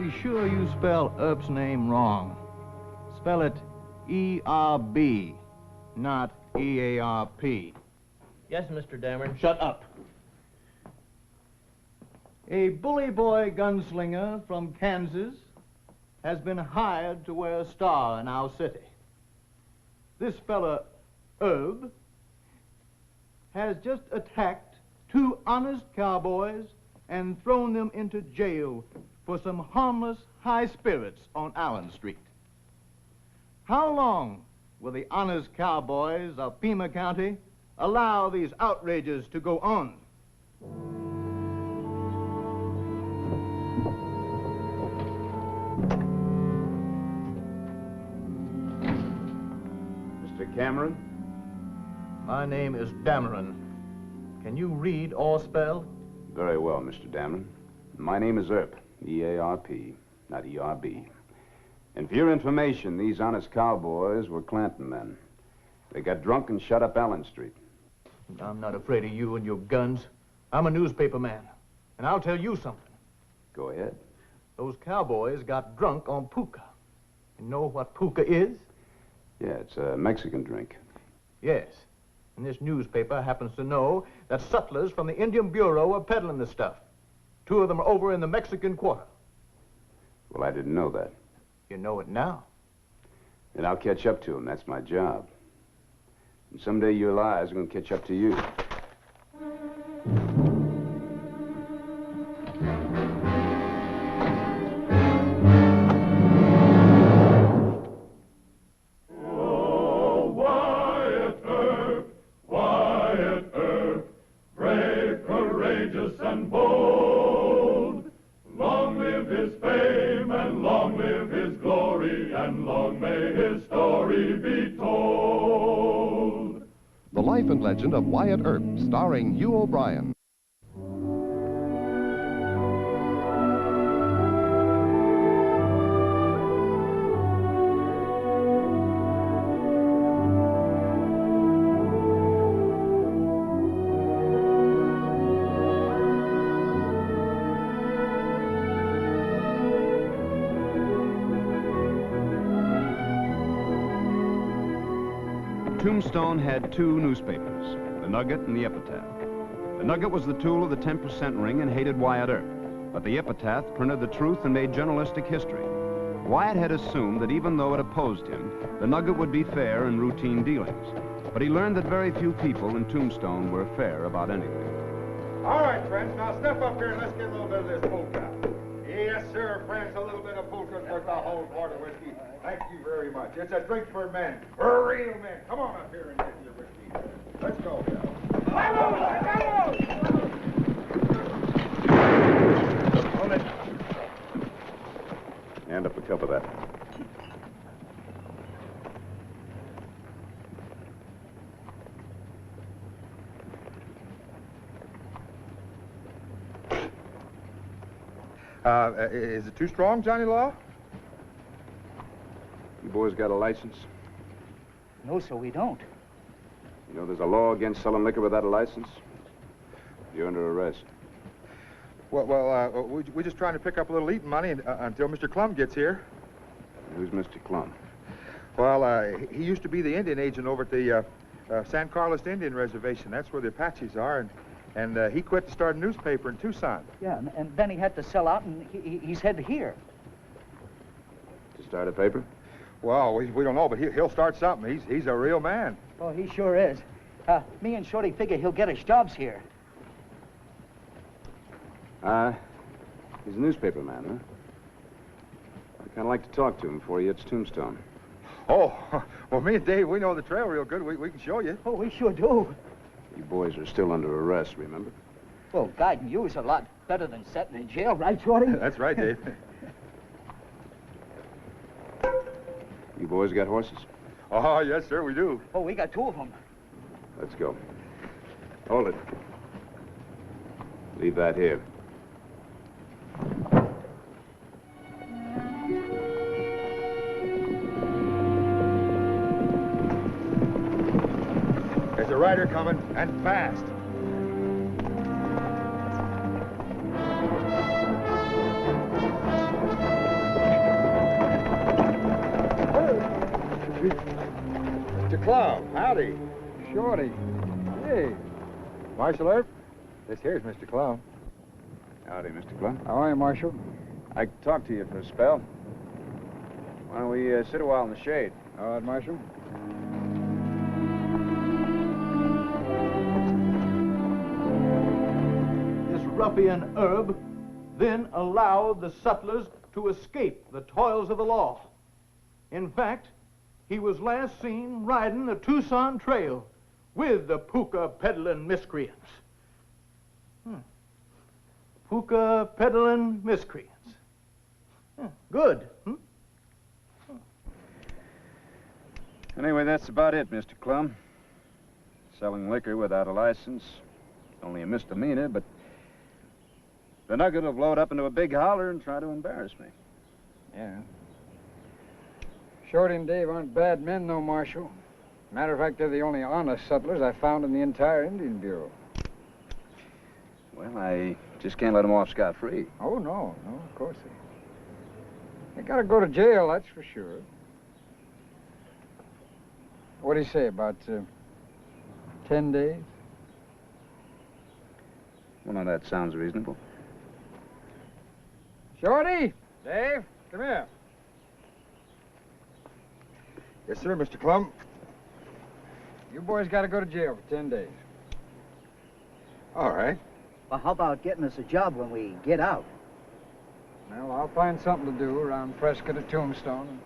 pretty sure you spell Earp's name wrong. Spell it E-R-B, not E-A-R-P. Yes, Mr. Dameron. Shut up. A bully boy gunslinger from Kansas has been hired to wear a star in our city. This fella, Herb, has just attacked 2 honest cowboys and thrown them into jail for some harmless high spirits on Allen Street. How long will the honest cowboys of Pima County allow these outrages to go on? Mr. Cameron? My name is Dameron. Can you read or spell? Very well, Mr. Dameron. My name is Earp, E-A-R-P, not E-R-B. And for your information, these honest cowboys were Clanton men. They got drunk and shut up Allen Street. I'm not afraid of you and your guns. I'm a newspaper man, and I'll tell you something. Go ahead. Those cowboys got drunk on puka. You know what puka is? Yeah, it's a Mexican drink. Yes. And this newspaper happens to know that sutlers from the Indian Bureau are peddling the stuff. 2 of them are over in the Mexican Quarter. Well, I didn't know that. You know it now. And I'll catch up to them. That's my job. And someday your lies are going to catch up to you. The Life and Legend of Wyatt Earp, starring Hugh O'Brien. Tombstone had 2 newspapers, the Nugget and the Epitaph. The Nugget was the tool of the 10% ring and hated Wyatt Earp, but the Epitaph printed the truth and made journalistic history. Wyatt had assumed that even though it opposed him, the Nugget would be fair in routine dealings. But he learned that very few people in Tombstone were fair about anything. All right, friends, now step up here and let's get a little bit of this polka. Yes, sir, friends, a little bit of polka's worth a whole quart of whiskey. Thank you very much. It's a drink for men, for real men. Come on up here and get your whiskey. Let's go, Bill. Hold it. Hand up a cup of that. Is it too strong, Johnny Law? You boys got a license? No, sir, we don't. You know there's a law against selling liquor without a license? You're under arrest. Well, we're just trying to pick up a little eating money until Mr. Clum gets here. Who's Mr. Clum? Well, he used to be the Indian agent over at the San Carlos Indian Reservation. That's where the Apaches are, and he quit to start a newspaper in Tucson. Yeah, and then he had to sell out, and he's headed here. To start a paper? Well, we don't know, but he'll start something. He's a real man. Oh, he sure is. Me and Shorty figure he'll get us jobs here. He's a newspaper man, huh? I'd kind of like to talk to him before he hits Tombstone. Oh, well, me and Dave, we know the trail real good. We can show you. Oh, we sure do. You boys are still under arrest, remember? Well, guiding you is a lot better than sitting in jail, right, Shorty? That's right, Dave. You boys got horses? Oh, yes, sir, we do. Oh, we got 2 of them. Let's go. Hold it. Leave that here. There's a rider coming, and fast. Mr. Clum, howdy. Shorty. Hey. Marshal Earp, this here's Mr. Clum. Howdy, Mr. Clum. How are you, Marshal? I could talk to you for a spell. Why don't we sit a while in the shade? All right, Marshal. This ruffian Herb then allowed the sutlers to escape the toils of the law. In fact, he was last seen riding the Tucson Trail with the puka peddling miscreants. Puka peddling miscreants. Good. Anyway, that's about it, Mr. Clum. Selling liquor without a license, only a misdemeanor, but the Nugget will blow it up into a big holler and try to embarrass me. Yeah. Shorty and Dave aren't bad men, though, Marshal. Matter of fact, they're the only honest sutlers I found in the entire Indian Bureau. Well, I just can't let them off scot-free. Oh, no, of course they gotta go to jail, that's for sure. What do you say, about 10 days? Well, now, that sounds reasonable. Shorty! Dave, come here. Yes, sir, Mr. Clum. You boys gotta go to jail for 10 days. All right. Well, how about getting us a job when we get out? Well, I'll find something to do around Prescott or Tombstone. And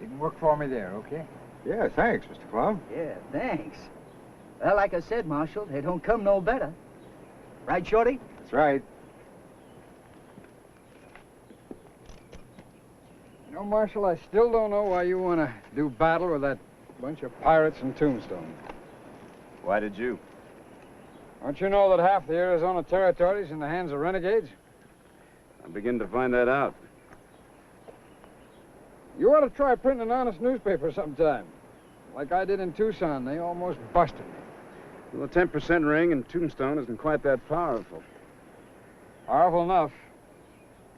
you can work for me there, okay? Yeah, thanks, Mr. Clum. Yeah, thanks. Well, like I said, Marshal, they don't come no better. Right, Shorty? That's right. You know, Marshal, I still don't know why you want to do battle with that bunch of pirates in Tombstone. Why did you? Don't you know that half the Arizona Territory is in the hands of renegades? I'm beginning to find that out. You ought to try printing an honest newspaper sometime. Like I did in Tucson. They almost busted me. Well, the 10% ring in Tombstone isn't quite that powerful. Powerful enough.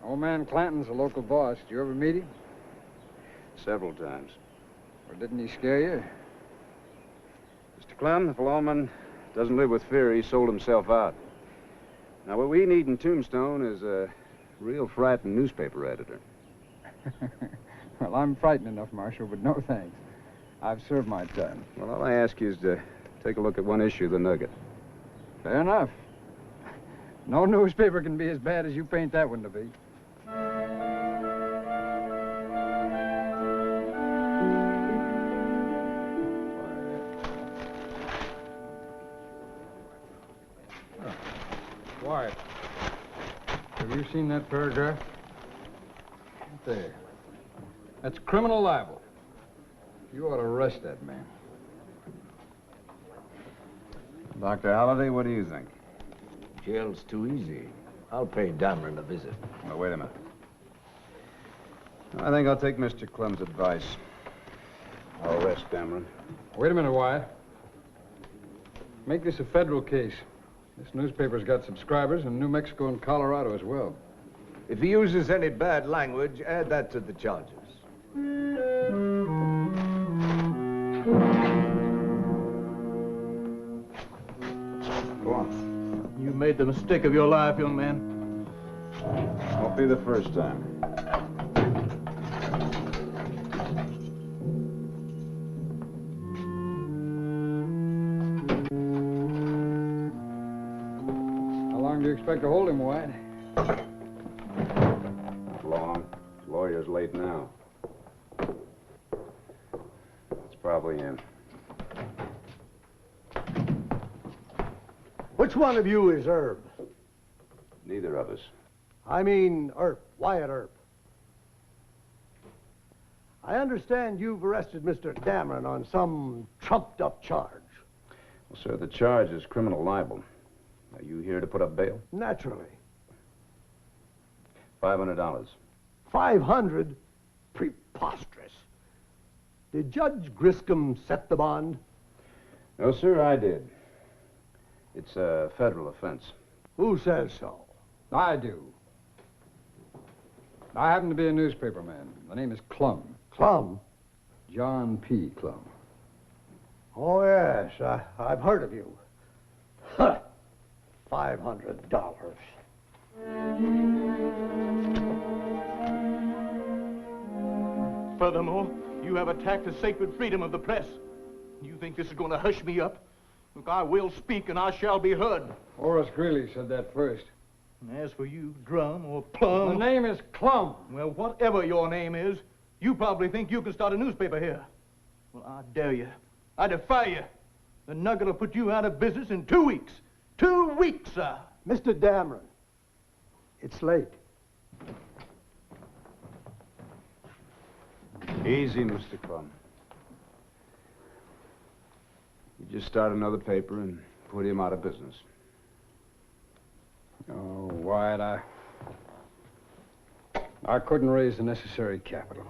Old man Clanton's a local boss. Did you ever meet him? Several times. Or didn't he scare you? Mr. Clem, if a lawman doesn't live with fear, he sold himself out. Now, what we need in Tombstone is a real frightened newspaper editor. Well, I'm frightened enough, Marshal, but no thanks. I've served my time. Well, all I ask you is to take a look at one issue of the Nugget. Fair enough. No newspaper can be as bad as you paint that one to be. Wyatt, have you seen that paragraph? There. That's criminal libel. You ought to arrest that man. Dr. Halliday, what do you think? Jail's too easy. I'll pay Dameron a visit. Well, wait a minute. I think I'll take Mr. Clem's advice. I'll arrest Dameron. Wait a minute, Wyatt. Make this a federal case. This newspaper's got subscribers in New Mexico and Colorado as well. If he uses any bad language, add that to the charges. Go on. You made the mistake of your life, young man. Won't be the first time. How long do you expect to hold him, Wyatt? Not long. His lawyer's late now. It's probably him. Which one of you is Herb? Neither of us. I mean Earp, Wyatt Earp. I understand you've arrested Mr. Dameron on some trumped-up charge. Well, sir, the charge is criminal libel. Are you here to put up bail? Naturally. $500. 500? Preposterous. Did Judge Griscom set the bond? No, sir, I did. It's a federal offense. Who says so? I do. I happen to be a newspaper man. The name is Clum. Clum? John P. Clum. Oh, yes, I've heard of you. Huh. $500. Furthermore, you have attacked the sacred freedom of the press. You think this is going to hush me up? Look, I will speak and I shall be heard. Horace Greeley said that first. And as for you, Drum or Plum... The name is Clum. Well, whatever your name is, you probably think you can start a newspaper here. Well, I dare you. I defy you. The Nugget will put you out of business in 2 weeks. 2 weeks, sir. Mr. Dameron, it's late. Easy, Mr. Clum. You just start another paper and put him out of business. Oh, Wyatt, I couldn't raise the necessary capital.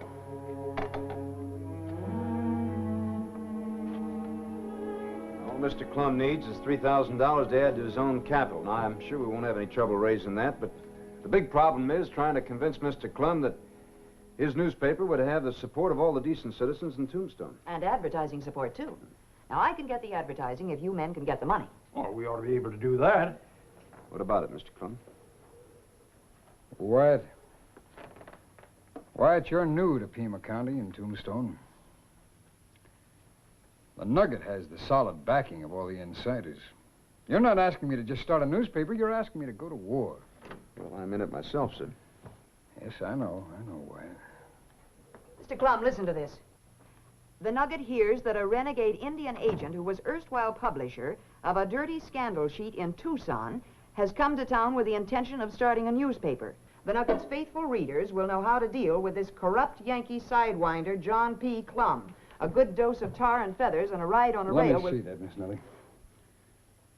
All Mr. Clum needs is $3,000 to add to his own capital. Now, I'm sure we won't have any trouble raising that, but the big problem is trying to convince Mr. Clum that his newspaper would have the support of all the decent citizens in Tombstone. And advertising support, too. Now, I can get the advertising if you men can get the money. Oh, we ought to be able to do that. What about it, Mr. Clum? Wyatt, you're new to Pima County and Tombstone. The Nugget has the solid backing of all the insiders. You're not asking me to just start a newspaper. You're asking me to go to war. Well, I'm in it myself, sir. Yes, I know, Wyatt. Mr. Clum, listen to this. The Nugget hears that a renegade Indian agent who was erstwhile publisher of a dirty scandal sheet in Tucson has come to town with the intention of starting a newspaper. The Nugget's faithful readers will know how to deal with this corrupt Yankee sidewinder, John P. Clum. A good dose of tar and feathers and a ride on a rail Let me see that, Miss Nellie.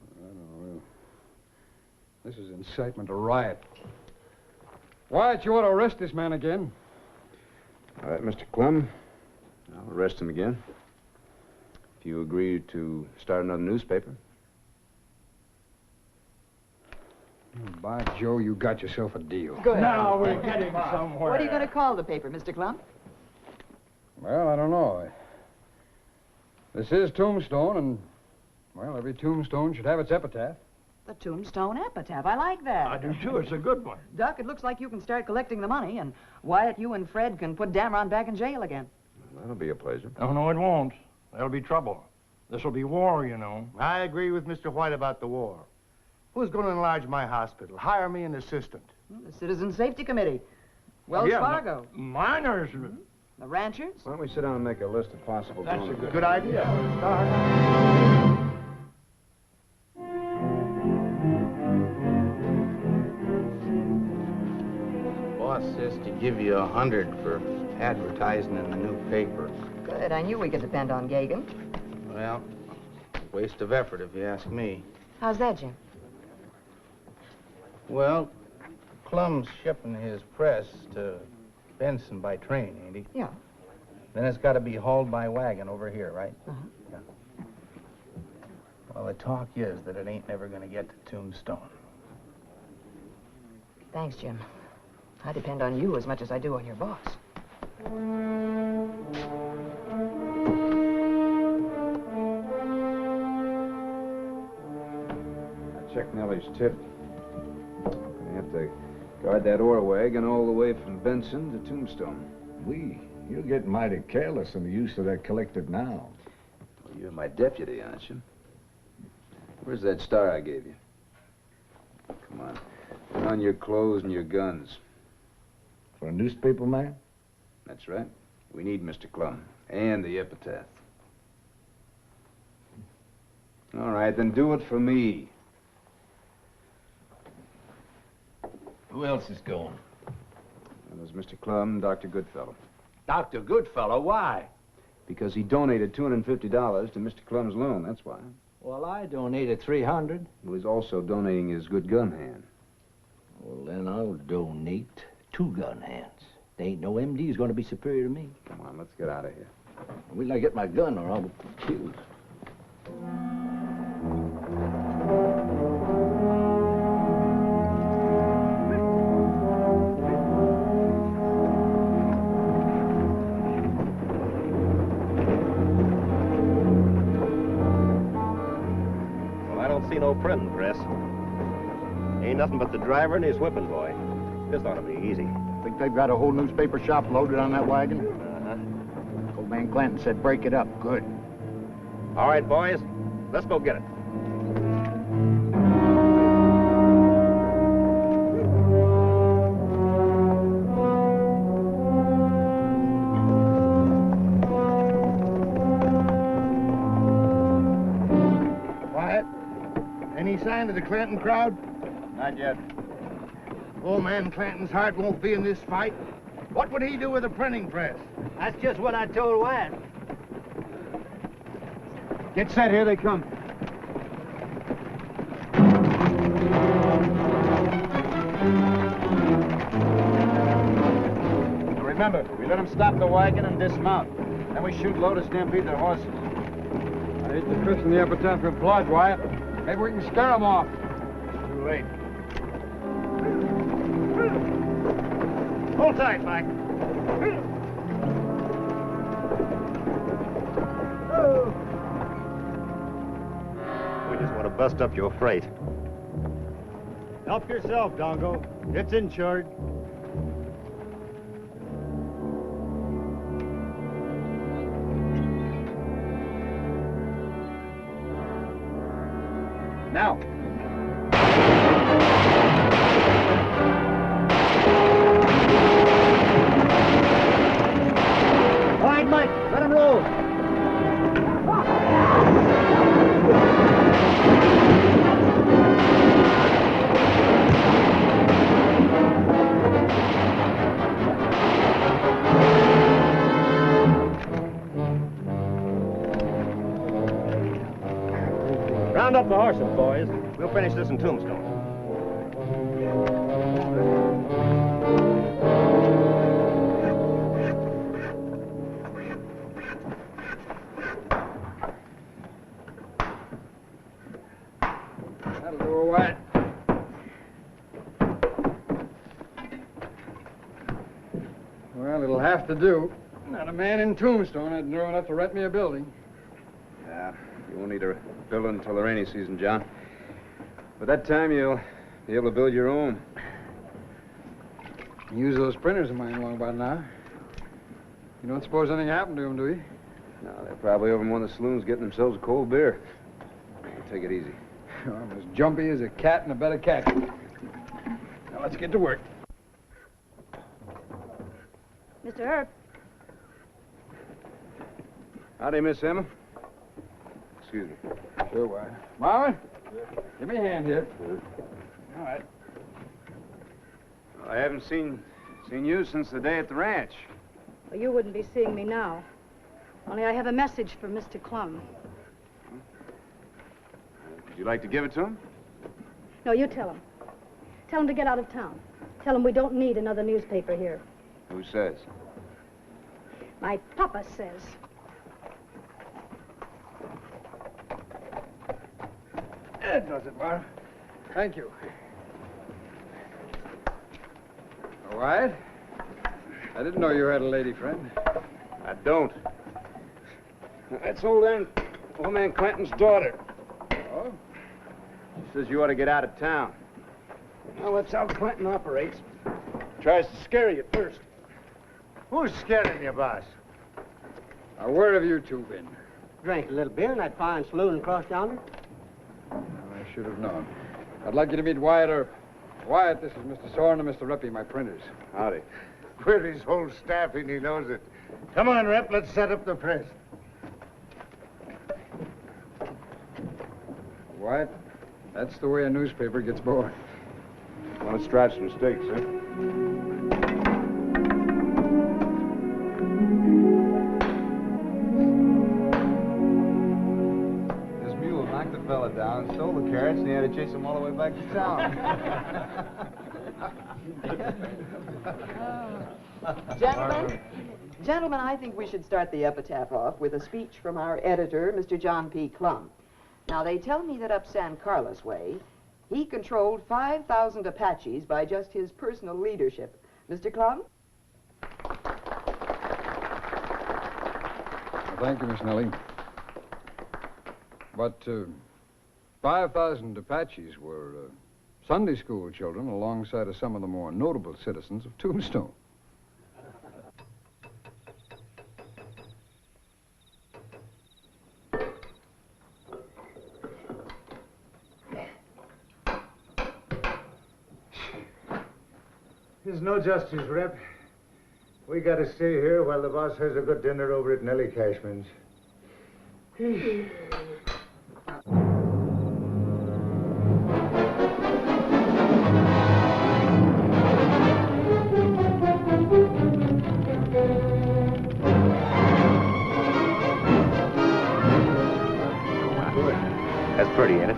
I don't know. This is incitement to riot. Wyatt, you ought to arrest this man again. All right, Mr. Clum. I'll arrest him again. If you agree to start another newspaper. By Joe, you got yourself a deal. Good. Now we're getting somewhere. What are you going to call the paper, Mr. Clum? Well, I don't know. This is Tombstone, and, well, every tombstone should have its epitaph. The Tombstone Epitaph. I like that. I do, too. It's a good one. Duck, it looks like you can start collecting the money, and Wyatt, you and Fred can put Dameron back in jail again. That'll be a pleasure. Oh, no, it won't. There'll be trouble. This'll be war, you know. I agree with Mr. White about the war. Who's going to enlarge my hospital? Hire me an assistant. Well, the Citizen Safety Committee. Wells Fargo. Miners. The ranchers. Why don't we sit down and make a list of possible That's donors? a Good idea. Boss says to give you 100 for advertising in the new paper. Good. I knew we could depend on Gagan. Well, waste of effort if you ask me. How's that, Jim? Well, Clum's shipping his press to Benson by train, ain't he? Yeah. Then it's got to be hauled by wagon over here, right? Uh-huh. Yeah. Well, the talk is that it ain't never going to get to Tombstone. Thanks, Jim. I depend on you as much as I do on your boss. I checked Nellie's tip. I have to guard that ore wagon all the way from Benson to Tombstone. You're getting mighty careless in the use of that collective noun. Well, you're my deputy, aren't you? Where's that star I gave you? Come on. Put on your clothes and your guns. For a newspaper man? That's right. We need Mr. Clum. And the epitaph. All right, then do it for me. Who else is going? There's Mr. Clum and Dr. Goodfellow. Dr. Goodfellow, why? Because he donated $250 to Mr. Clum's loan, that's why. Well, I donated $300. Well, he's also donating his good gun hand. Well, then I'll donate 2 gun hands. There ain't no MD's gonna be superior to me. Come on, let's get out of here. Wait till I get my gun or I'll be killed. old printing press. Ain't nothing but the driver and his whipping boy. This ought to be easy. Think they've got a whole newspaper shop loaded on that wagon? Uh-huh. Old man Clanton said break it up. Good. All right, boys. Let's go get it. Quiet. Any sign of the Clanton crowd? Not yet. Old man Clanton's heart won't be in this fight. What would he do with a printing press? That's just what I told Wyatt. Get set, here they come. Remember, we let them stop the wagon and dismount. Then we shoot low to stampede their horses. I hate to christen the epitaph with blood, Wyatt. Maybe we can scare them off. Too late. Hold tight, Mike. We just want to bust up your freight. Help yourself, Dongo. It's insured. Now. All right, Mike, let him roll. Round up the horses, boys. We'll finish this in Tombstone. That'll do, Wyatt. Well, it'll have to do. Not a man in Tombstone had nerve enough to rent me a building. Yeah, you won't need a building until the rainy season, John. By that time, you'll be able to build your own. Use those printers of mine long about now. You don't suppose anything happened to them, do you? No, they're probably over in one of the saloons getting themselves a cold beer. Take it easy. I'm as jumpy as a cat in a bed of khaki. Now, let's get to work. Mr. Earp. Howdy, Miss Emma. Excuse me. Sure, Wyatt. Marvin, give me a hand here. All right. I haven't seen you since the day at the ranch. Well, you wouldn't be seeing me now. Only I have a message for Mr. Clum. Would you like to give it to him? No, you tell him. Tell him to get out of town. Tell him we don't need another newspaper here. Who says? My papa says. That does it, Marv. Thank you. All right. I didn't know you had a lady friend. I don't. That's old man Clanton's daughter. Oh? She says you ought to get out of town. Well, that's how Clanton operates. Tries to scare you at first. Who's scaring you, boss? Now, where have you two been? Drank a little beer in that fine saloon across yonder. I should have known. I'd like you to meet Wyatt Earp. Wyatt, this is Mr. Soren and Mr. Rippey, my printers. Howdy. With his whole staff, and he knows it. Come on, Rep, let's set up the press. Wyatt, that's the way a newspaper gets born. Want to strive some mistakes, huh? This mule knocked the fella down, stole the carrots, and he had to chase him all the way back to town. Gentlemen, I think we should start the epitaph off with a speech from our editor, Mr. John P. Clum. Now, they tell me that up San Carlos way, he controlled 5,000 Apaches by just his personal leadership. Mr. Clum? Thank you, Miss Nellie. But, 5,000 Apaches were Sunday school children alongside of some of the more notable citizens of Tombstone. There's no justice, Rep. We gotta stay here while the boss has a good dinner over at Nellie Cashman's. That's pretty, ain't it?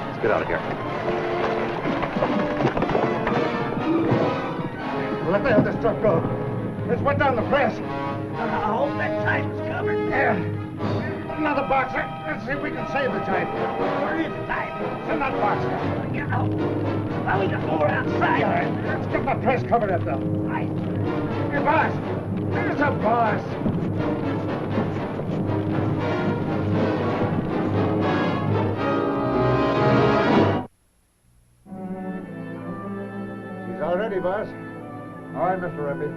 Let's get out of here. Let me have this truck go. Let's put down the press. I hope that giant's covered. Yeah. Another box. Let's see if we can save the giant. Where is the giant? It's in that box. You know. Well, we got more outside. All right. Let's get the press covered up, though. Right. Hey, boss. There's a boss. She's all ready, boss. All right, Mr. Rippy.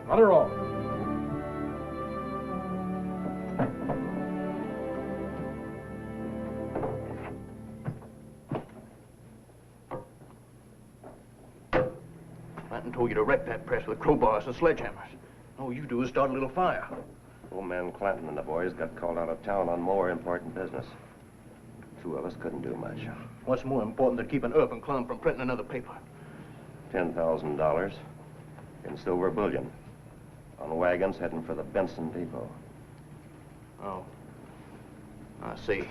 Let her roll. Clanton told you to wreck that press with crowbars and sledgehammers. All you do is start a little fire. Old man Clanton and the boys got called out of town on more important business. Two of us couldn't do much. What's more important than keeping Earp and Clum from printing another paper? $10,000 in silver bullion on wagons heading for the Benson Depot. Oh. I see.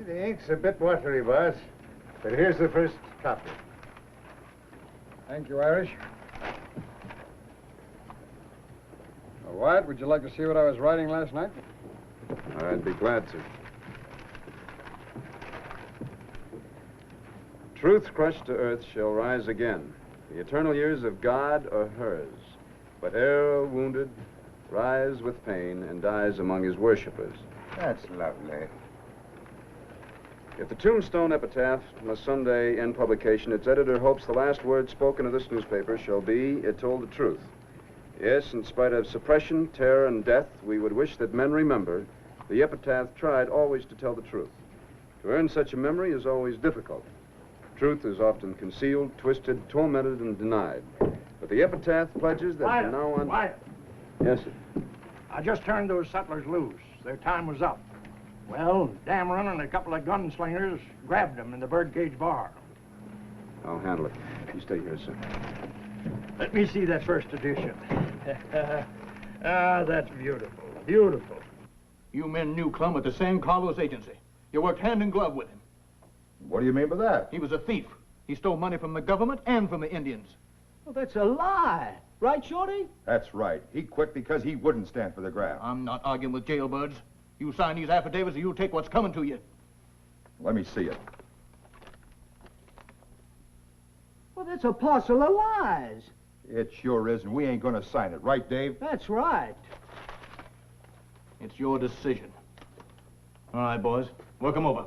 The ink's a bit watery, boss. But here's the first copy. Thank you, Irish. Wyatt, would you like to see what I was writing last night? I'd be glad to. Truth crushed to earth shall rise again. The eternal years of God are hers. But error wounded, rise with pain and dies among his worshippers. That's lovely. If the Tombstone epitaph must someday end publication, its editor hopes the last word spoken of this newspaper shall be, it told the truth. Yes, in spite of suppression, terror, and death, we would wish that men remember the epitaph tried always to tell the truth. To earn such a memory is always difficult. Truth is often concealed, twisted, tormented, and denied. But the epitaph pledges that from now on... Wyatt. Yes, sir. I just turned those settlers loose. Their time was up. Well, Dameron and a couple of gunslingers grabbed them in the birdcage bar. I'll handle it. You stay here, sir. Let me see that first edition. Ah, that's beautiful. Beautiful. You men knew Clum at the San Carlos agency. You worked hand in glove with him. What do you mean by that? He was a thief. He stole money from the government and from the Indians. Well, that's a lie. Right, Shorty? That's right. He quit because he wouldn't stand for the graft. I'm not arguing with jailbirds. You sign these affidavits or you take what's coming to you. Let me see it. Well, that's a parcel of lies. It sure is, and we ain't gonna sign it. Right, Dave? That's right. It's your decision. All right, boys. Work them over.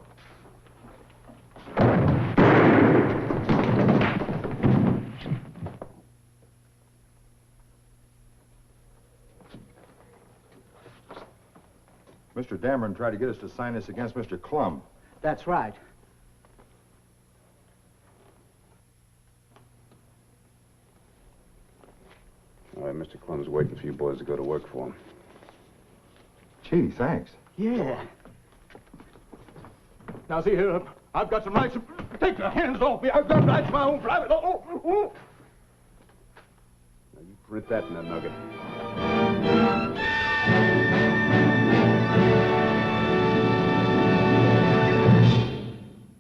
Mr. Dameron tried to get us to sign this against Mr. Clum. That's right. All right, Mr. Clum's waiting for you boys to go to work for him. Gee, thanks. Yeah. Now, see here, I've got some rights. Take your hands off me. I've got rights of my own private. Oh. Now, you print that in a nugget.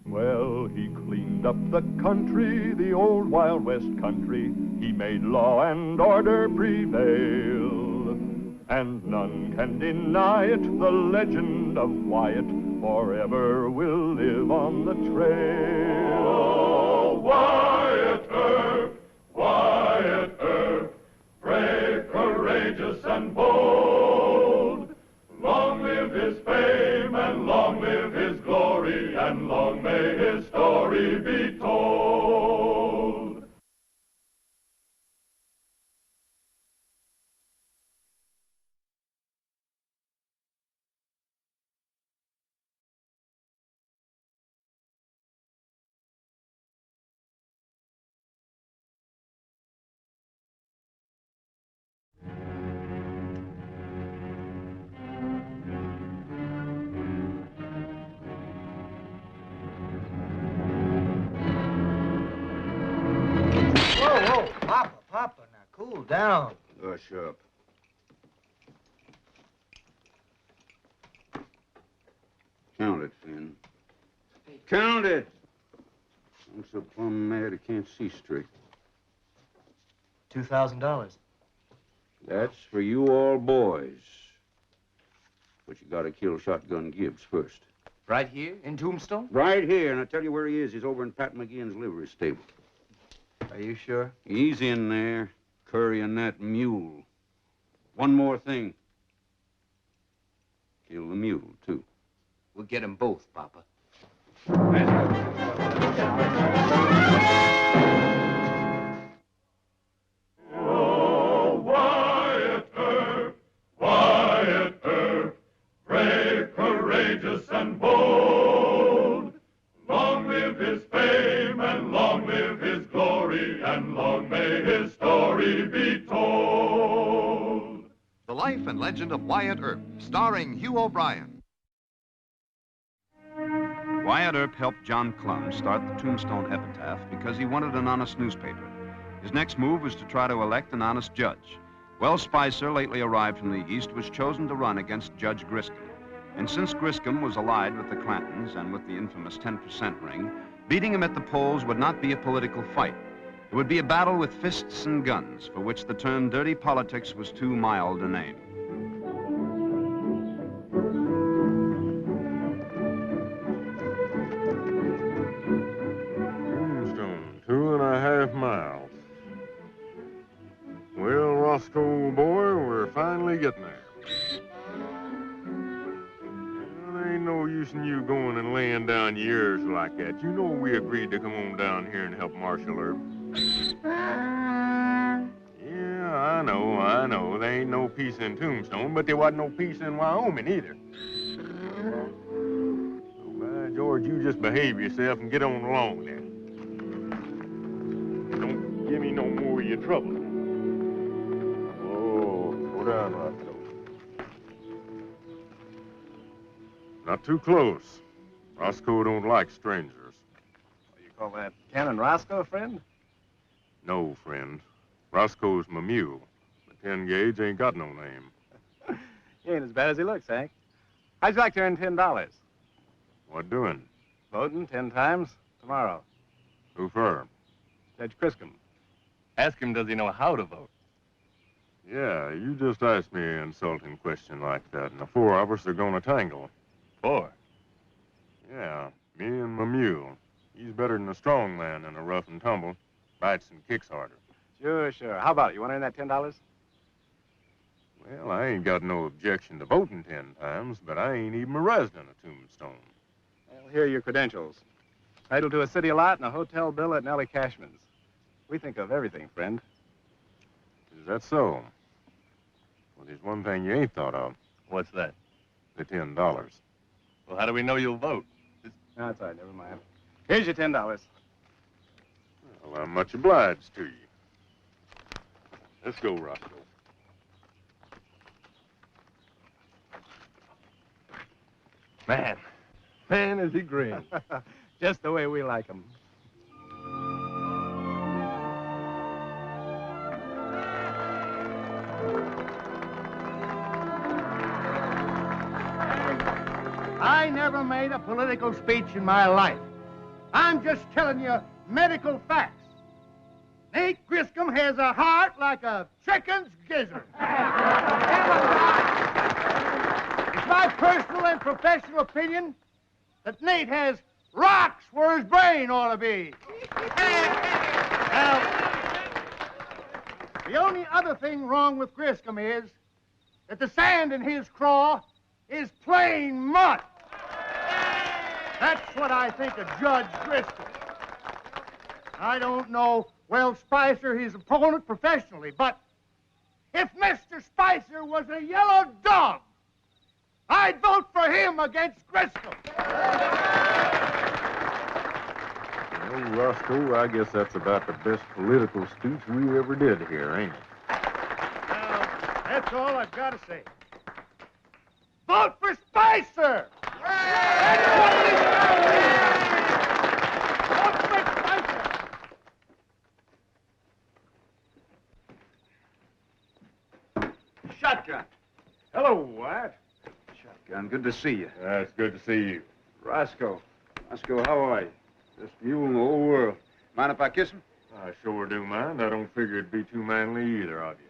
Well, he cleaned up the country, the old Wild West country. He made law and order prevail. And none can deny it, the legend of Wyatt forever will live on the trail. Oh, Wyatt Earp, brave, courageous, and bold. Long live his fame, and long live his glory, and long may his story be told. Whoa, Papa, now cool down. Hush up. Count it, Finn. Count it! I'm so plumb mad I can't see straight. $2,000. That's for you all boys. But you gotta kill Shotgun Gibbs first. Right here in Tombstone? Right here, and I'll tell you where he is. He's over in Pat McGeehan's livery stable. Are you sure? He's in there, currying that mule. One more thing. Kill the mule, too. We'll get them both, Papa. Oh, Wyatt Earp, brave, courageous, and bold. Long live his fame, and long live his glory, and long may his story be told. The Life and Legend of Wyatt Earp, starring Hugh O'Brien. Wyatt Earp helped John Clum start the Tombstone Epitaph because he wanted an honest newspaper. His next move was to try to elect an honest judge. Wells Spicer, lately arrived from the East, was chosen to run against Judge Griscom. And since Griscom was allied with the Clantons and with the infamous 10% ring, beating him at the polls would not be a political fight. It would be a battle with fists and guns, for which the term dirty politics was too mild a name. Tombstone, 2.5 miles. Well, Roscoe, old boy, we're finally getting there. Well, there ain't no use in you going and laying down your ears like that. You know we agreed to come on down here and help Marshal Earp. Yeah, I know. There ain't no peace in Tombstone, but there wasn't no peace in Wyoming either. So, by George, you just behave yourself and get on along there. Don't give me no more of your trouble. Oh, go down, Roscoe. Not too close. Roscoe don't like strangers. You call that Canon Roscoe, friend? No, friend. Roscoe's my mule. The 10 gauge ain't got no name. He ain't as bad as he looks, Hank. How'd you like to earn $10? What doing? Voting 10 times tomorrow. Who for? Judge Griscom. Ask him, does he know how to vote? Yeah, you just asked me an insulting question like that, and the 4 of us are gonna tangle. 4? Yeah, me and my mule. He's better than a strong man in a rough and tumble. Bites and kicks harder. Sure. How about it? You want to earn that $10? Well, I ain't got no objection to voting 10 times, but I ain't even a resident of Tombstone. Well, here are your credentials. Title to a city lot and a hotel bill at Nellie Cashman's. We think of everything, friend. Is that so? Well, there's one thing you ain't thought of. What's that? The $10. Well, how do we know you'll vote? No, that's all right. Never mind. Here's your $10. Well, I'm much obliged to you. Let's go, Roscoe. Man, is he green. Just the way we like him. I never made a political speech in my life. I'm just telling you medical facts. Nate Griscom has a heart like a chicken's gizzard. It's my personal and professional opinion that Nate has rocks where his brain ought to be. Now, the only other thing wrong with Griscom is that the sand in his craw is plain mud. That's what I think of Judge Griscom. I don't know Well Spicer, his opponent, professionally, but if Mr. Spicer was a yellow dog, I'd vote for him against Griscom. Well, Roscoe, I guess that's about the best political speech we ever did here, ain't it? Well, that's all I've got to say. Vote for Spicer! That's what this town is! Vote for Spicer! Shotgun. Hello, Wyatt. Shotgun, good to see you. It's good to see you. Roscoe, how are you? Best mule in the whole world. Mind if I kiss him? I sure do mind. I don't figure it'd be too manly either of you.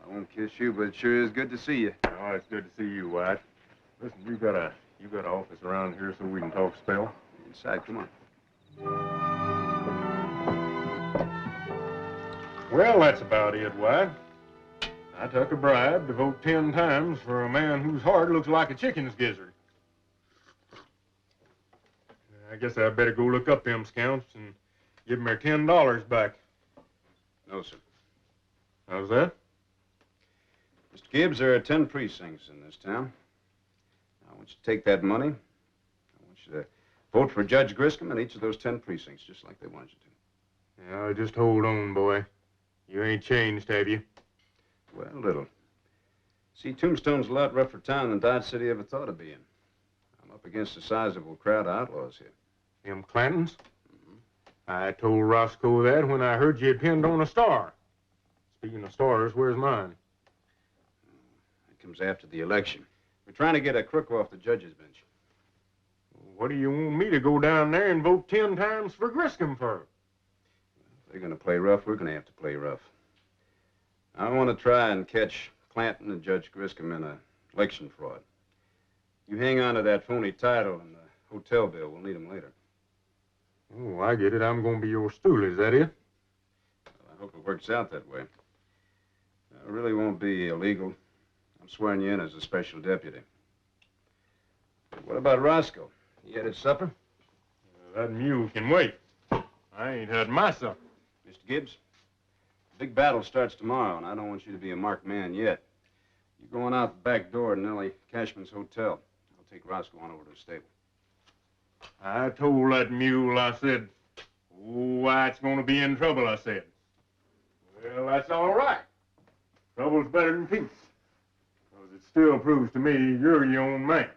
I won't kiss you, but it sure is good to see you. Oh, it's good to see you, Wyatt. Listen, you got an office around here so we can talk a spell? Inside, come on. Well, that's about it, Wyatt. I took a bribe to vote 10 times for a man whose heart looks like a chicken's gizzard. I guess I'd better go look up them scamps and give them their $10 back. No, sir. How's that? Mr. Gibbs, there are 10 precincts in this town. I want you to take that money. I want you to vote for Judge Griscom in each of those 10 precincts, just like they want you to. Yeah, just hold on, boy. You ain't changed, have you? Well, little. See, Tombstone's a lot rougher town than Dodge City ever thought of being. I'm up against a sizable crowd of outlaws here. Them Clantons? I told Roscoe that when I heard you had pinned on a star. Speaking of stars, where's mine? It comes after the election. We're trying to get a crook off the judge's bench. What do you want me to go down there and vote 10 times for Griscom for? If they're going to play rough, we're going to have to play rough. I want to try and catch Clanton and Judge Griscom in an election fraud. You hang on to that phony title and the hotel bill. We'll need them later. Oh, I get it. I'm going to be your stool. Is that it? Well, I hope it works out that way. It really won't be illegal. I'm swearing you in as a special deputy. What about Roscoe? He had his supper? That mule can wait. I ain't had my supper. Mr. Gibbs, the big battle starts tomorrow, and I don't want you to be a marked man yet. You're going out the back door to Nellie Cashman's hotel. I'll take Roscoe on over to the stable. I told that mule, I said, oh, Wyatt's going to be in trouble, I said. Well, that's all right. Trouble's better than peace. Because it still proves to me you're your own man.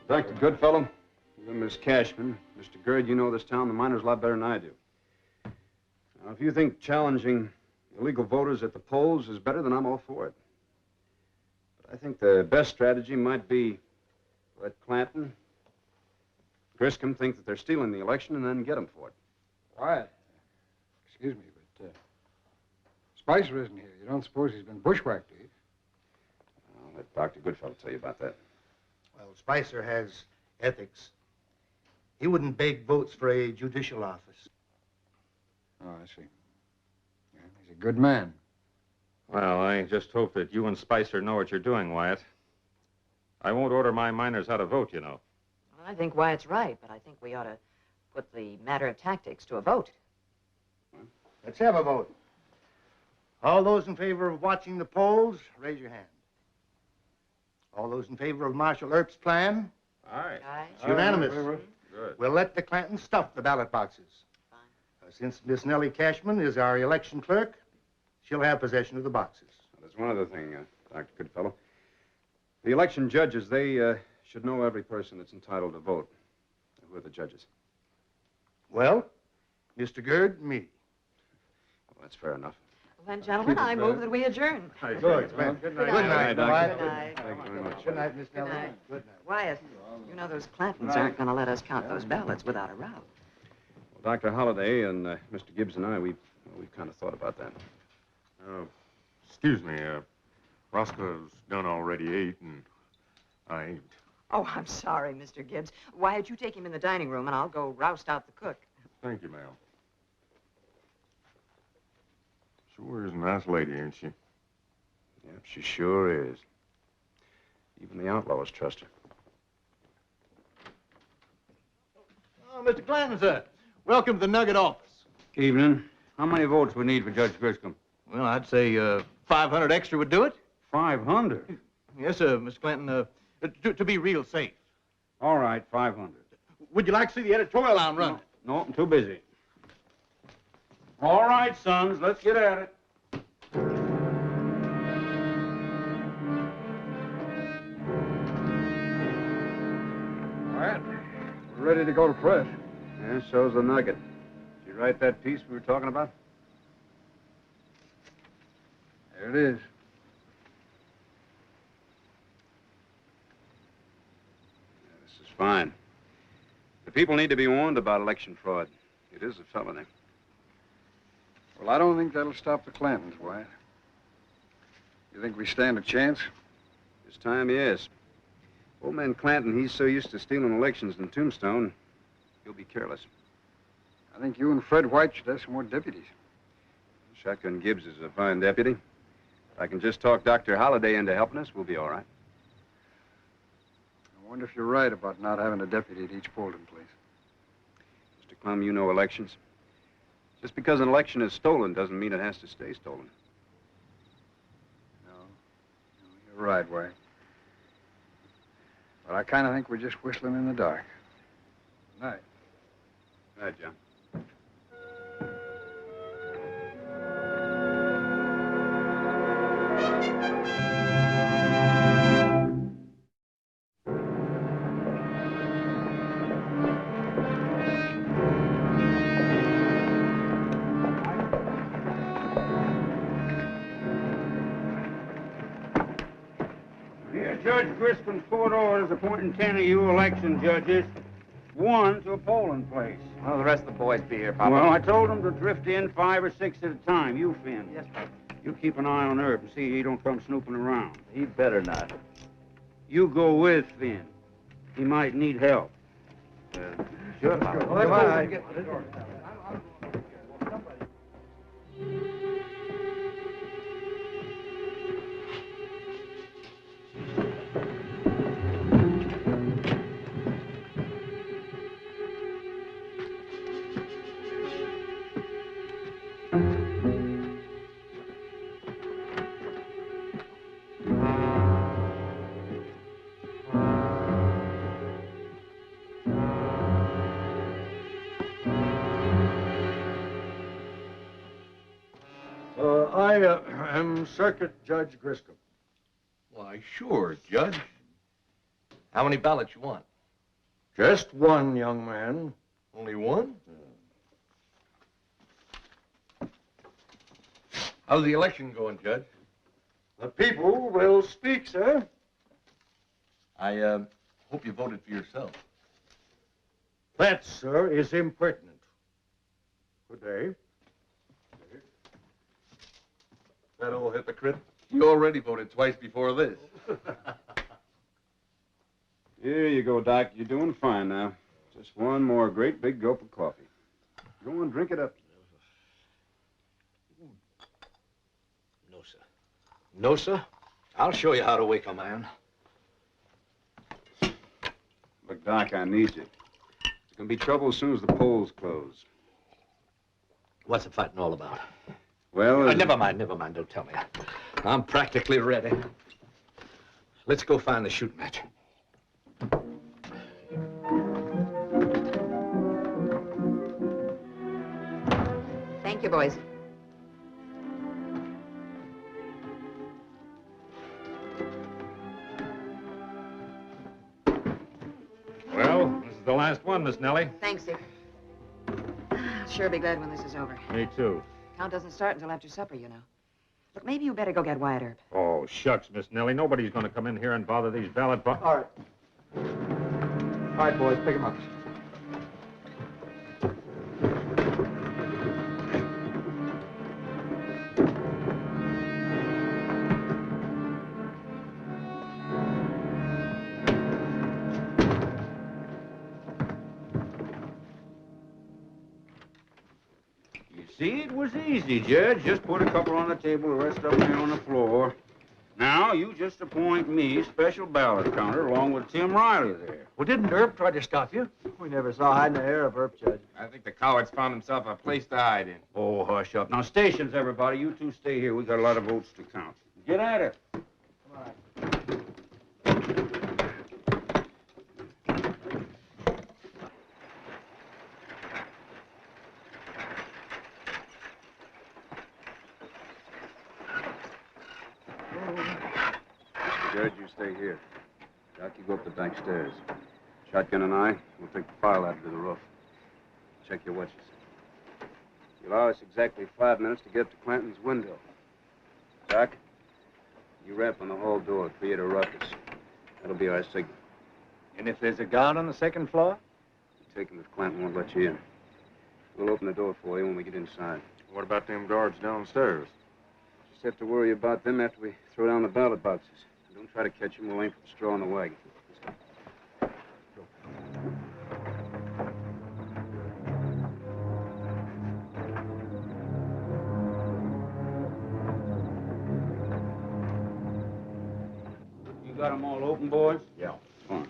Dr. Goodfellow, you're Miss Cashman. Mr. Gerd, you know this town, the miners, a lot better than I do. Now, if you think challenging illegal voters at the polls is better, then I'm all for it. But I think the best strategy might be let Clanton, Griscom think that they're stealing the election and then get them for it. Wyatt, excuse me, but Spicer isn't here. You don't suppose he's been bushwhacked, do you? I'll let Dr. Goodfellow tell you about that. Well, Spicer has ethics. He wouldn't beg votes for a judicial office. Oh, I see. Yeah, he's a good man. Well, I just hope that you and Spicer know what you're doing, Wyatt. I won't order my miners how to vote, you know. Well, I think Wyatt's right, but I think we ought to put the matter of tactics to a vote. Let's have a vote. All those in favor of watching the polls, raise your hand. All those in favor of Marshal Earp's plan? Aye. Aye. It's unanimous. Good. We'll let the Clantons stuff the ballot boxes. Since Miss Nellie Cashman is our election clerk, she'll have possession of the boxes. There's one other thing, Dr. Goodfellow. The election judges, they should know every person that's entitled to vote. Who are the judges? Well, Mr. Gerd, me. Well, that's fair enough. Well, then, gentlemen, I move that we adjourn. Good. Good night. Good night, Wyatt. Good night. Thank you very much. Good night, Miss Good Nellie. night. Good night. Wyatt, you know those Clantons aren't going to let us count those ballots without a row. Well, Dr. Holliday and Mr. Gibbs and I, we've kind of thought about that. Excuse me, Roscoe's done already ate, and I ain't. Oh, I'm sorry, Mr. Gibbs. Wyatt, you take him in the dining room, and I'll go roust out the cook. Thank you, ma'am. Sure is a nice lady, ain't she? Yep, she sure is. Even the outlaws trust her. Oh, Mr. Clanton, sir. Welcome to the Nugget office. Evening. How many votes we need for Judge Griscom? Well, I'd say 500 extra would do it. 500? Yes, sir, Mr. Clanton, to be real safe. All right, 500. Would you like to see the editorial I'm running? No, I'm too busy. All right, sons, let's get at it. All right. We're ready to go to press. Yeah, so's the Nugget. Did you write that piece we were talking about? There it is. This is fine. The people need to be warned about election fraud. It is a felony. Well, I don't think that'll stop the Clantons, Wyatt. You think we stand a chance? This time, yes. Old man Clanton, he's so used to stealing elections in Tombstone, he'll be careless. I think you and Fred White should have some more deputies. Shotgun Gibbs is a fine deputy. If I can just talk Dr. Holliday into helping us, we'll be all right. I wonder if you're right about not having a deputy at each polling place. Mr. Clum, you know elections. Just because an election is stolen doesn't mean it has to stay stolen. No, you're right, Wyatt. But I kind of think we're just whistling in the dark. Good night. Good night, John. Here, Judge Griscom's court orders appointing 10 of you election judges, 1 to a polling place. Well, the rest of the boys be here, Papa. Well, I told them to drift in 5 or 6 at a time. You, Finn. Yes, Papa. You keep an eye on Herb and see he don't come snooping around. He'd better not. You go with Finn. He might need help. Sure, Papa. Well, let's go. I am Circuit Judge Griscom. Why, sure, Judge. How many ballots you want? Just one, young man. Only one? How's the election going, Judge? The people will speak, sir. I hope you voted for yourself. That, sir, is impertinent. Good day. That old hypocrite. You already voted twice before this. Here you go, Doc. You're doing fine now. Just one more great big gulp of coffee. Go on, drink it up. No, sir. No, sir. I'll show you how to wake a man. Look, Doc, I need you. There's going to be trouble as soon as the polls close. What's the fighting all about? Well, Never mind. Don't tell me. I'm practically ready. Let's go find the shooting match. Thank you, boys. Well, this is the last one, Miss Nellie. Thanks, Dick. I'll sure be glad when this is over. Me too. Count doesn't start until after supper, you know. Look, maybe you better go get Wyatt Earp. Oh, shucks, Miss Nellie. Nobody's going to come in here and bother these ballot boxes. All right. All right, boys, pick him up. See, it was easy, Judge. Just put a couple on the table, the rest of them here on the floor. Now, you just appoint me special ballot counter along with Tim Riley there. Well, didn't Earp try to stop you? We never saw hide nor hair of Earp, Judge. I think the coward's found himself a place to hide in. Oh, hush up. Now, stations, everybody. You two stay here. We got a lot of votes to count. Get at it. Judge, you stay here. Doc, you go up the back stairs. Shotgun and I will take the file ladder to the roof. Check your watches. You allow us exactly 5 minutes to get to Clanton's window. Doc, you rap on the hall door, create a ruckus. That'll be our signal. And if there's a guard on the second floor? You take him if Clanton won't let you in. We'll open the door for you when we get inside. What about them guards downstairs? Just have to worry about them after we throw down the ballot boxes. Don't try to catch him. We'll aim for the straw in the wagon. You got them all open, boys? Yeah. Fine.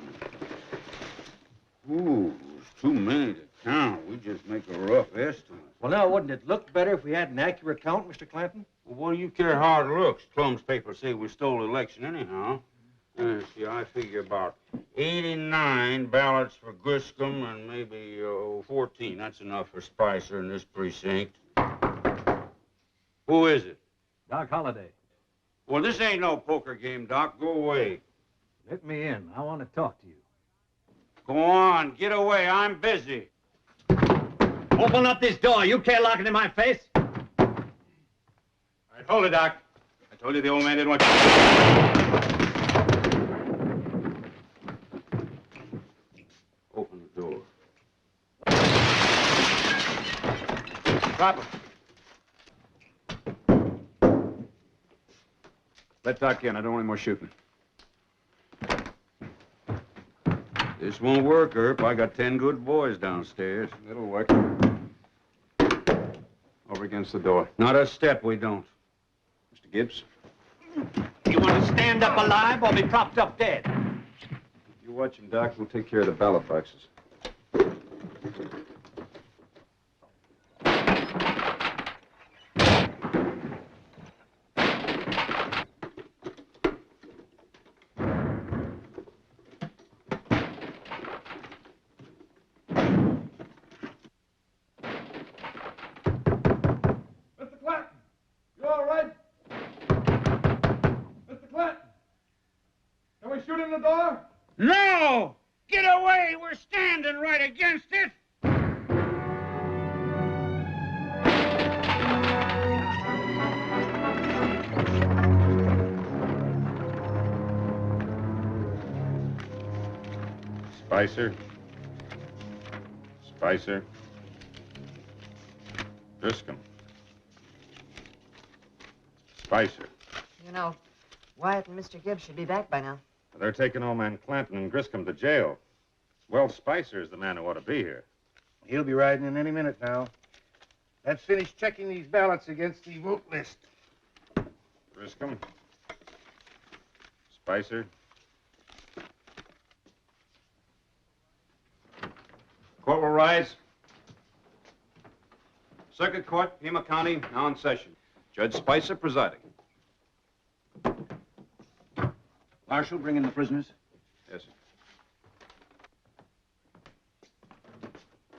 Ooh, there's too many to count. We just make a rough estimate. Well, now, wouldn't it look better if we had an accurate count, Mr. Clanton? Well, what do you care how it looks? Clum's papers say we stole the election anyhow. See, I figure about 89 ballots for Griscom and maybe 14. That's enough for Spicer in this precinct. Who is it? Doc Holliday. Well, this ain't no poker game, Doc. Go away. Let me in. I want to talk to you. Go on. Get away. I'm busy. Open up this door. You can't lock it in my face. All right, hold it, Doc. I told you the old man didn't want you. Open the door. Drop him. Let Doc in. I don't want any more shooting. This won't work, Earp. I got 10 good boys downstairs. It'll work. Over against the door. Not a step we don't. Mr. Gibbs? You want to stand up alive or be propped up dead? You watch him, Doc. We'll take care of the ballot boxes. No! Get away! We're standing right against it! Spicer. Spicer. Griscom. Spicer. You know, Wyatt and Mr. Gibbs should be back by now. They're taking old man Clanton and Griscom to jail. Well, Spicer is the man who ought to be here. He'll be riding in any minute now. Let's finish checking these ballots against the vote list. Griscom. Spicer. Court will rise. Circuit Court, Pima County, now in session. Judge Spicer presiding. Marshal, bring in the prisoners. Yes, sir.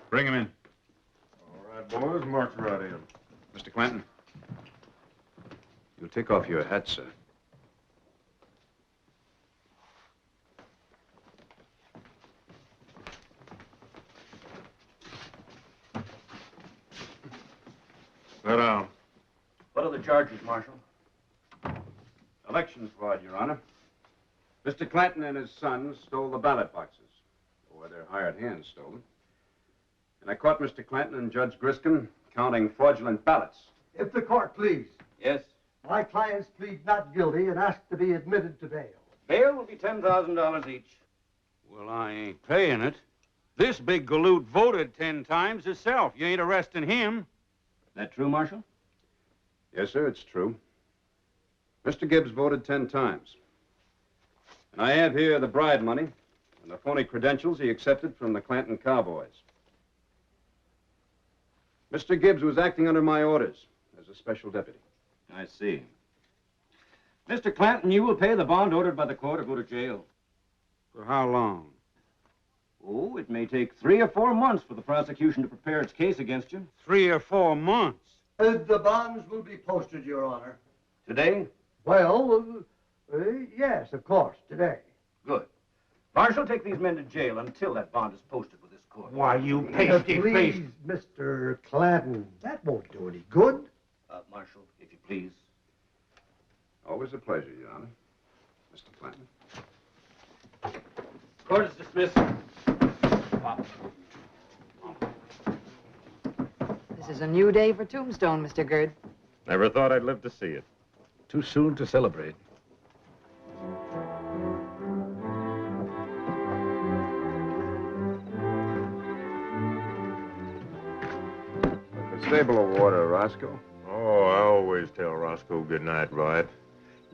Bring him in. All right, boys, march right in. Mr. Clanton, you'll take off your hat, sir. Sit down. What are the charges, Marshal? Election fraud, Your Honor. Mr. Clanton and his sons stole the ballot boxes, or their hired hands stole them. And I caught Mr. Clanton and Judge Griscom counting fraudulent ballots. If the court please. Yes. My clients plead not guilty and ask to be admitted to bail. Bail will be $10,000 each. Well, I ain't paying it. This big galoot voted 10 times himself. You ain't arresting him. That true, Marshal? Yes, sir, it's true. Mr. Gibbs voted 10 times. And I have here the bribe money and the phony credentials he accepted from the Clanton Cowboys. Mr. Gibbs was acting under my orders as a special deputy. I see. Mr. Clanton, you will pay the bond ordered by the court or go to jail. For how long? Oh, it may take 3 or 4 months for the prosecution to prepare its case against you. 3 or 4 months? The bonds will be posted, Your Honor. Today? Well, yes, of course, today. Good. Marshal, take these men to jail until that bond is posted with this court. Why, you please, Mr. Clanton, that won't do any good. Marshal, if you please. Always a pleasure, Your Honor. Mr. Clanton. Court is dismissed. This is a new day for Tombstone, Mr. Gerd. Never thought I'd live to see it. Too soon to celebrate. A stable of water, Roscoe. Oh, I always tell Roscoe good night, Rod.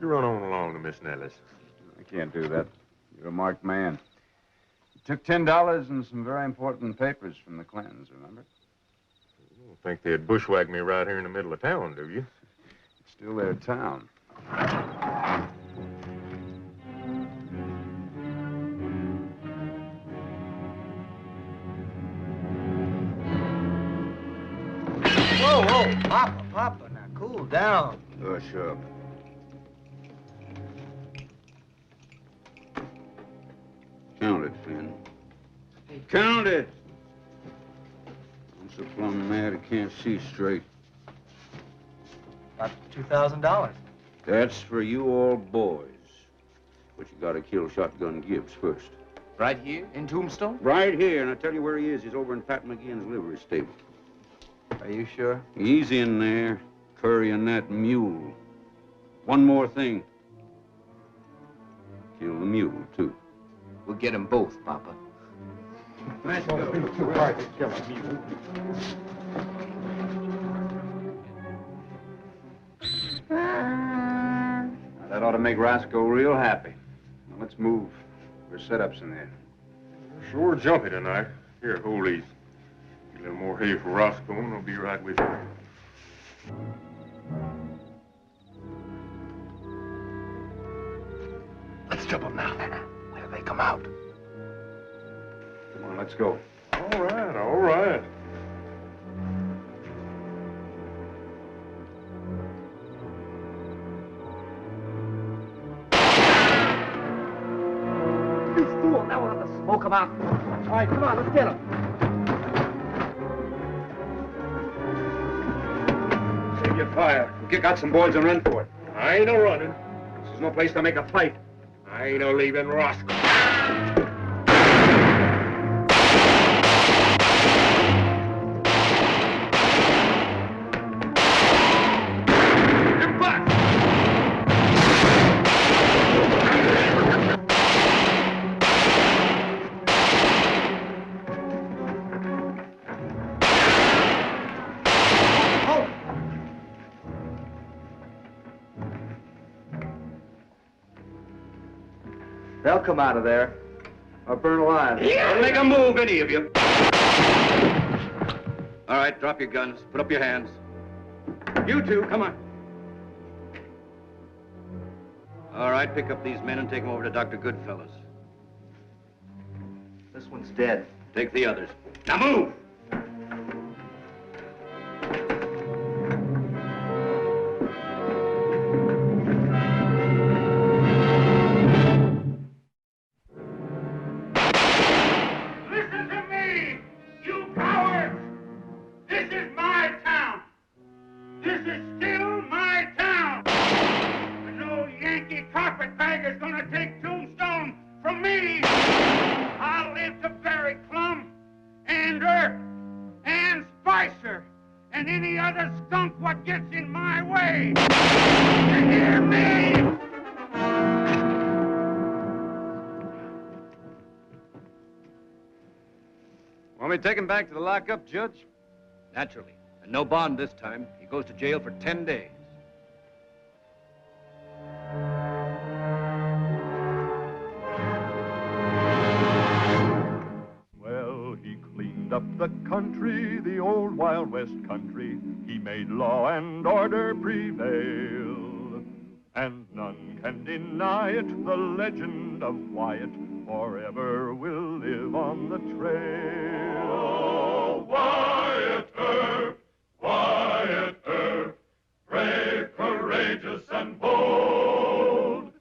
You run on along to Miss Nellis. I can't do that. You're a marked man. You took $10 and some very important papers from the Clantons, remember? You don't think they'd bushwhack me right here in the middle of town, do you? It's still their town. Whoa, whoa, Papa, now cool down. Hush up. Count it, Finn. Count it! I'm so plumb mad I can't see straight. About $2,000. That's for you all boys. But you gotta kill Shotgun Gibbs first. Right here in Tombstone? Right here, and I'll tell you where he is. He's over in Pat McGinn's livery stable. Are you sure? He's in there, currying that mule. One more thing. Kill the mule, too. We'll get them both, Papa. Let's go. It's too hard to kill a mule. Now, that ought to make Roscoe real happy. Now, let's move. There's setups in there. Sure jumpy tonight. Here, hold these. Get a little more hay for Roscoe, and I'll be right with you. Let's jump them now. Where do they come out? Come on, let's go. All right, all right. You fool! Now we'll have to smoke them out. All right, come on, let's get them. Save your fire. Kick out some boys and run for it. I ain't no running. This is no place to make a fight. I ain't no leaving Roscoe. They'll come out of there. Or burn alive. Don't make a move, any of you. All right, drop your guns. Put up your hands. You two, come on. All right, pick up these men and take them over to Dr. Goodfellas. This one's dead. Take the others. Now move! Listen to me, you cowards! This is my town. This is still my town. And no Yankee carpetbagger's gonna take Tombstone from me. I'll live to bury Clum and Earp and Spicer and any other skunk what gets in my way. You hear me? Want me to take him back to the lockup, Judge? Naturally. And No bond this time. He goes to jail for 10 days. Well, he cleaned up the country, the old Wild West country. He made law and order prevail. And none can deny it, the legend of Wyatt forever will live on the trail. Oh, Wyatt Earp, Wyatt Earp, brave, courageous, and bold.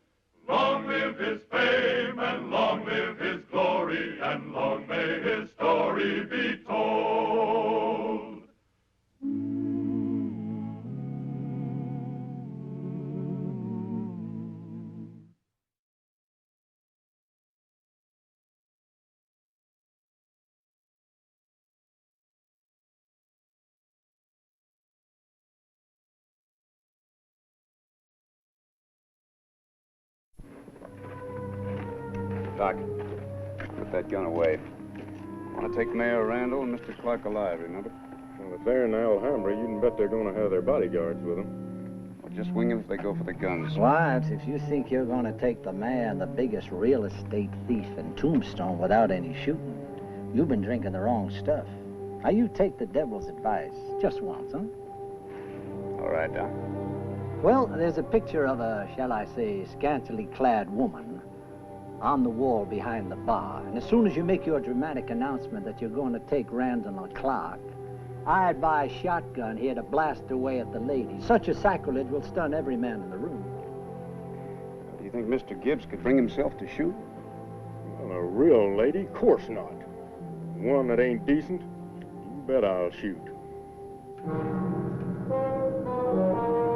Long live his fame, and long live his glory, and long may his story be told. Doc, put that gun away. Want to take Mayor Randall and Mr. Clark alive, remember? Well, if they're in the Alhambra, you can bet they're going to have their bodyguards with them. Well, just wing them if they go for the guns. Wyatt, if you think you're going to take the mayor and the biggest real estate thief in Tombstone without any shooting, you've been drinking the wrong stuff. Now, you take the devil's advice. Just once, huh? All right, Doc. Well, there's a picture of a, shall I say, scantily clad woman on the wall behind the bar. And as soon as you make your dramatic announcement that you're going to take Randall or Clark, I'd buy a shotgun here to blast away at the lady. Such a sacrilege will stun every man in the room. Do you think Mr. Gibbs could bring himself to shoot? Well, a real lady? Course not. One that ain't decent? You bet I'll shoot.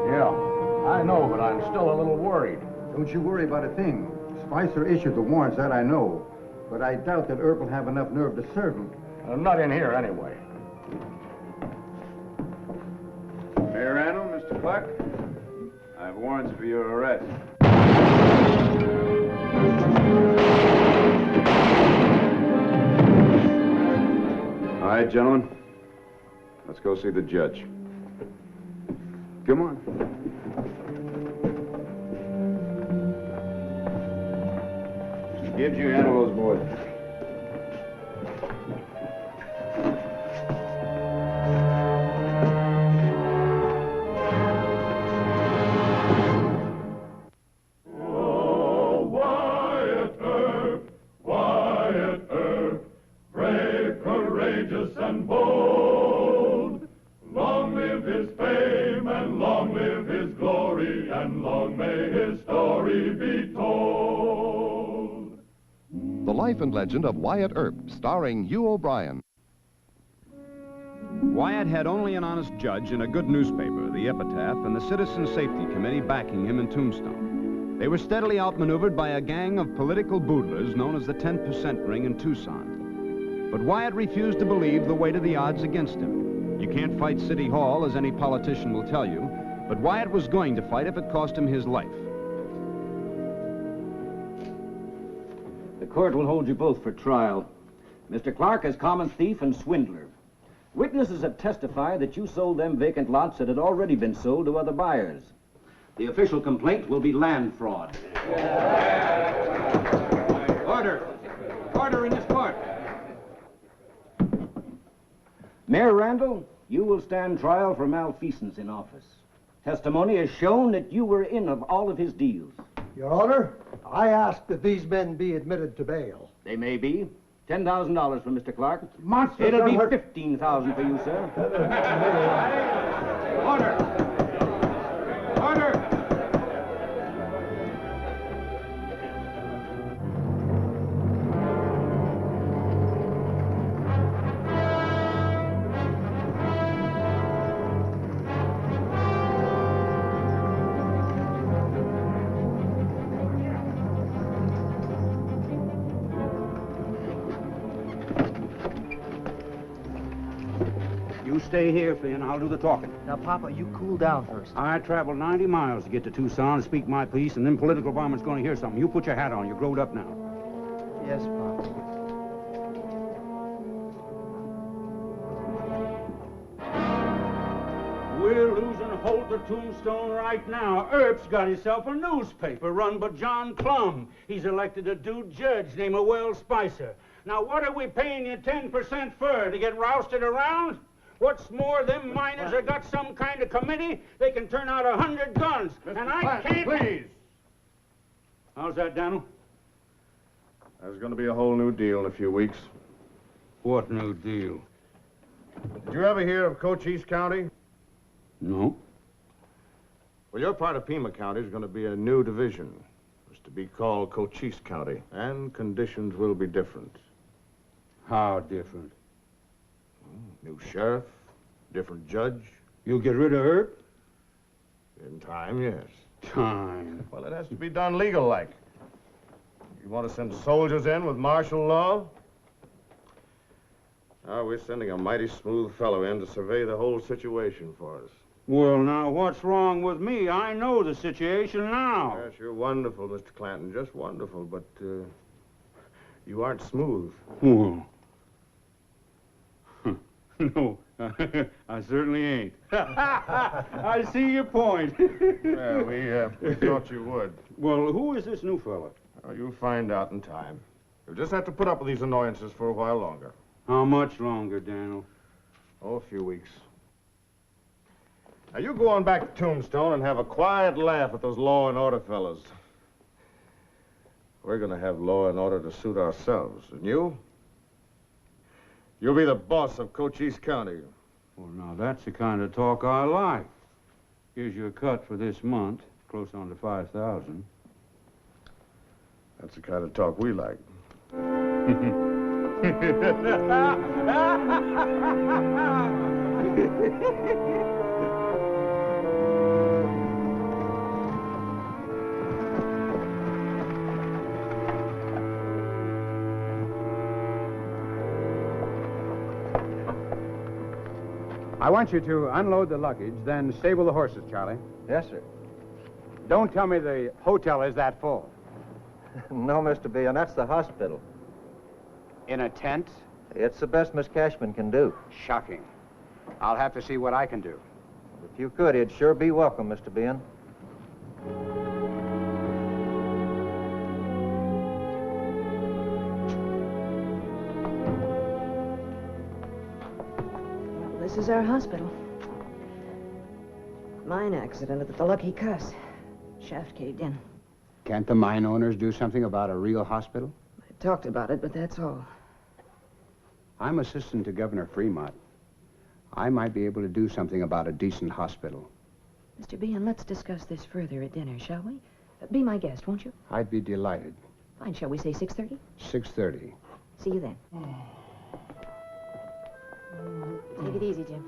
Yeah, I know, but I'm still a little worried. Don't you worry about a thing. Spicer issued the warrants, that I know. But I doubt that Earp will have enough nerve to serve him. I'm not in here anyway. Mayor Randall, Mr. Clark, I have warrants for your arrest. All right, gentlemen. Let's go see the judge. Come on. Mr. Gibbs, you handle those boys. Oh, Wyatt Earp, Wyatt Earp, brave, courageous, and bold. Long live his fame, and long live his glory, and long may his story be told. The Life and Legend of Wyatt Earp, starring Hugh O'Brien. Wyatt had only an honest judge and a good newspaper, the Epitaph, and the Citizen Safety Committee backing him in Tombstone. They were steadily outmaneuvered by a gang of political boodlers known as the 10% Ring in Tucson. But Wyatt refused to believe the weight of the odds against him. You can't fight City Hall, as any politician will tell you, but Wyatt was going to fight if it cost him his life. The court will hold you both for trial. Mr. Clark is common thief and swindler. Witnesses have testified that you sold them vacant lots that had already been sold to other buyers. The official complaint will be land fraud. Order! Order in this court! Mayor Randall, you will stand trial for malfeasance in office. Testimony has shown that you were in of all of his deals. Your Honor, I ask that these men be admitted to bail. They may be. $10,000 for Mr. Clark. Monster! It'll be $15,000 for you, sir. Order! Order! You stay here, Finn. I'll do the talking. Now, Papa, you cool down first. I traveled 90 miles to get to Tucson to speak my piece, and them political varmints going to hear something. You put your hat on. You're growed up now. Yes, Papa. and hold the tombstone right now. Earp's got himself a newspaper run by John Clum. He's elected a dude judge named Wells Spicer. Now, what are we paying you 10% for? To get rousted around? What's more, them miners have got some kind of committee. They can turn out 100 guns. And I can't... Please. How's that, Daniel? There's going to be a whole new deal in a few weeks. What new deal? Did you ever hear of Cochise County? No. Well, your part of Pima County is going to be a new division. It's to be called Cochise County, and conditions will be different. How different? New sheriff, different judge. You'll get rid of Earp? In time, yes. Time? Well, it has to be done legal-like. You want to send soldiers in with martial law? Now, we're sending a mighty smooth fellow in to survey the whole situation for us. Well, now, what's wrong with me? I know the situation now. Yes, you're wonderful, Mr. Clanton, just wonderful, but, you aren't smooth. Well... No, I certainly ain't. I see your point. Yeah, we thought you would. Well, who is this new fella? Well, you'll find out in time. You'll just have to put up with these annoyances for a while longer. How much longer, Daniel? Oh, a few weeks. Now, you go on back to Tombstone and have a quiet laugh at those law and order fellas. We're going to have law and order to suit ourselves. And you? You'll be the boss of Cochise County. Well, now, that's the kind of talk I like. Here's your cut for this month, close on to 5,000. That's the kind of talk we like. I want you to unload the luggage, then stable the horses, Charlie. Yes, sir. Don't tell me the hotel is that full. No, Mr. B, and that's the hospital. In a tent? It's the best Miss Cashman can do. Shocking. I'll have to see what I can do. If you could, it'd sure be welcome, Mr. Bean. This is our hospital. Mine accident at the Lucky Cuss. Shaft caved in. Can't the mine owners do something about a real hospital? I talked about it, but that's all. I'm assistant to Governor Fremont. I might be able to do something about a decent hospital. Mr. Bean, let's discuss this further at dinner, shall we? Be my guest, won't you? I'd be delighted. Fine, shall we say 6:30? 6:30. See you then. Take it easy, Jim.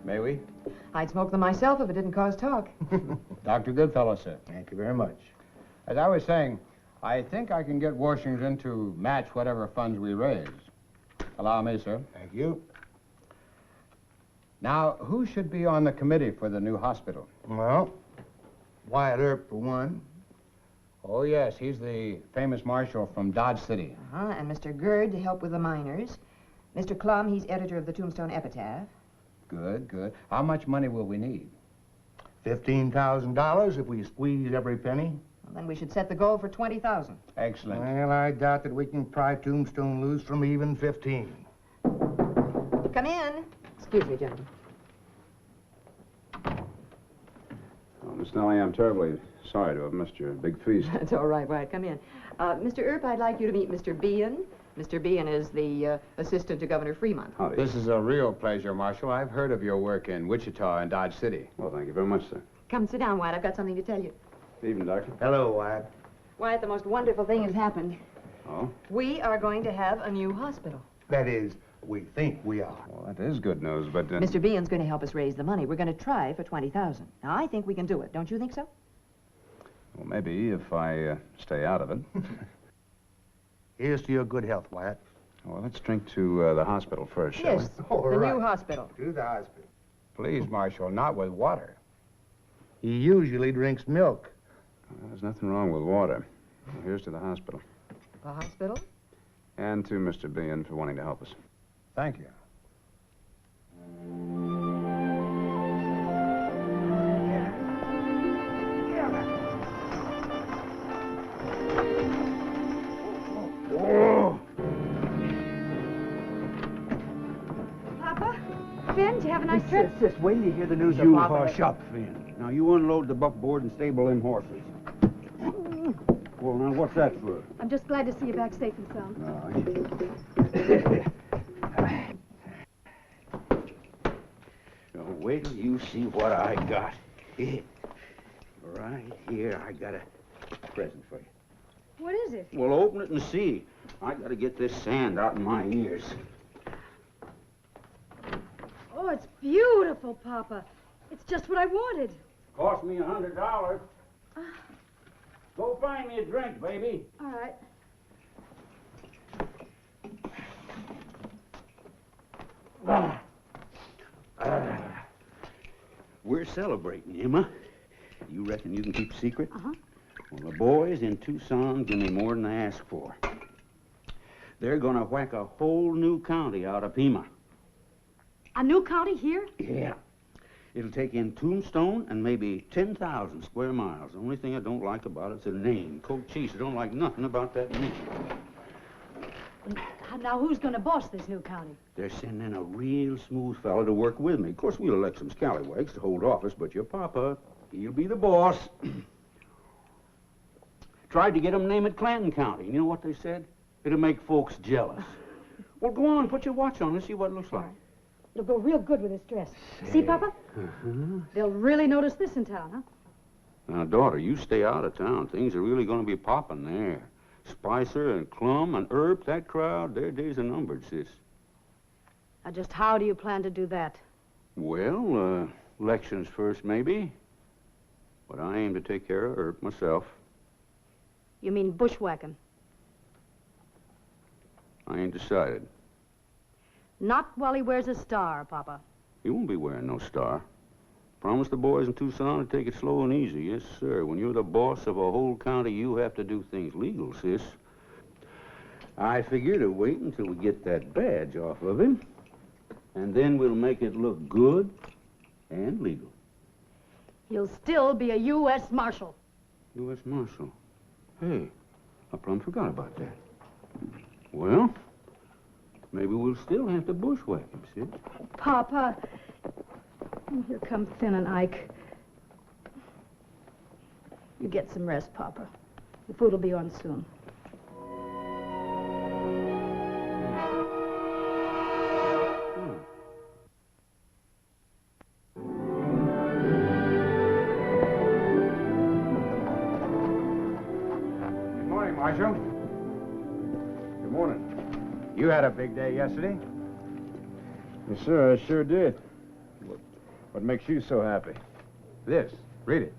May we? I'd smoke them myself if it didn't cause talk. Dr. Goodfellow, sir. Thank you very much. As I was saying, I think I can get Washington to match whatever funds we raise. Allow me, sir. Thank you. Now, who should be on the committee for the new hospital? Well, Wyatt Earp, for one. Oh, yes, he's the famous marshal from Dodge City. And Mr. Gerd to help with the miners. Mr. Clum, he's editor of the Tombstone Epitaph. Good, good. How much money will we need? $15,000 if we squeeze every penny. Well, then we should set the goal for 20,000. Excellent. Well, I doubt that we can pry Tombstone loose from even 15. Come in. Excuse me, gentlemen. Oh, Miss Nellie, I'm terribly sorry to have missed your big feast. That's all right, Wyatt. Come in. Mr. Earp, I'd like you to meet Mr. Bean. Mr. Bean is the assistant to Governor Fremont. Howdy. This is a real pleasure, Marshal. I've heard of your work in Wichita and Dodge City. Well, thank you very much, sir. Come sit down, Wyatt. I've got something to tell you. Evening, Doctor. Hello, Wyatt. Wyatt, the most wonderful thing has happened. Oh? We are going to have a new hospital. That is, we think we are. Well, that is good news, but... Mr. Bean's going to help us raise the money. We're going to try for 20,000. Now, I think we can do it. Don't you think so? Well, maybe if I stay out of it. Here's to your good health, Wyatt. Well, let's drink to the hospital first, shall Yes, All the right. new hospital. To the hospital. Please, Marshal, not with water. He usually drinks milk. There's nothing wrong with water. Well, here's to the hospital. The hospital? And to Mr. Bean for wanting to help us. Thank you. Papa? Finn, did you have a nice trip? Sis, wait till you hear the news You of Papa. hush up, Finn. Now, you unload the buckboard and stable them horses. Well, now, what's that for? I'm just glad to see you back safe and sound. Now, wait till you see what I got. Right here, I got a present for you. What is it? Well, open it and see. I gotta get this sand out of my ears. Oh, it's beautiful, Papa. It's just what I wanted. Cost me $100. Go find me a drink, baby. All right. We're celebrating, Emma. You reckon you can keep a secret? Uh-huh. Well, the boys in Tucson give me more than I asked for. They're gonna whack a whole new county out of Pima. A new county here? Yeah. It'll take in Tombstone and maybe 10,000 square miles. The only thing I don't like about it's the name. Cochise. I don't like nothing about that name. Now, who's going to boss this new county? They're sending a real smooth fella to work with me. Of course, we'll elect some scallywags to hold office, but your papa, he'll be the boss. Tried to get him to name it Clanton County. You know what they said? It'll make folks jealous. Well, go on, put your watch on and see what it looks like. It'll go real good with this dress. See, Papa? They'll really notice this in town, huh? Now, daughter, you stay out of town. Things are really going to be popping there. Spicer and Clum and Earp, that crowd, their days are numbered, sis. Now, just how do you plan to do that? Well, elections first, maybe. But I aim to take care of Earp myself. You mean bushwhacking? I ain't decided. Not while he wears a star, Papa. He won't be wearing no star. Promise the boys in Tucson to take it slow and easy. Yes, sir. When you're the boss of a whole county, you have to do things legal, sis. I figure to wait until we get that badge off of him, and then we'll make it look good and legal. You'll still be a U.S. Marshal. U.S. Marshal? Hey, I plumb forgot about that. Well, maybe we'll still have to bushwhack him, sis. Papa. Here come Finn and Ike. You get some rest, Papa. The food will be on soon. Good morning, Marshal. Good morning. You had a big day yesterday. Yes, sir, I sure did. What makes you so happy? This. Read it.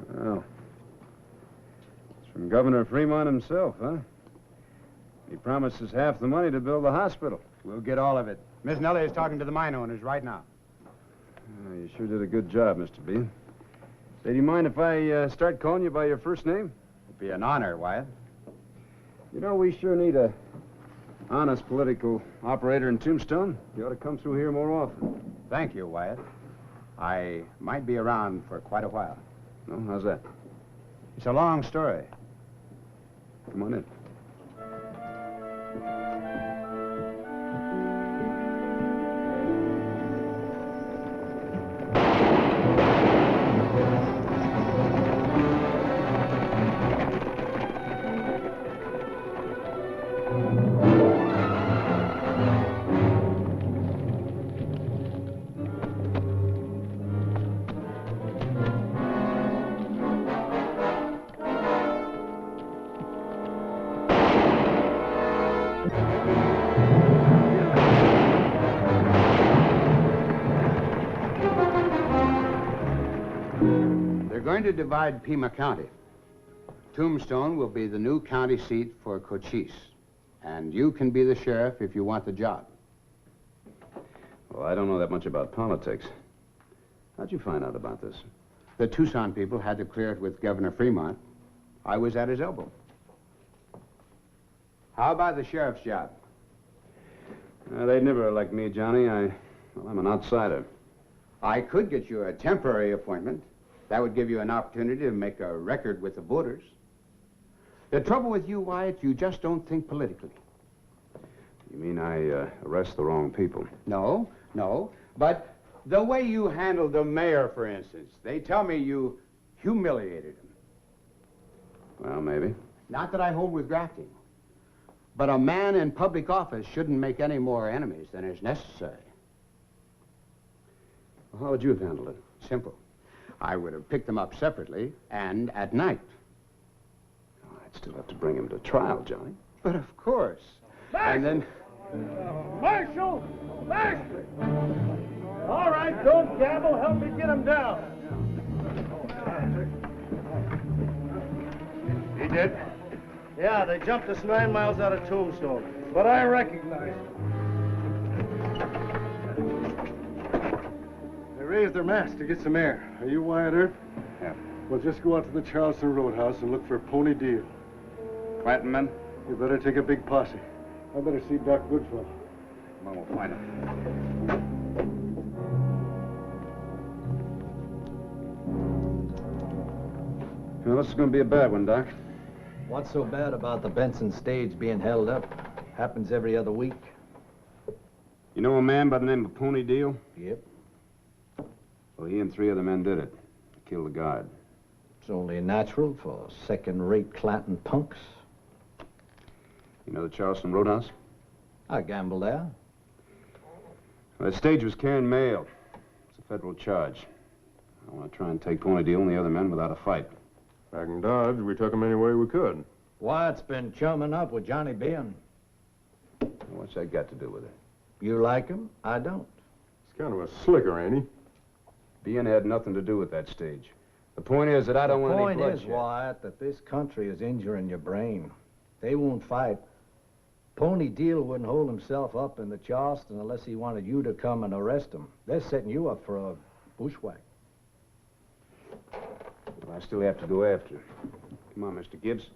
Well, it's from Governor Fremont himself, huh? He promises half the money to build the hospital. We'll get all of it. Miss Nellie is talking to the mine owners right now. You sure did a good job, Mr. Bean. Say, do you mind if I start calling you by your first name? It'd be an honor, Wyatt. You know, we sure need a honest political operator in Tombstone. You ought to come through here more often. Thank you, Wyatt. I might be around for quite a while. No, how's that? It's a long story. Come on in. Going to divide Pima County. Tombstone will be the new county seat for Cochise, and you can be the sheriff if you want the job. Well, I don't know that much about politics. How'd you find out about this? The Tucson people had to clear it with Governor Fremont. I was at his elbow. How about the sheriff's job? They'd never elect me, Johnny. Well, I'm an outsider. I could get you a temporary appointment. That would give you an opportunity to make a record with the voters. The trouble with you, Wyatt, you just don't think politically. You mean I arrest the wrong people? No, no. But the way you handled the mayor, for instance, they tell me you humiliated him. Well, maybe. Not that I hold with grafting. But a man in public office shouldn't make any more enemies than is necessary. Well, how would you have handled it? Simple. I would have picked them up separately and at night. Oh, I'd still have to bring him to trial, Johnny. But of course. And then... Marshal! Marshal! All right, don't gabble. Help me get him down. He did? Yeah, they jumped us 9 miles out of Tombstone. But I recognize them. They raised their masks to get some air. Are you Wyatt Earp? Yeah. Well, just go out to the Charleston Roadhouse and look for Pony Deal. Clanton men? You better take a big posse. I better see Doc Goodfellow. Come on, we'll find him. Well, this is going to be a bad one, Doc. What's so bad about the Benson stage being held up? Happens every other week. You know a man by the name of Pony Deal? Yep. Well, he and 3 other men did it. Killed the guard. It's only natural for second-rate Clanton punks. You know the Charleston Roadhouse? I gamble there. Well, that stage was carrying mail. It's a federal charge. I want to try and take Pony Deal and the other men without a fight. Back in Dodge, we took him any way we could. Wyatt's been chumming up with Johnny Bean. What's that got to do with it? You like him? I don't. He's kind of a slicker, ain't he? Bean had nothing to do with that stage. The point is that I don't want any The point bloodshed. is, Wyatt, that this country is injuring your brain. They won't fight. Pony Deal wouldn't hold himself up in the Charleston unless he wanted you to come and arrest him. They're setting you up for a bushwhack. Well, I still have to go after him. Come on, Mr. Gibbs.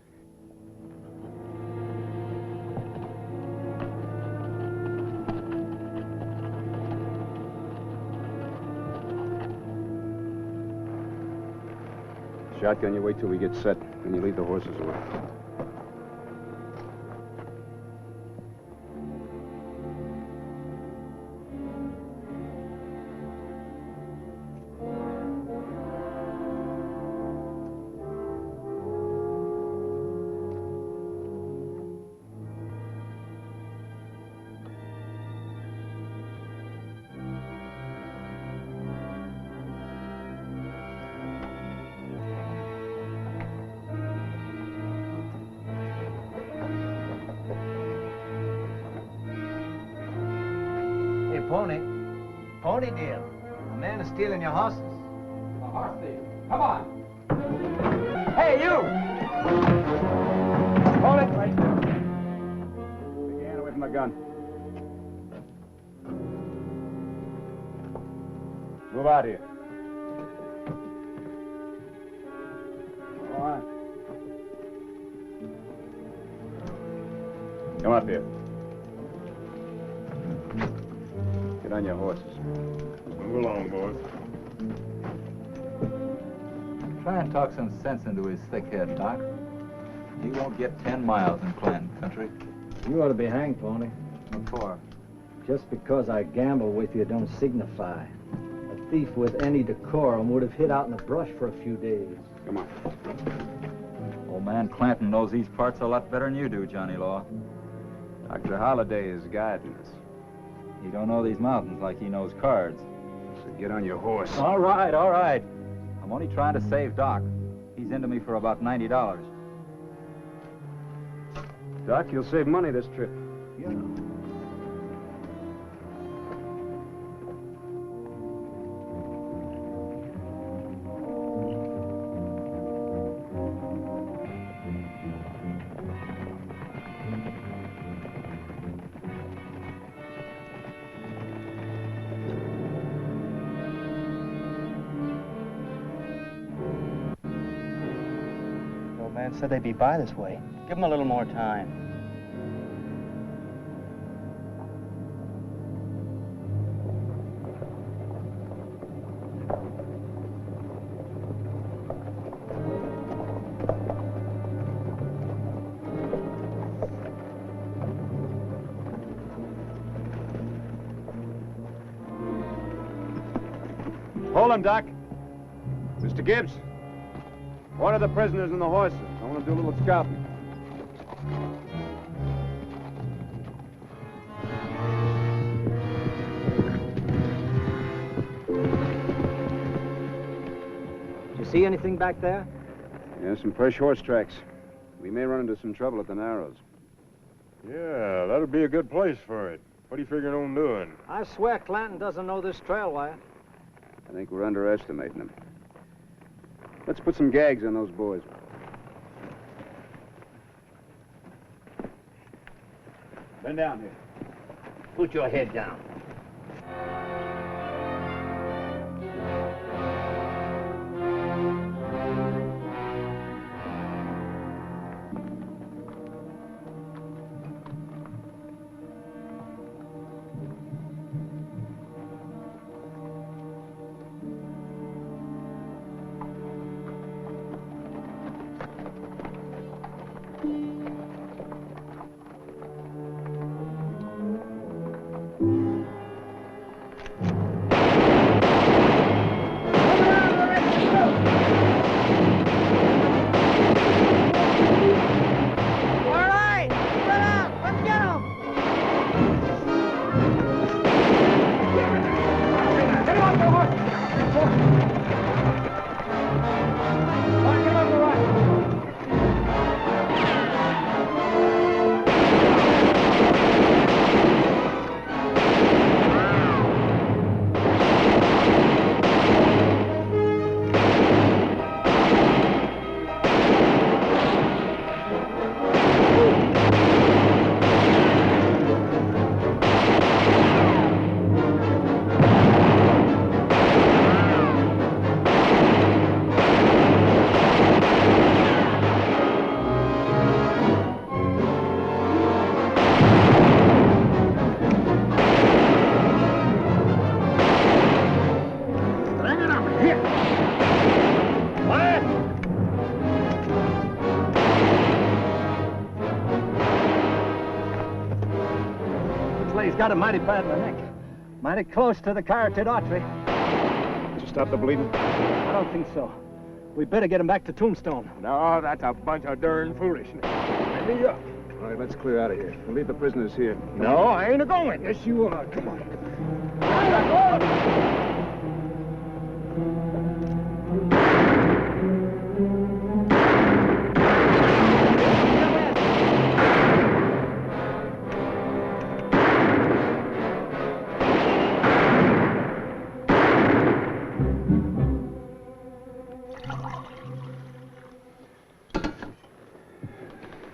Shotgun, you wait till we get set, then you lead the horses away. Hey, Pony Deal. A man is stealing your horses. A horse thief. Come on. Hey, you! Hold it right there. Take your hand away from the gun. Move out here. Go on. Come up here. Get on your horses. Move along, boys. Try and talk some sense into his thick head, Doc. He won't get 10 miles in Clanton country. You ought to be hanged, Pony. What for? Just because I gamble with you don't signify. A thief with any decorum would have hid out in the brush for a few days. Come on. Old man Clanton knows these parts a lot better than you do, Johnny Law. Dr. Holliday is guiding us. He don't know these mountains like he knows cards. So get on your horse. All right, all right. I'm only trying to save Doc. He's into me for about $90. Doc, you'll save money this trip. Yeah. Man said they'd be by this way. Give them a little more time. Hold him, Doc. Mr. Gibbs, order the prisoners and the horses. I want to do a little scouting. Did you see anything back there? Yeah, some fresh horse tracks. We may run into some trouble at the Narrows. Yeah, that'll be a good place for it. What are you figuring on doing? I swear Clanton doesn't know this trail, Wyatt. I think we're underestimating them. Let's put some gags on those boys. Bend down here. Put your head down. He's got him mighty bad in the neck. Mighty close to the carotid artery. Did you stop the bleeding? I don't think so. We better get him back to Tombstone. No, that's a bunch of darn foolishness. Let me up. All right, let's clear out of here. We'll leave the prisoners here. No, I ain't a-going. Yes, you are. Come on.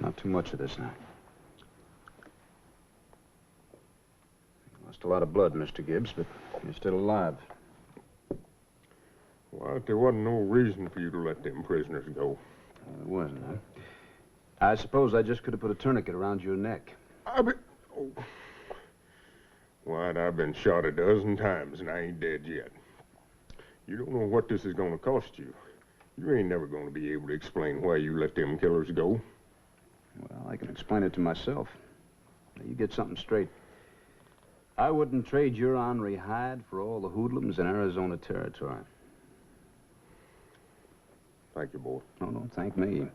Not too much of this now. You lost a lot of blood, Mr. Gibbs, but you're still alive. Well, there wasn't no reason for you to let them prisoners go. There wasn't, huh? I suppose I just could have put a tourniquet around your neck. Wyatt, I've been shot a dozen times and I ain't dead yet. You don't know what this is going to cost you. You ain't never going to be able to explain why you let them killers go. Well, I can explain it to myself. Now, you get something straight. I wouldn't trade your ornery hide for all the hoodlums in Arizona territory. Thank you, boy. No, don't thank me.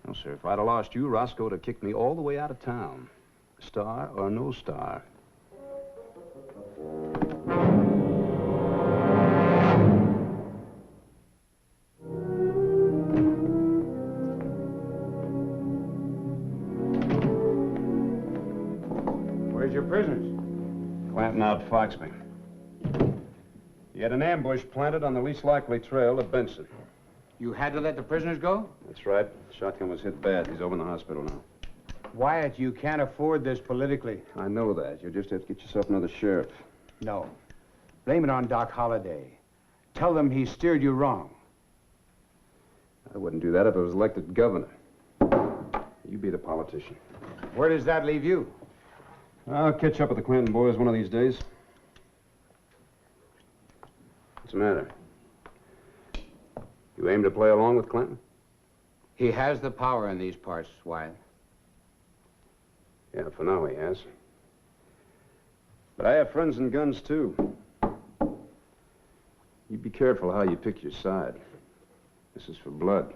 No, sir, if I'd have lost you, Roscoe would have kicked me all the way out of town. Star or no star. Where's your prisoners? Clanton out foxed me. He had an ambush planted on the least likely trail to Benson. You had to let the prisoners go? That's right. Shotgun was hit bad. He's over in the hospital now. Wyatt, you can't afford this politically. I know that. You'll just have to get yourself another sheriff. No. Blame it on Doc Holliday. Tell them he steered you wrong. I wouldn't do that if I was elected governor. You be the politician. Where does that leave you? I'll catch up with the Clanton boys one of these days. What's the matter? You aim to play along with Clanton? He has the power in these parts, Wyatt. Yeah, for now he has. But I have friends in guns, too. You be careful how you pick your side. This is for blood.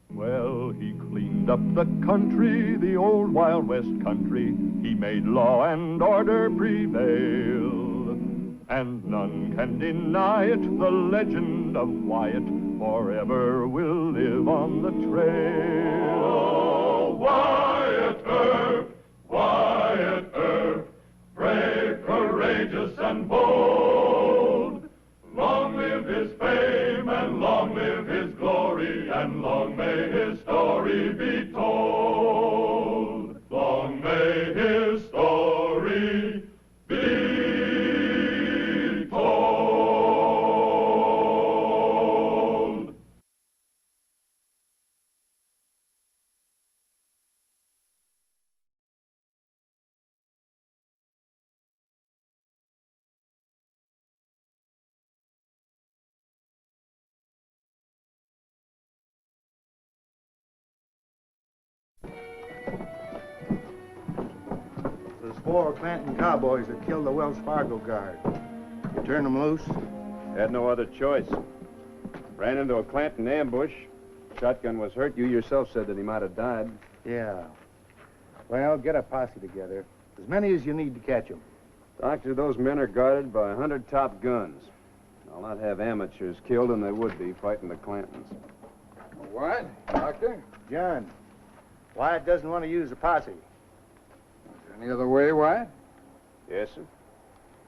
Well, he cleaned up the country, the old Wild West country. He made law and order prevail. And none can deny it, the legend of Wyatt forever will live on the trail. Oh, Wyatt Earp, brave, courageous, and bold. Long live his fame, and long live his glory, and long may his story be told. Long may his story be told. There's 4 Clanton cowboys that killed the Wells Fargo guard. You turn them loose? Had no other choice. Ran into a Clanton ambush. Shotgun was hurt. You yourself said that he might have died. Yeah. Well, get a posse together. As many as you need to catch them. Doctor, those men are guarded by 100 top guns. I'll not have amateurs killed, and they would be fighting the Clantons. What, Doctor? John, Wyatt doesn't want to use a posse. Any other way, Wyatt? Yes, sir.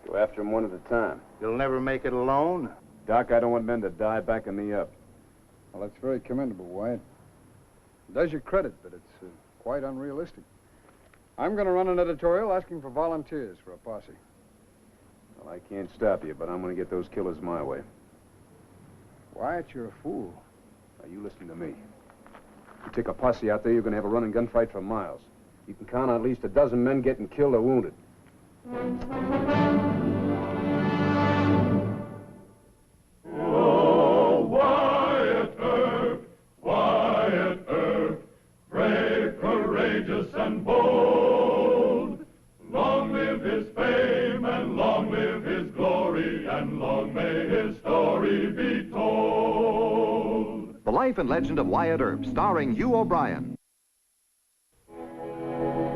Go after them one at a time. You'll never make it alone. Doc, I don't want men to die backing me up. Well, that's very commendable, Wyatt. It does you credit, but it's quite unrealistic. I'm going to run an editorial asking for volunteers for a posse. Well, I can't stop you, but I'm going to get those killers my way. Wyatt, you're a fool. Now, you listen to me. You take a posse out there, you're going to have a running gunfight for miles. You can count on at least a dozen men getting killed or wounded. Oh, Wyatt Earp, brave, courageous, and bold. Long live his fame, and long live his glory, and long may his story be told. The Life and Legend of Wyatt Earp, starring Hugh O'Brien.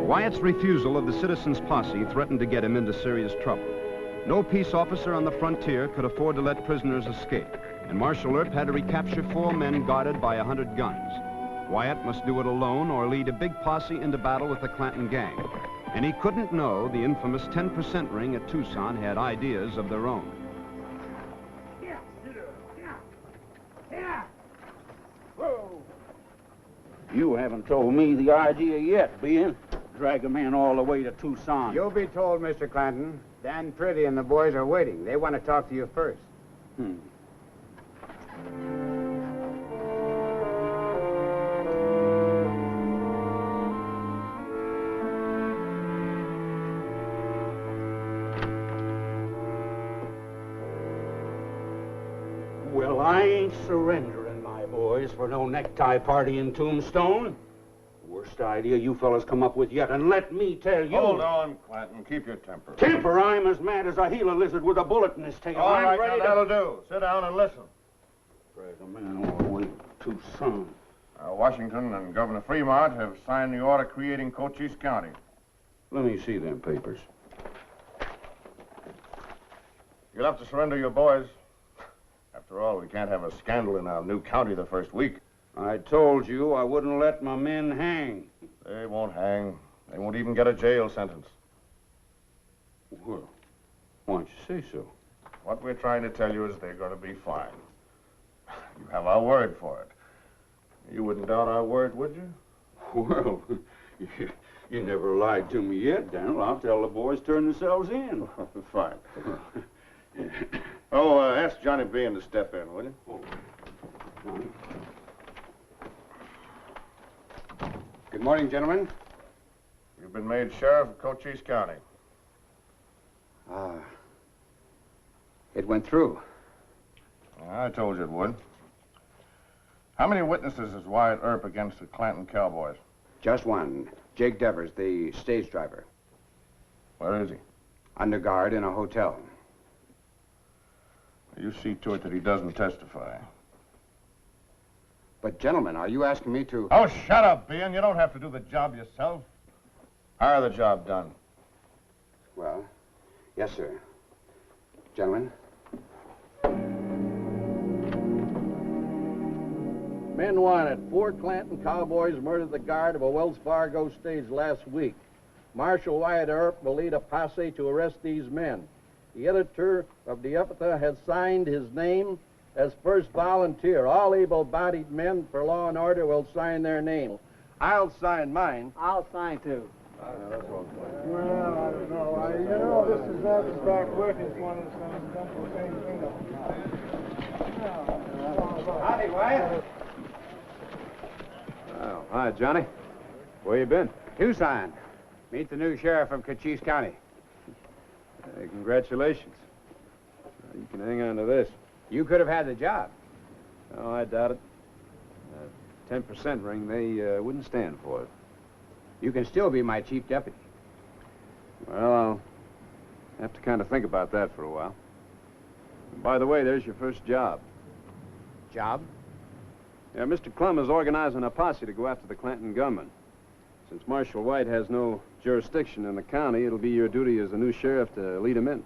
Wyatt's refusal of the citizens' posse threatened to get him into serious trouble. No peace officer on the frontier could afford to let prisoners escape, and Marshal Earp had to recapture 4 men guarded by 100 guns. Wyatt must do it alone or lead a big posse into battle with the Clanton gang. And he couldn't know the infamous 10% ring at Tucson had ideas of their own. You haven't told me the idea yet, Ben. Drag a man all the way to Tucson. You'll be told, Mr. Clanton. Dan Pretty and the boys are waiting. They want to talk to you first. Well, I ain't surrendering, my boys, for no necktie party in Tombstone. Worst idea you fellas come up with yet, and let me tell you... Hold on, Clanton. Keep your temper. Temper? I'm as mad as a Gila lizard with a bullet in his tail. All I'm right, ready now to... that'll do. Sit down and listen. Drag a man all the way to Tucson. Washington and Governor Fremont have signed the order creating Cochise County. Let me see them papers. You'll have to surrender your boys. After all, we can't have a scandal in our new county the first week. I told you I wouldn't let my men hang. They won't hang. They won't even get a jail sentence. Well, why don't you say so? What we're trying to tell you is they're going to be fine. You have our word for it. You wouldn't doubt our word, would you? Well, you never lied to me yet, Daniel. I'll tell the boys turn themselves in. Fine. Yeah. Oh, ask Johnny Bean to step in, will you? Good morning, gentlemen. You've been made sheriff of Cochise County. It went through. I told you it would. How many witnesses is Wyatt Earp against the Clanton Cowboys? Just one. Jake Devers, the stage driver. Where is he? Under guard in a hotel. You see to it that he doesn't testify. But, gentlemen, are you asking me to... Oh, shut up, Bean. You don't have to do the job yourself. Hire the job done. Well, yes, sir. Gentlemen. Men wanted. 4 Clanton Cowboys murdered the guard of a Wells Fargo stage last week. Marshal Wyatt Earp will lead a posse to arrest these men. The editor of the Epitaph has signed his name as first volunteer. All able-bodied men for law and order will sign their name. I'll sign mine. I'll sign too. Well, I don't know. This is not the back work. It's one of the same thing. Howdy, Wyatt. Oh, hi, Johnny. Where you been? Tucson. Meet the new sheriff of Cochise County. Hey, congratulations. You can hang on to this. You could have had the job. Oh, I doubt it. 10% ring, they wouldn't stand for it. You can still be my chief deputy. Well, I'll have to kind of think about that for a while. And by the way, there's your first job. Job? Yeah, Mr. Clum is organizing a posse to go after the Clanton gunmen. Since Marshal White has no jurisdiction in the county, it'll be your duty as the new sheriff to lead him in.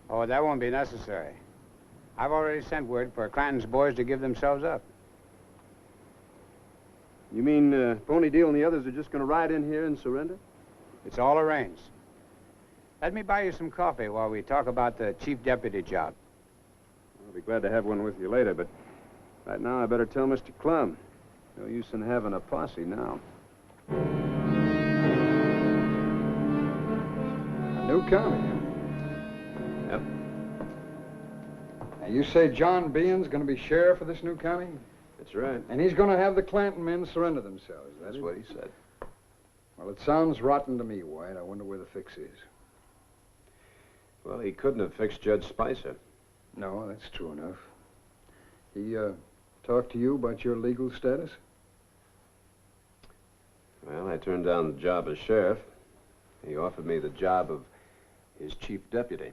Oh, that won't be necessary. I've already sent word for Clanton's boys to give themselves up. You mean Pony Deal and the others are just going to ride in here and surrender? It's all arranged. Let me buy you some coffee while we talk about the chief deputy job. I'll be glad to have one with you later, but right now I better tell Mr. Clum. No use in having a posse now. A new county, huh? Yep. Now, you say John Bean's going to be sheriff of this new county? That's right. And he's going to have the Clanton men surrender themselves, That's what he said. Well, it sounds rotten to me, White. I wonder where the fix is. Well, he couldn't have fixed Judge Spicer. No, that's true enough. He, talked to you about your legal status? Well, I turned down the job as sheriff. He offered me the job of his chief deputy.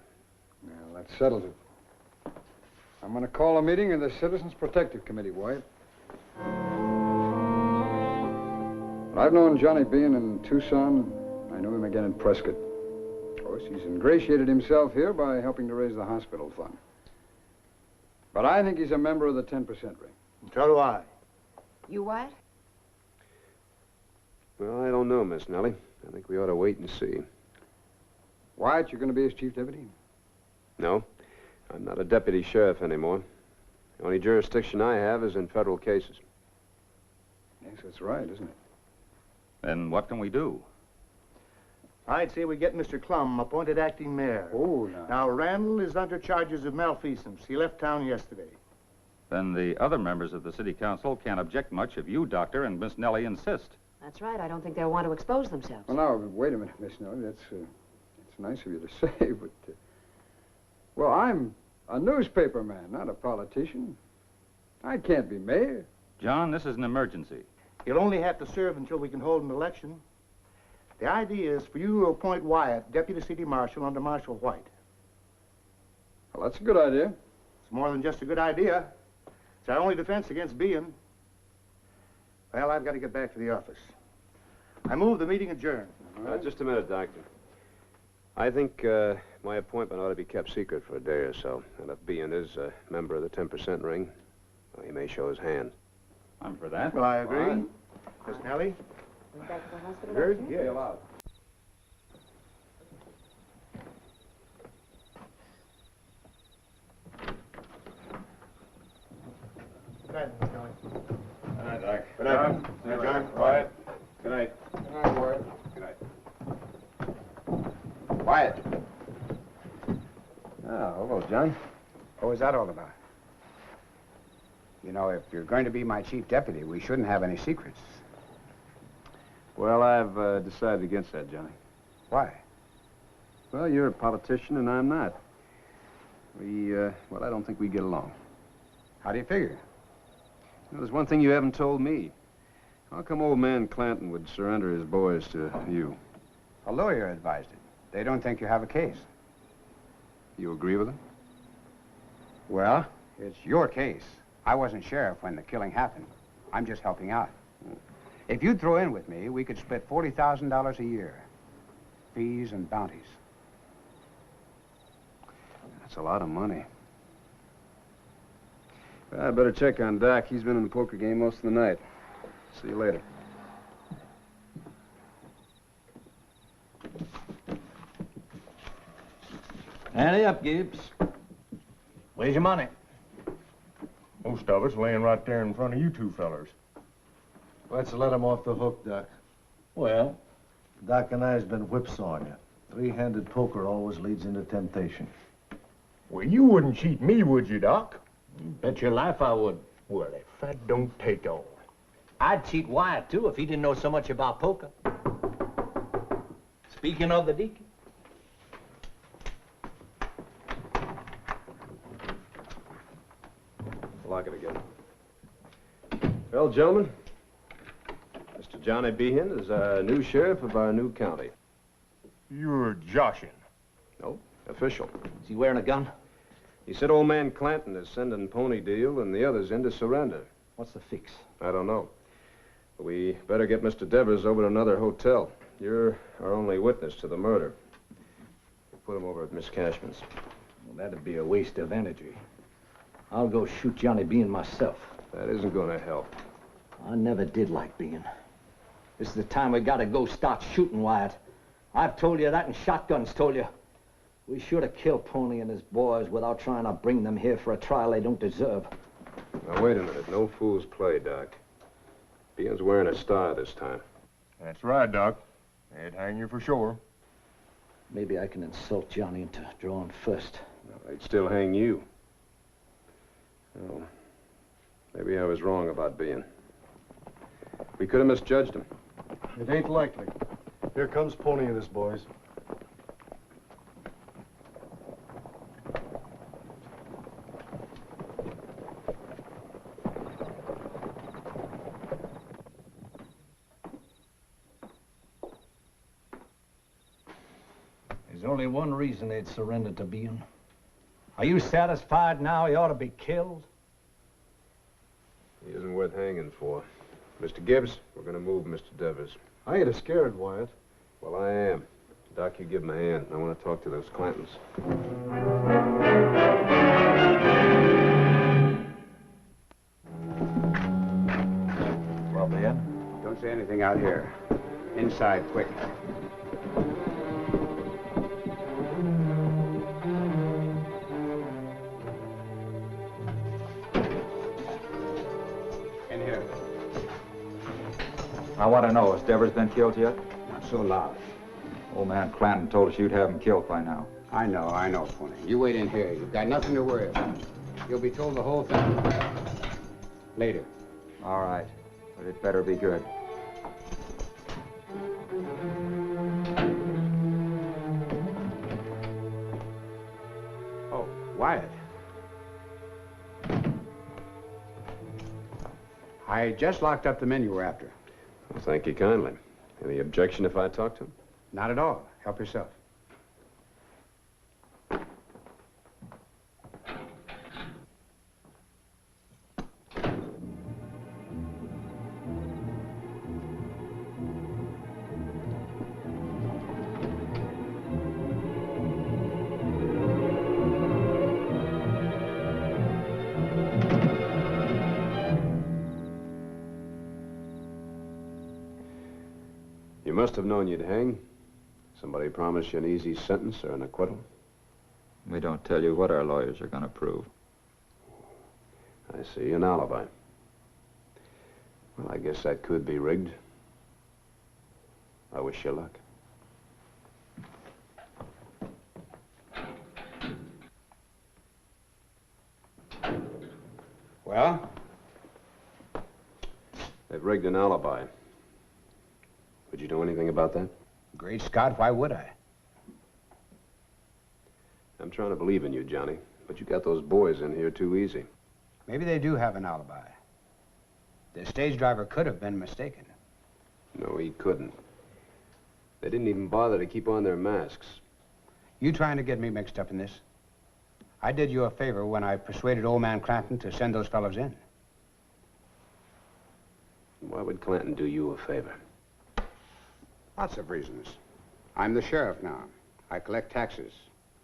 Well, that settles it. I'm going to call a meeting of the Citizens Protective Committee, White. I've known Johnny Bean in Tucson. I knew him again in Prescott. Of course, he's ingratiated himself here by helping to raise the hospital fund. But I think he's a member of the 10% ring. So do I. You what? Well, I don't know, Miss Nellie. I think we ought to wait and see. White, you're going to be his chief deputy? No, I'm not a deputy sheriff anymore. The only jurisdiction I have is in federal cases. Yes, that's right, isn't it? Then what can we do? I'd say we get Mr. Clum appointed acting mayor. Oh, no. Now, Randall is under charges of malfeasance. He left town yesterday. Then the other members of the city council can't object much if you, Doctor, and Miss Nellie insist. That's right. I don't think they'll want to expose themselves. Well, now, wait a minute, Miss Nellie. That's nice of you to say, but... well, I'm a newspaper man, not a politician. I can't be mayor. John, this is an emergency. He'll only have to serve until we can hold an election. The idea is for you to appoint Wyatt deputy city marshal under Marshal White. Well, that's a good idea. It's more than just a good idea. It's our only defense against Bean. Well, I've got to get back to the office. I move the meeting adjourned. Just a minute, Doctor. I think my appointment ought to be kept secret for a day or so. And if Bean is a member of the 10% ring, well, he may show his hand. I'm for that. Well, I agree. Miss Nellie? Back to the hospital? Good? Yeah. Be allowed. Good night, Miss Nellie. Good night, Doc. Good night. Good night, John. Quiet. Good night. Good night, Wyatt. Good night. Wyatt. Ah, hello, Johnny. What was that all about? You know, if you're going to be my chief deputy, we shouldn't have any secrets. Well, I've decided against that, Johnny. Why? Well, you're a politician and I'm not. Well, I don't think we get along. How do you figure? Well, there's one thing you haven't told me. How come old man Clanton would surrender his boys to you? A lawyer advised it. They don't think you have a case. You agree with him? Well, it's your case. I wasn't sheriff when the killing happened. I'm just helping out. If you'd throw in with me, we could split $40,000 a year. Fees and bounties. That's a lot of money. Well, I better check on Doc. He's been in the poker game most of the night. See you later. Ante up, Gibbs. Where's your money? Most of it's laying right there in front of you two fellers. Let's let him off the hook, Doc. Well? Doc and I's been whipsawing you. Three-handed poker always leads into temptation. Well, you wouldn't cheat me, would you, Doc? Bet your life I would. Well, if that don't take all. I'd cheat Wyatt, too, if he didn't know so much about poker. Speaking of the deacon. Lock it again. Well, gentlemen, Mr. Johnny Behan is our new sheriff of our new county. You're joshing. No, official. Is he wearing a gun? He said old man Clanton is sending Pony Deal and the others in to surrender. What's the fix? I don't know. But we better get Mr. Devers over to another hotel. You're our only witness to the murder. We'll put him over at Miss Cashman's. Well, that'd be a waste of energy. I'll go shoot Johnny Bean myself. That isn't going to help. I never did like Bean. This is the time we gotta go start shooting, Wyatt. I've told you that, and Shotgun's told you. We should have killed Pony and his boys without trying to bring them here for a trial they don't deserve. Now, wait a minute. No fool's play, Doc. Bean's wearing a star this time. That's right, Doc. They'd hang you for sure. Maybe I can insult Johnny into drawing first. No, they'd still hang you. Well, maybe I was wrong about Bean. We could have misjudged him. It ain't likely. Here comes Pony and his boys. There's only one reason they'd surrender to Bean. Are you satisfied now he ought to be killed? He isn't worth hanging for. Mr. Gibbs, we're going to move Mr. Devers. I ain't scared, Wyatt. Well, I am. Doc, you give him a hand. I want to talk to those Clantons. Well, Ben? Don't say anything out here. Inside, quick. In here. I want to know, has Devers been killed yet? Not so loud. Old man Clanton told us you'd have him killed by now. I know, Pony. You wait in here. You've got nothing to worry about. You'll be told the whole thing. Later. All right, but it better be good. Oh, Wyatt. I just locked up the men you were after. Well, thank you kindly. Any objection if I talk to him? Not at all. Help yourself. You must have known you'd hang. Somebody promised you an easy sentence or an acquittal? We don't tell you what our lawyers are going to prove. I see, an alibi. Well, I guess that could be rigged. I wish you luck. Well? They've rigged an alibi. Would you do anything about that? Great Scott, why would I? I'm trying to believe in you, Johnny, but you got those boys in here too easy. Maybe they do have an alibi. The stage driver could have been mistaken. No, he couldn't. They didn't even bother to keep on their masks. You trying to get me mixed up in this? I did you a favor when I persuaded old man Clanton to send those fellows in. Why would Clanton do you a favor? Lots of reasons. I'm the sheriff now. I collect taxes.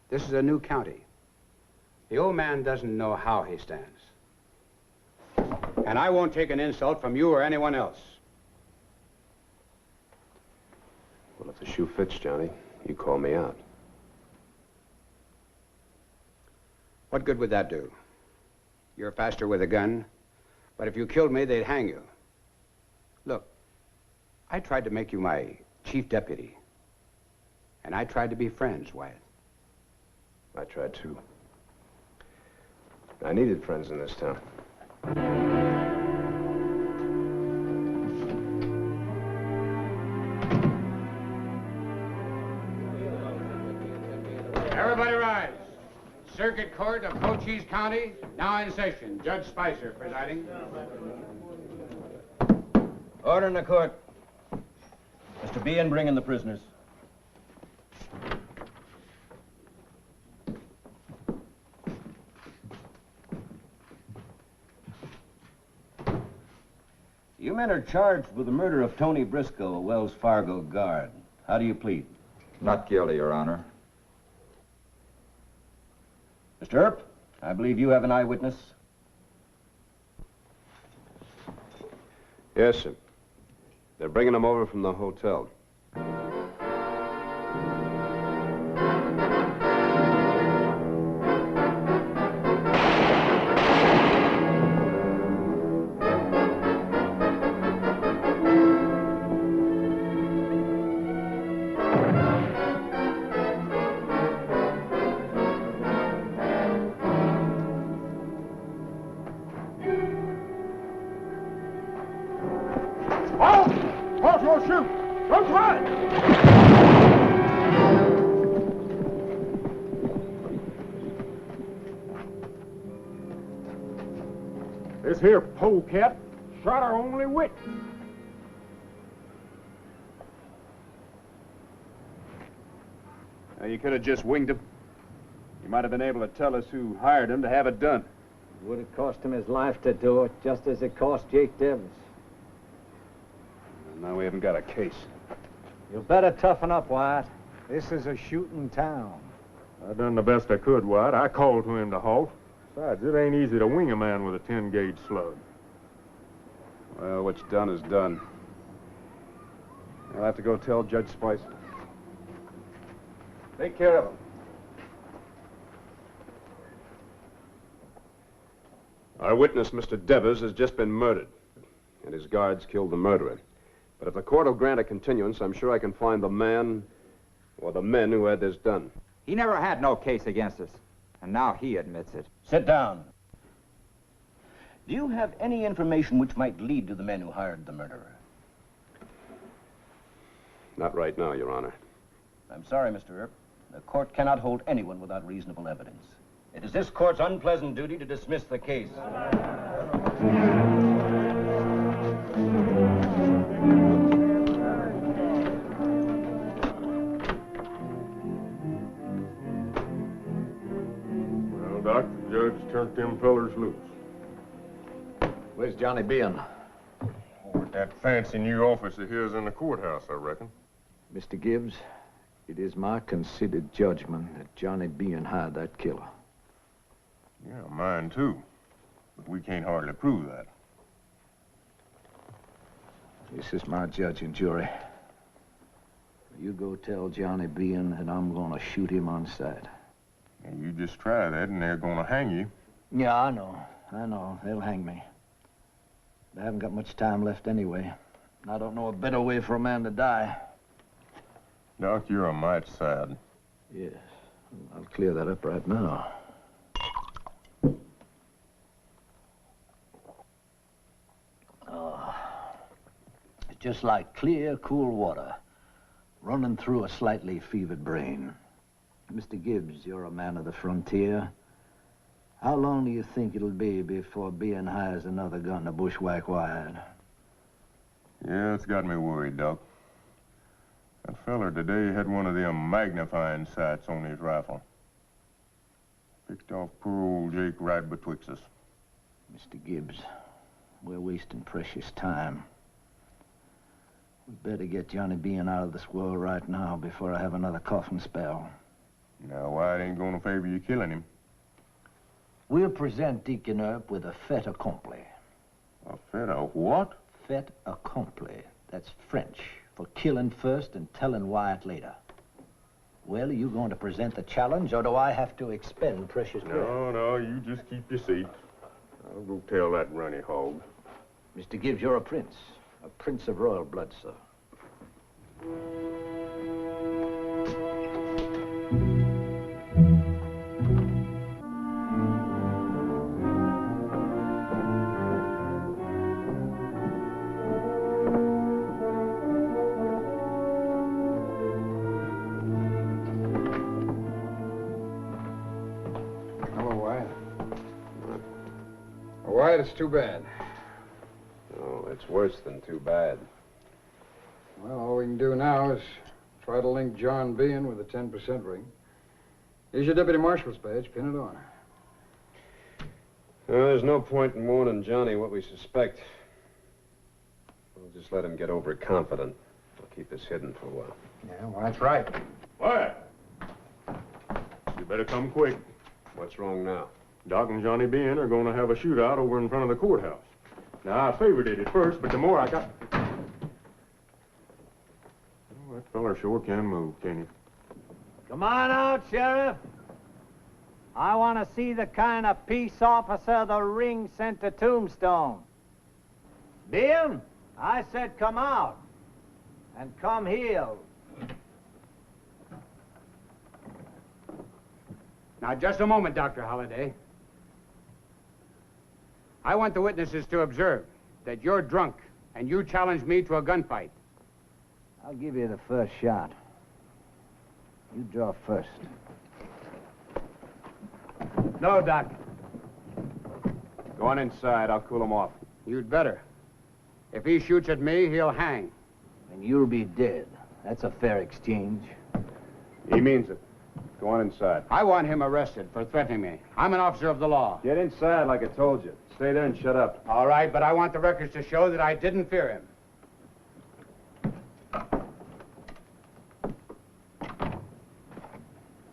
This is a new county. The old man doesn't know how he stands. And I won't take an insult from you or anyone else. Well, if the shoe fits, Johnny, you call me out. What good would that do? You're faster with a gun, but if you killed me, they'd hang you. Look, I tried to make you my chief deputy. And I tried to be friends, Wyatt. I tried too. I needed friends in this town. Everybody rise. Circuit Court of Cochise County, now in session. Judge Spicer presiding. Order in the court. Mr. Bean, bring in the prisoners. You men are charged with the murder of Tony Briscoe, a Wells Fargo guard. How do you plead? Not guilty, Your Honor. Mr. Earp, I believe you have an eyewitness. Yes, sir. They're bringing him over from the hotel. This here polecat shot our only wit. Now, you could have just winged him. You might have been able to tell us who hired him to have it done. It would have cost him his life to do it, just as it cost Jake Davis. And now we haven't got a case. You better toughen up, Wyatt. This is a shooting town. I done the best I could, White. I called to him to halt. Besides, it ain't easy to wing a man with a 10-gauge slug. Well, what's done is done. I'll have to go tell Judge Spicer. Take care of him. Our witness, Mr. Devers, has just been murdered, and his guards killed the murderer. But if the court will grant a continuance, I'm sure I can find the man or the men who had this done. He never had no case against us, and now he admits it. Sit down. Do you have any information which might lead to the men who hired the murderer? Not right now, Your Honor. I'm sorry, Mr. Earp. The court cannot hold anyone without reasonable evidence. It is this court's unpleasant duty to dismiss the case. Well, Doc, the judge turned them fellers loose. Where's Johnny Bean? With that fancy new office of his in the courthouse, I reckon. Mr. Gibbs, it is my considered judgment that Johnny Bean hired that killer. Yeah, mine too. But we can't hardly prove that. This is my judge and jury. You go tell Johnny Bean that I'm gonna shoot him on sight. And you just try that and they're gonna hang you. Yeah, I know. They'll hang me. I haven't got much time left anyway. I don't know a better way for a man to die. Doc, you're a mite sad. Yes. I'll clear that up right now. just like clear, cool water running through a slightly fevered brain. Mr. Gibbs, you're a man of the frontier. How long do you think it'll be before Bean hires another gun to bushwhack Wyatt? Yeah, it's got me worried, Doc. That feller today had one of them magnifying sights on his rifle. Picked off poor old Jake right betwixt us. Mr. Gibbs, we're wasting precious time. We better get Johnny Bean out of this world right now before I have another coughing spell. Now, Wyatt ain't gonna favor you killing him. We'll present Deacon Earp with a fait accompli. A fait of what? Fait accompli. That's French for killing first and telling Wyatt later. Well, are you going to present the challenge, or do I have to expend precious breath? No, you just keep your seat. I'll go tell that runny hog. Mr. Gibbs, you're a prince of royal blood, sir. Wyatt, it's too bad. Oh, it's worse than too bad. Well, all we can do now is try to link John Bean with the 10% ring. Here's your deputy marshal's badge. Pin it on. There's no point in warning Johnny what we suspect. We'll just let him get overconfident. We'll keep this hidden for a while. Yeah, well, that's right. Wyatt! You better come quick. What's wrong now? Doc and Johnny Bean are going to have a shootout over in front of the courthouse. Now, I favored it at first, but the more I got... Oh, that feller sure can move, can he? Come on out, Sheriff. I want to see the kind of peace officer the ring sent to Tombstone. Bean, I said come out. And come healed. Now, just a moment, Dr. Holliday. I want the witnesses to observe that you're drunk and you challenged me to a gunfight. I'll give you the first shot. You draw first. No, Doc. Go on inside. I'll cool him off. You'd better. If he shoots at me, he'll hang. And you'll be dead. That's a fair exchange. He means it. Go on inside. I want him arrested for threatening me. I'm an officer of the law. Get inside like I told you. Stay there and shut up. All right, but I want the records to show that I didn't fear him.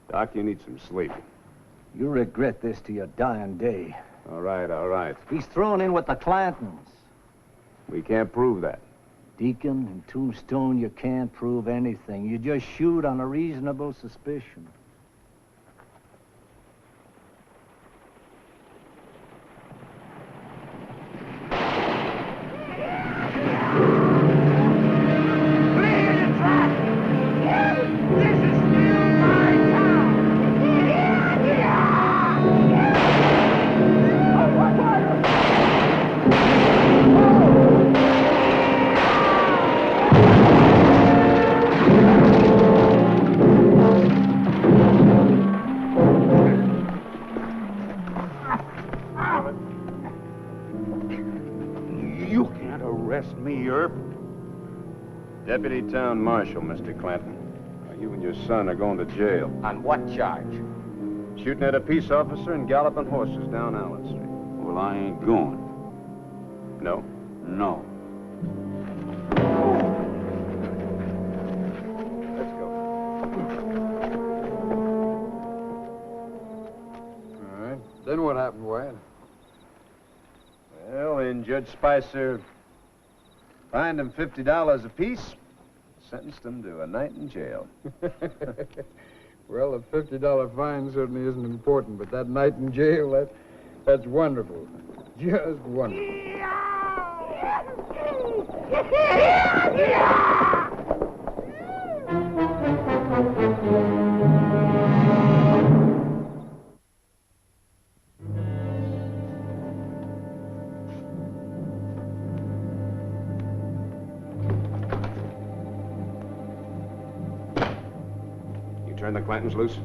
Doc, you need some sleep. You'll regret this to your dying day. All right, all right. He's thrown in with the Clantons. We can't prove that. Deacon and Tombstone, you can't prove anything. You just shoot on a reasonable suspicion. Deputy Town Marshal, Mr. Clanton. You and your son are going to jail. On what charge? Shooting at a peace officer and galloping horses down Allen Street. Well, I ain't going. No? No. Let's go. All right. Then what happened, Wyatt? Well, then Judge Spicer fined them $50 apiece, sentenced them to a night in jail. Well, a $50 fine certainly isn't important, but that night in jail, that's wonderful. Just wonderful. turn the Clantons loose?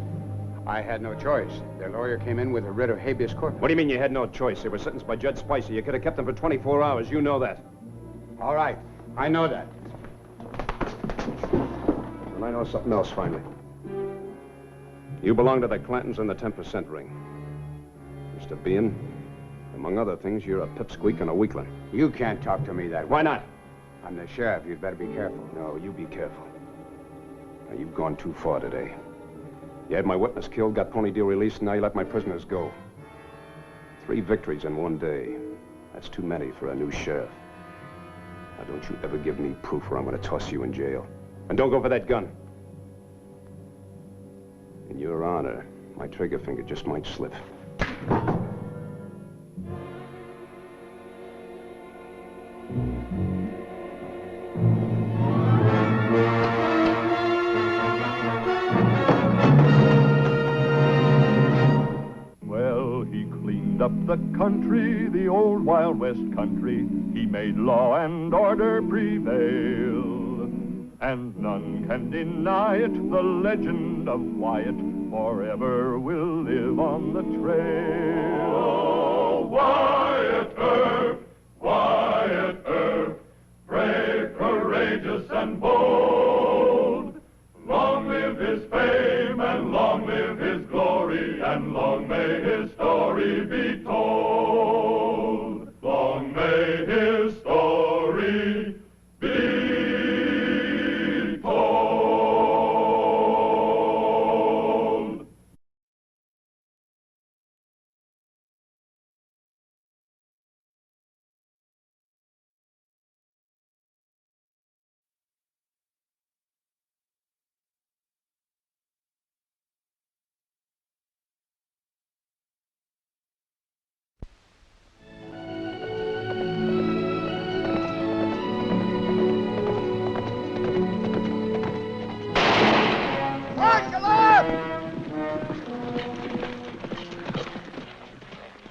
I had no choice. Their lawyer came in with a writ of habeas corpus. What do you mean you had no choice? They were sentenced by Judge Spicer. You could have kept them for 24 hours. You know that. All right. I know that. And I know something else, finally. You belong to the Clantons and the 10% ring. Mr. Bean, among other things, you're a pipsqueak and a weakling. You can't talk to me that way. Why not? I'm the sheriff. You'd better be careful. No, you be careful. Now, you've gone too far today. You had my witness killed, got pony deal released, and now you let my prisoners go. 3 victories in one day. That's too many for a new sheriff. Now, don't you ever give me proof or I'm going to toss you in jail. And don't go for that gun. In your honor, my trigger finger just might slip. Well, he cleaned up the country, the old Wild West country. He made law and order prevail. And none can deny it, the legend of Wyatt forever will live on the trail. Oh, Wyatt Earp, brave, courageous, and bold. Long live his fame, and long live his glory, and long may his story be told. Long may his story be told.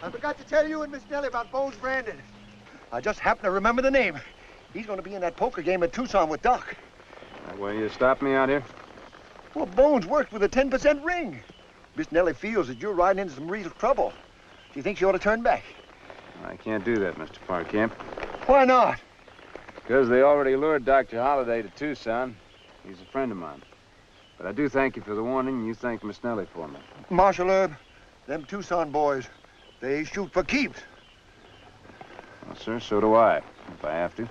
I forgot to tell you and Miss Nellie about Bones Brandon. I just happened to remember the name. He's going to be in that poker game at Tucson with Doc. That way you stopped me out here? Well, Bones worked with a 10% ring. Miss Nellie feels that you're riding into some real trouble. She thinks you ought to turn back. I can't do that, Mr. Parkamp. Why not? Because they already lured Dr. Holliday to Tucson. He's a friend of mine. But I do thank you for the warning, and you thank Miss Nellie for me. Marshal Herb, them Tucson boys, they shoot for keeps. Well, sir, so do I, if I have to.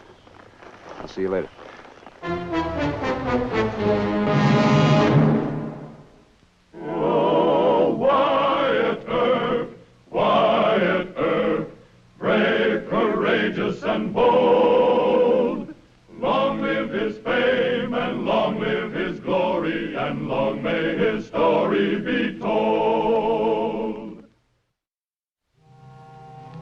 I'll see you later. Oh, Wyatt Earp, brave, courageous, and bold. Long live his fame, and long live his glory, and long may his story be told.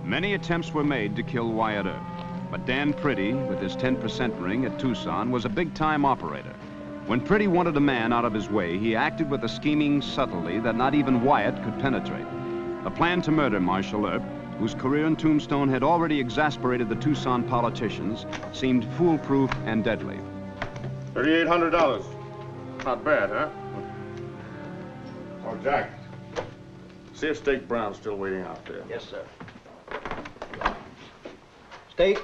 Many attempts were made to kill Wyatt Earp, but Dan Priddy, with his 10% ring at Tucson, was a big-time operator. When Priddy wanted a man out of his way, he acted with a scheming subtlety that not even Wyatt could penetrate. The plan to murder Marshal Earp, whose career in Tombstone had already exasperated the Tucson politicians, seemed foolproof and deadly. $3,800. Not bad, huh? Oh, Jack. See if Steak Brown's still waiting out there. Yes, sir. Steak.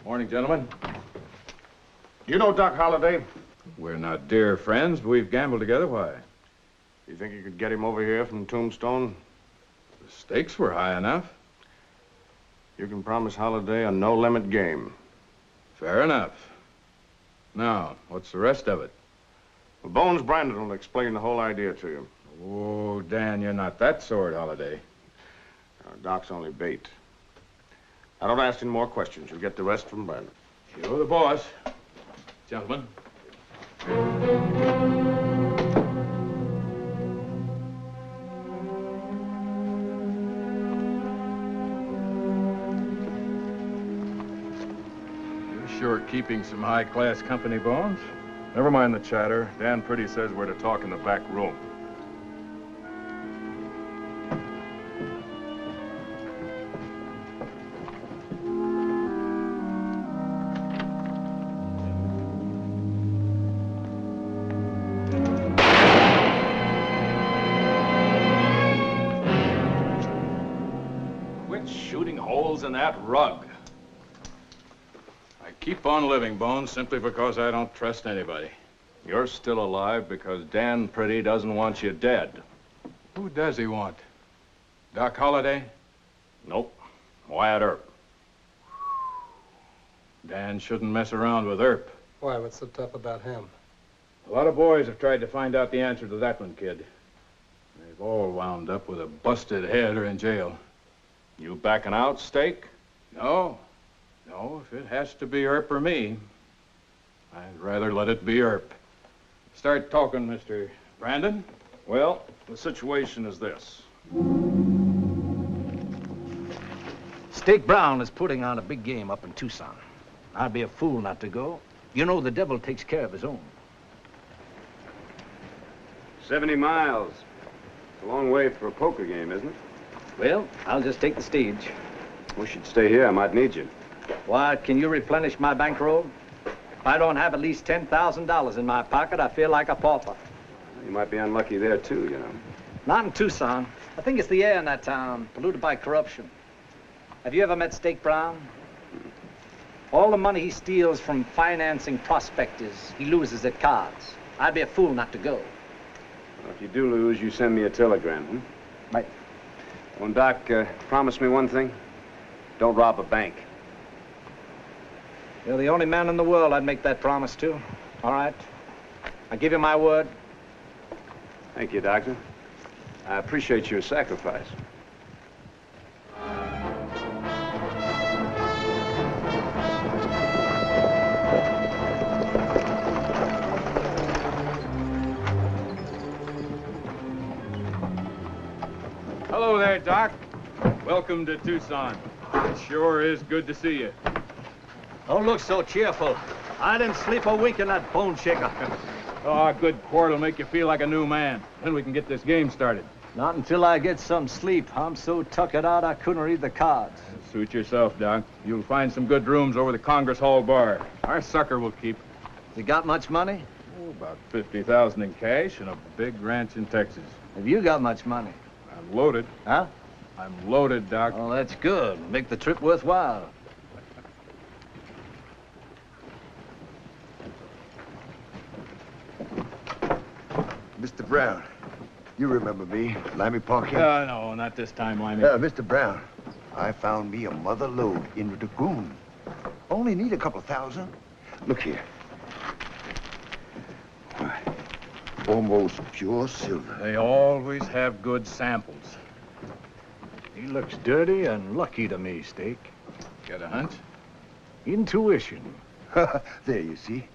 Morning, gentlemen. You know Doc Holliday? We're not dear friends, but we've gambled together. Why? You think you could get him over here from Tombstone? The stakes were high enough. You can promise Holliday a no-limit game. Fair enough. Now, what's the rest of it? Well, Bones Brandon will explain the whole idea to you. Oh, Dan, you're not that sort, Holliday. Doc's only bait. I don't ask any more questions. You'll get the rest from Brandon. You're the boss. Gentlemen. You're sure keeping some high-class company, Bones? Never mind the chatter. Dan Priddy says we're to talk in the back room. holes in that rug. I keep on living, Bones, simply because I don't trust anybody. You're still alive because Dan Pretty doesn't want you dead. Who does he want? Doc Holliday? Nope. Wyatt Earp. Dan shouldn't mess around with Earp. Why, what's so tough about him? A lot of boys have tried to find out the answer to that one, kid. They've all wound up with a busted head or in jail. You backing out, Steak? No. No, if it has to be Earp or me, I'd rather let it be Earp. Start talking, Mr. Brandon. Well, the situation is this. Steak Brown is putting on a big game up in Tucson. I'd be a fool not to go. You know the devil takes care of his own. 70 miles. It's a long way for a poker game, isn't it? Well, I'll just take the stage. We should stay here. I might need you. Why, can you replenish my bankroll? If I don't have at least $10,000 in my pocket, I feel like a pauper. You might be unlucky there, too, you know. Not in Tucson. I think it's the air in that town, polluted by corruption. Have you ever met Steak Brown? All the money he steals from financing prospectors, he loses at cards. I'd be a fool not to go. Well, if you do lose, you send me a telegram, Right. Well, Doc, promise me one thing. Don't rob a bank. You're the only man in the world I'd make that promise to. All right? I give you my word. Thank you, Doctor. I appreciate your sacrifice. Hello there, Doc. Welcome to Tucson. It sure is good to see you. Don't look so cheerful. I didn't sleep a wink in that bone shaker. Oh, a good quart will make you feel like a new man. Then we can get this game started. Not until I get some sleep. I'm so tuckered out I couldn't read the cards. Suit yourself, Doc. You'll find some good rooms over the Congress Hall bar. Our sucker will keep. You got much money? Oh, about $50,000 in cash and a big ranch in Texas. Have you got much money? I'm loaded. Huh? I'm loaded, Doc. Oh, that's good. Make the trip worthwhile. Mr. Brown, you remember me, Limey Parker? No, not this time, Limey. Mr. Brown, I found me a mother lode in the Dragoon. Only need a couple thousand. Look here. Why, almost pure silver. They always have good samples. He looks dirty and lucky to me, Steak. Got a hunch? Intuition. There, you see.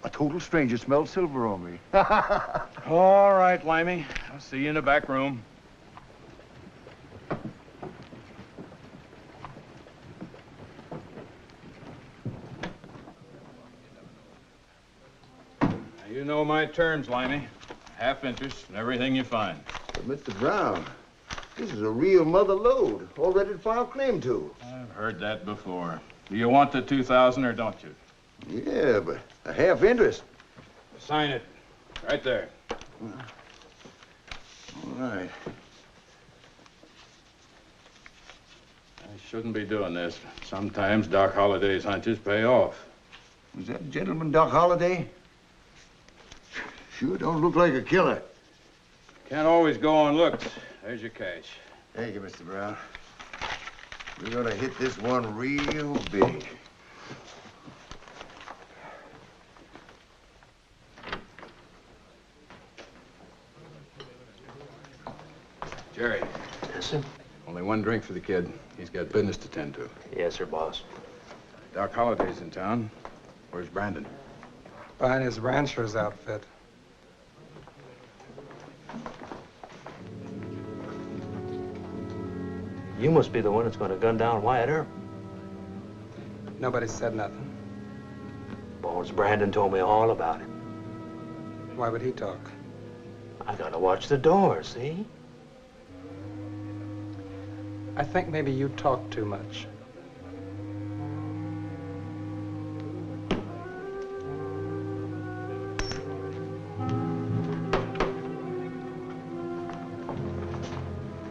A total stranger smelled silver on me. All right, Limey. I'll see you in the back room. Now, you know my terms, Limey. Half interest and everything you find. But Mr. Brown, this is a real mother lode, all ready to file claim to. I've heard that before. Do you want the 2,000 or don't you? Yeah, but a half interest. Sign it. Right there. All right. I shouldn't be doing this. Sometimes Doc Holliday's hunches pay off. Was that gentleman Doc Holliday? Sure don't look like a killer. Can't always go on looks. There's your cash. Thank you, Mr. Brown. We're gonna hit this one real big. Jerry. Yes, sir? Only one drink for the kid. He's got business to tend to. Yes, sir, boss. Doc Holliday's in town. Where's Brandon? Buying his rancher's outfit. You must be the one that's going to gun down Wyatt Earp. Nobody said nothing. Bones Brandon told me all about it. Why would he talk? I gotta watch the door, see? I think maybe you talk too much.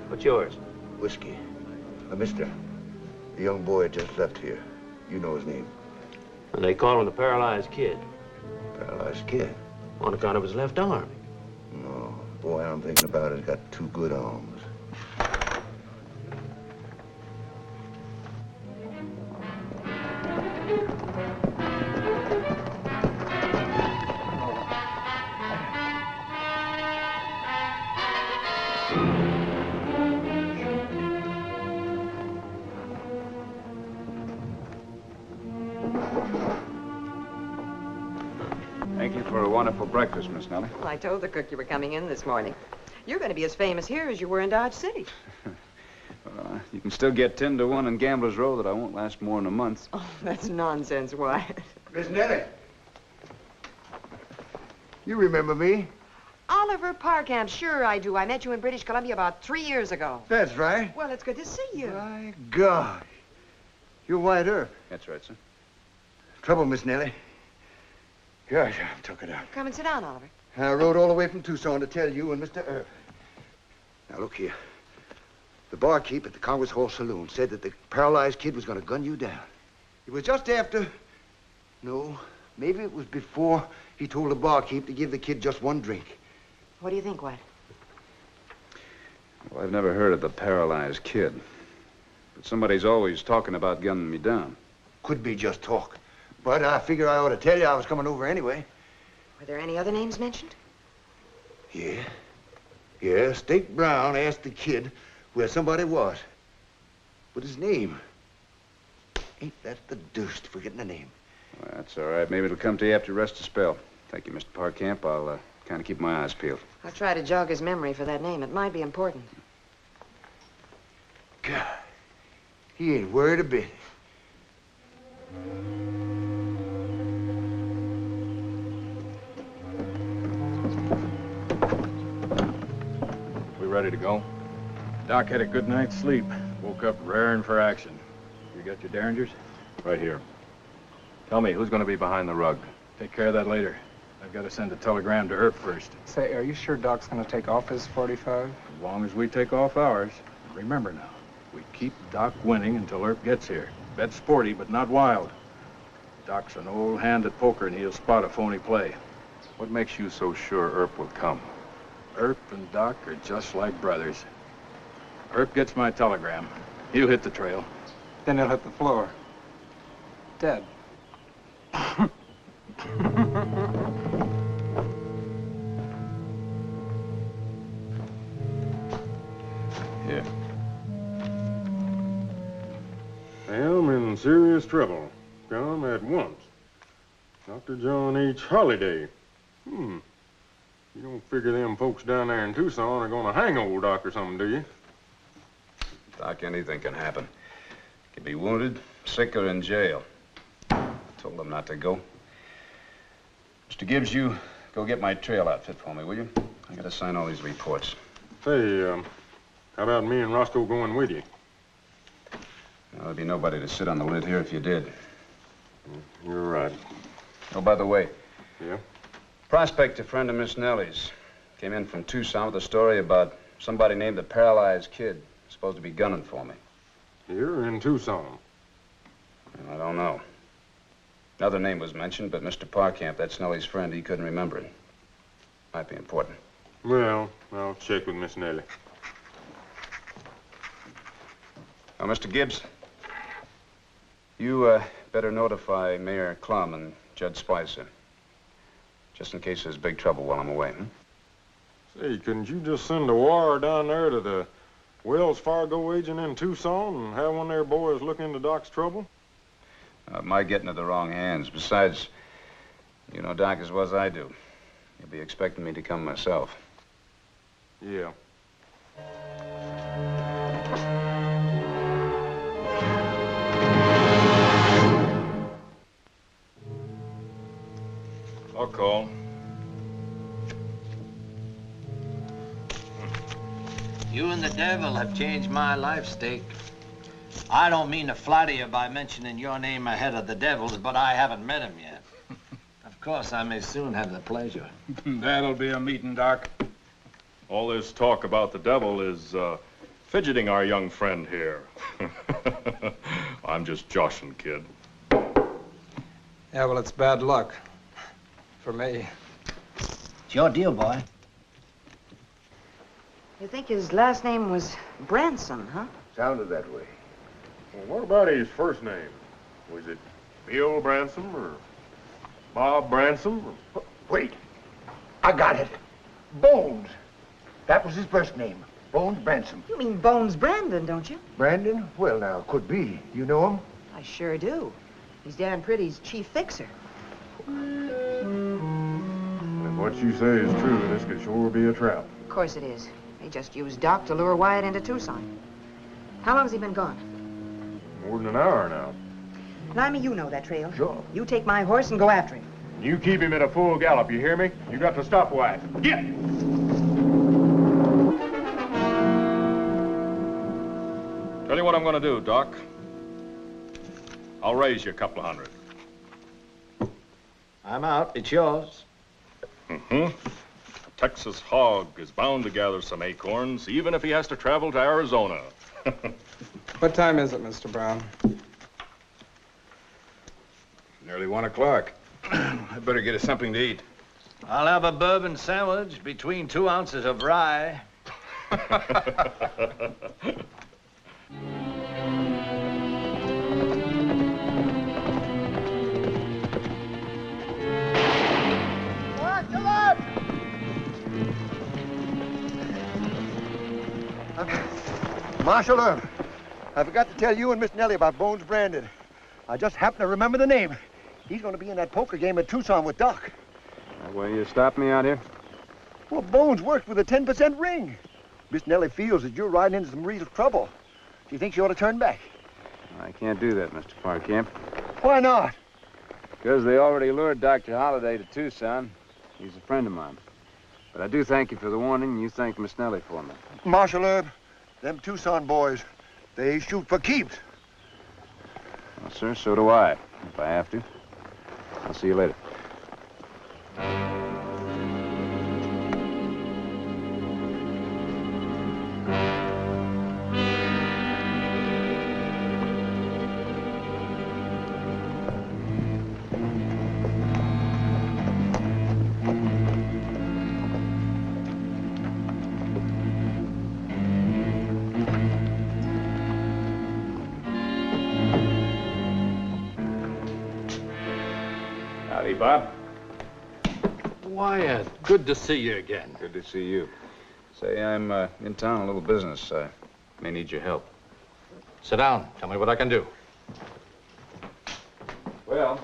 What's yours? Whiskey. Mister, The young boy had just left here. You know his name. And they call him the paralyzed kid. Paralyzed kid? On account of his left arm. No. Boy, I'm thinking about it. He's got two good arms. Thank you for a wonderful breakfast, Miss Nellie. Well, I told the cook you were coming in this morning. You're going to be as famous here as you were in Dodge City. You can still get 10 to 1 in Gambler's Row that I won't last more than a month. Oh, that's nonsense, Wyatt. Miss Nellie. You remember me? Oliver Parkamp, sure I do. I met you in British Columbia about 3 years ago. That's right. Well, it's good to see you. My God. You're Wyatt Earp. That's right, sir. Trouble, Miss Nellie. Gosh, I took it out. Come and sit down, Oliver. I rode all the way from Tucson to tell you and Mr. Earp. Now, look here. The barkeep at the Congress Hall Saloon said that the paralyzed kid was going to gun you down. It was just after... No, maybe it was before he told the barkeep to give the kid just one drink. What do you think, Wyatt? Well, I've never heard of the paralyzed kid. But somebody's always talking about gunning me down. Could be just talk. But I figure I ought to tell you I was coming over anyway. Were there any other names mentioned? Yeah. Yeah, State Brown asked the kid where somebody was. But his name... Ain't that the deuce, forgetting the name? Well, that's all right. Maybe it'll come to you after you rest a spell. Thank you, Mr. Parkamp. I'll kind of keep my eyes peeled. I'll try to jog his memory for that name. It might be important. God, he ain't worried a bit. We ready to go? Doc had a good night's sleep. Woke up raring for action. You got your derringers? Right here. Tell me, who's going to be behind the rug? Take care of that later. I've got to send a telegram to Earp first. Say, are you sure Doc's going to take off his 45? As long as we take off ours. Remember now, we keep Doc winning until Earp gets here. Bet sporty, but not wild. Doc's an old hand at poker, and he'll spot a phony play. What makes you so sure Earp will come? Earp and Doc are just like brothers. Earp gets my telegram. He'll hit the trail. Then he'll hit the floor. Dead. Here. I'm in serious trouble. Come at once. Dr. John H. Holliday. You don't figure them folks down there in Tucson are gonna hang old Doc or something, do you? Doc, anything can happen. Could be wounded, sick, or in jail. I told them not to go. Mr. Gibbs, you go get my trail outfit for me, will you? I gotta sign all these reports. Hey, how about me and Roscoe going with you? Now, there'd be nobody to sit on the lid here if you did. You're right. Oh, by the way. Yeah? Prospect, a friend of Miss Nellie's, came in from Tucson with a story about somebody named the Paralyzed Kid, supposed to be gunning for me. Here in Tucson? I don't know. Another name was mentioned, but Mr. Parkamp, that's Nellie's friend, he couldn't remember it. Might be important. Well, I'll check with Miss Nellie. Now, Mr. Gibbs, you better notify Mayor Klum and Judge Spicer, just in case there's big trouble while I'm away, Say, couldn't you just send a wire down there to the Wells Fargo agent in Tucson and have one of their boys look into Doc's trouble? It might get into the wrong hands. Besides, you know Doc as well as I do. He'll be expecting me to come myself. Yeah. I'll call. You and the devil have changed my life, Steak. I don't mean to flatter you by mentioning your name ahead of the devil's, but I haven't met him yet. Of course, I may soon have the pleasure. That'll be a meeting, Doc. All this talk about the devil is fidgeting our young friend here. I'm just joshing, kid. Yeah, well, it's bad luck. For me. It's your deal, boy. You think his last name was Branson, huh? Sounded that way. Well, what about his first name? Was it Bill Bransom or Bob Bransom? Or... Wait. I got it. Bones. That was his first name. Bones Branson. You mean Bones Brandon, don't you? Brandon? Well, now, could be. You know him? I sure do. He's Dan Pretty's chief fixer. If what you say is true, this could sure be a trap. Of course it is. They just used Doc to lure Wyatt into Tucson. How long has he been gone? More than an hour now. Limey, you know that trail. Sure. You take my horse and go after him. You keep him at a full gallop, you hear me? You got to stop Wyatt. Get! Tell you what I'm going to do, Doc. I'll raise you a couple of hundred. I'm out. It's yours. Mm-hmm. A Texas hog is bound to gather some acorns, even if he has to travel to Arizona. What time is it, Mr. Brown? Nearly 1 o'clock. I better get us something to eat. I'll have a bourbon sandwich between 2 ounces of rye. Marshal Earp, I forgot to tell you and Miss Nellie about Bones Brandon. I just happened to remember the name. He's going to be in that poker game at Tucson with Doc. Well, you stopped me out here? Well, Bones worked with a 10% ring. Miss Nellie feels that you're riding into some real trouble. She thinks you ought to turn back. I can't do that, Mr. Parkamp. Why not? Because they already lured Dr. Holliday to Tucson. He's a friend of mine. But I do thank you for the warning, and you thank Miss Nellie for me. Marshal Earp, them Tucson boys, they shoot for keeps. Well, sir, so do I, if I have to. I'll see you later. Howdy, Bob. Wyatt, good to see you again. Good to see you. Say, I'm in town on a little business. I may need your help. Sit down. Tell me what I can do. Well,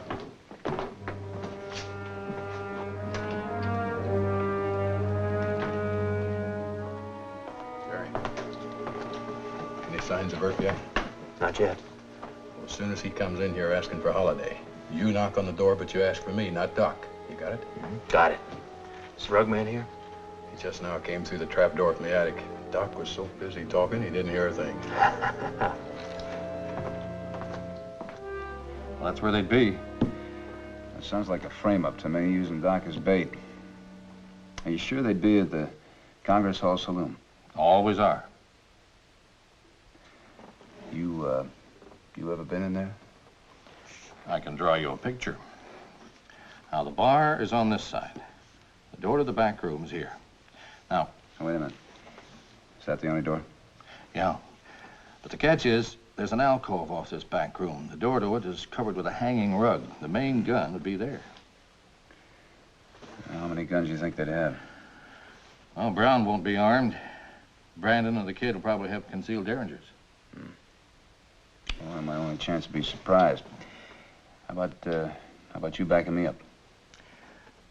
Jerry, any signs of Earp yet? Not yet. Well, as soon as he comes in here asking for Holiday, you knock on the door, but you ask for me, not Doc. You got it? Got it. Is the rug man here? He just now came through the trap door from the attic. Doc was so busy talking, he didn't hear a thing. Well, that's where they'd be. That sounds like a frame-up to me, using Doc as bait. Are you sure they'd be at the Congress Hall Saloon? Always are. You ever been in there? I can draw you a picture. Now, the bar is on this side. The door to the back room is here. Now... Wait a minute. Is that the only door? Yeah. But the catch is, there's an alcove off this back room. The door to it is covered with a hanging rug. The main gun would be there. How many guns do you think they'd have? Well, Brown won't be armed. Brandon and the kid will probably have concealed derringers. Well, my only chance to be surprised. How about you backing me up?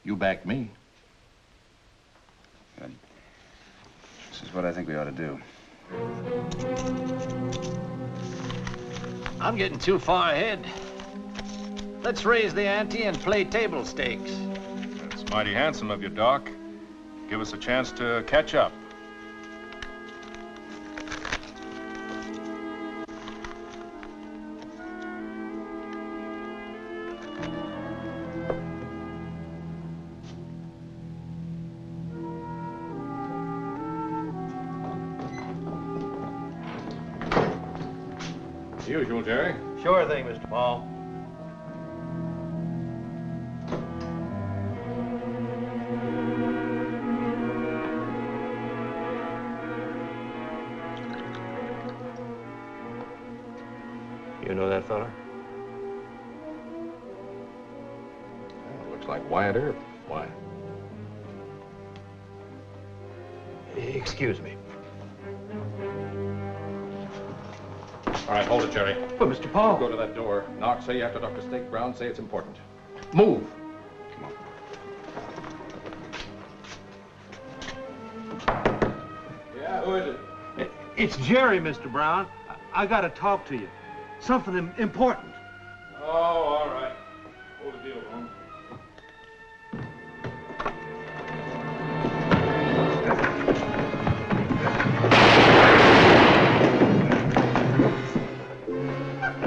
You back me. Good. This is what I think we ought to do. I'm getting too far ahead. Let's raise the ante and play table stakes. That's mighty handsome of you, Doc. Give us a chance to catch up. As usual, Jerry. Sure thing, Mr. Paul. You know that fella? Well, looks like Wyatt Earp. Why? Excuse me. All right, hold it, Jerry. But, Mr. Paul. Go to that door. Knock, say you have to talk to Stake Brown, say it's important. Move! Come on. Yeah, who is it? It's Jerry, Mr. Brown. I gotta talk to you. Something important. Oh, all right. Hold the deal, Holmes.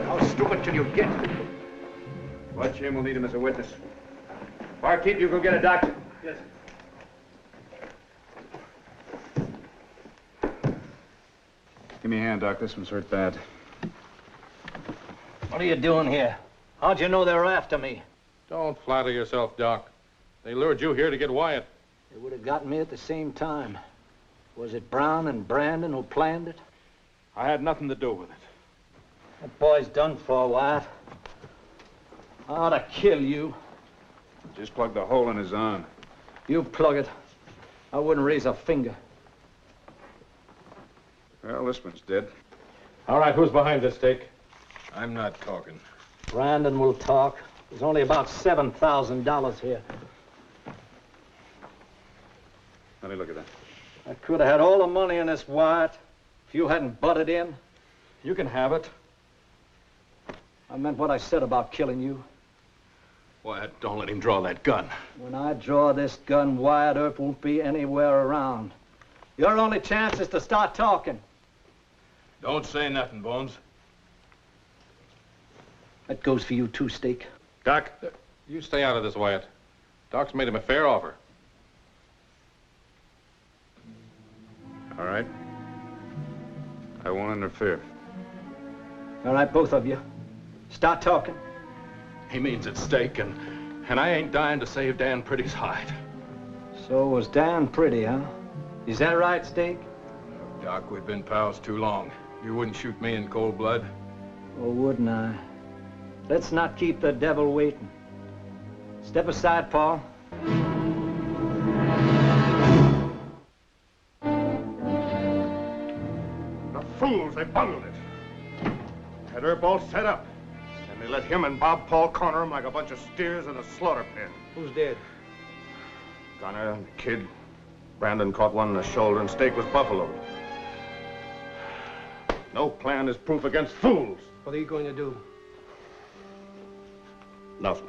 How stupid till you get? Watch him. We'll need him as a witness. Barkeep, you go get a doctor. Yes. Give me a hand, Doc. This one's hurt bad. What are you doing here? How'd you know they were after me? Don't flatter yourself, Doc. They lured you here to get Wyatt. They would have gotten me at the same time. Was it Brown and Brandon who planned it? I had nothing to do with it. That boy's done for, Wyatt. I ought to kill you. Just plug the hole in his arm. You plug it. I wouldn't raise a finger. Well, this one's dead. All right, who's behind this, Stake? I'm not talking. Brandon will talk. There's only about $7,000 here. Let me look at that. I could have had all the money in this, Wyatt, if you hadn't butted in. You can have it. I meant what I said about killing you. Wyatt, don't let him draw that gun. When I draw this gun, Wyatt Earp won't be anywhere around. Your only chance is to start talking. Don't say nothing, Bones. That goes for you too, Stake. Doc, you stay out of this, Wyatt. Doc's made him a fair offer. All right. I won't interfere. All right, both of you. Start talking. He means it's Stake, and I ain't dying to save Dan Pretty's hide. So was Dan Pretty, huh? Is that right, Stake? Doc, we've been pals too long. You wouldn't shoot me in cold blood. Oh, wouldn't I? Let's not keep the devil waiting. Step aside, Paul. The fools, they bungled it. Had Earp all set up. And they let him and Bob Paul corner him like a bunch of steers in a slaughter pen. Who's dead? Gunner, the kid. Brandon caught one in the shoulder and Stake was buffaloed. No plan is proof against fools. What are you going to do? Nothing.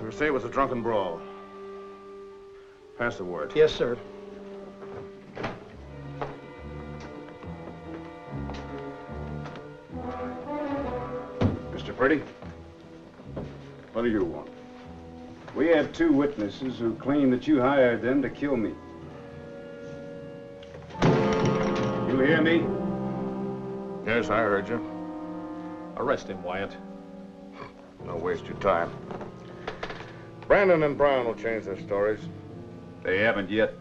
We say it was a drunken brawl. Pass the word. Yes, sir. Mr. Pretty? What do you want? We have two witnesses who claim that you hired them to kill me. You hear me? Yes, I heard you. Arrest him, Wyatt. Don't waste your time. Brandon and Brown will change their stories. They haven't yet.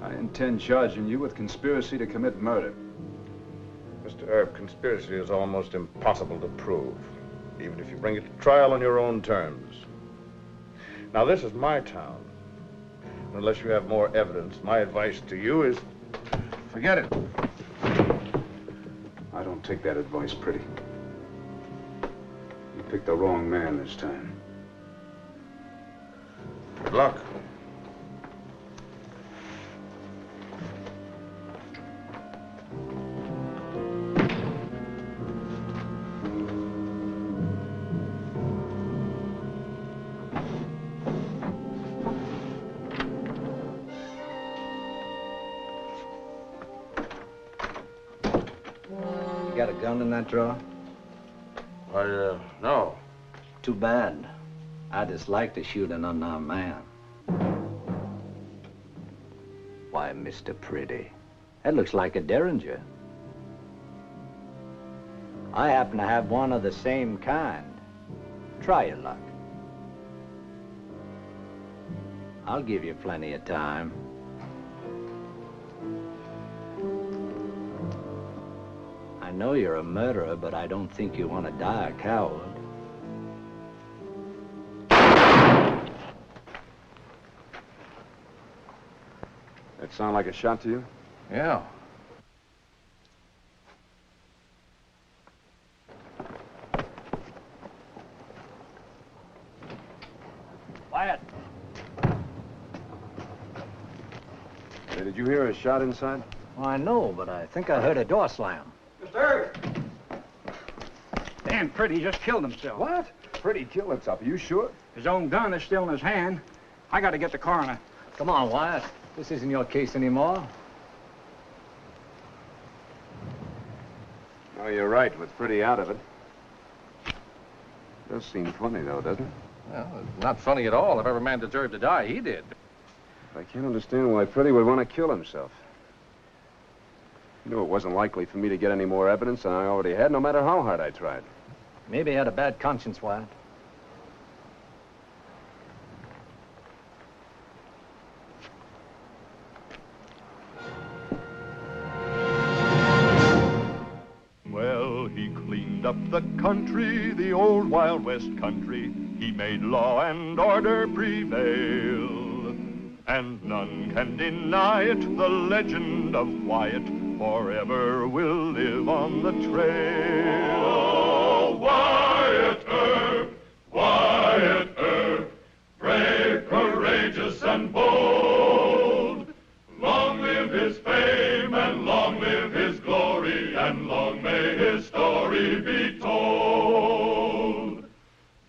I intend charging you with conspiracy to commit murder. Mr. Earp, conspiracy is almost impossible to prove, even if you bring it to trial on your own terms. Now, this is my town. Unless you have more evidence, my advice to you is forget it. I don't take that advice, Pretty. You picked the wrong man this time. Good luck. You got a gun in that drawer? No. Too bad. I dislike to shoot an unarmed man. Why, Mr. Pretty, that looks like a derringer. I happen to have one of the same kind. Try your luck. I'll give you plenty of time. I know you're a murderer, but I don't think you want to die a coward. That sound like a shot to you? Yeah. Wyatt. Hey, did you hear a shot inside? Well, I know, but I think I heard a door slam. Mr. Dan Pretty just killed himself. What? Pretty killed himself. Are you sure? His own gun is still in his hand. I got to get the coroner. Come on, Wyatt. This isn't your case anymore. Oh, you're right, with Pretty out of it. Does seem funny, though, doesn't it? Well, it's not funny at all. If every man deserved to die, he did. I can't understand why Pretty would want to kill himself. You knew it wasn't likely for me to get any more evidence than I already had, no matter how hard I tried. Maybe he had a bad conscience, Wyatt. Well, he cleaned up the country, the old Wild West country. He made law and order prevail. And none can deny it, the legend of Wyatt forever will live on the trail. Oh, Wyatt Earp, brave, courageous, and bold. Long live his fame, and long live his glory, and long may his story be told.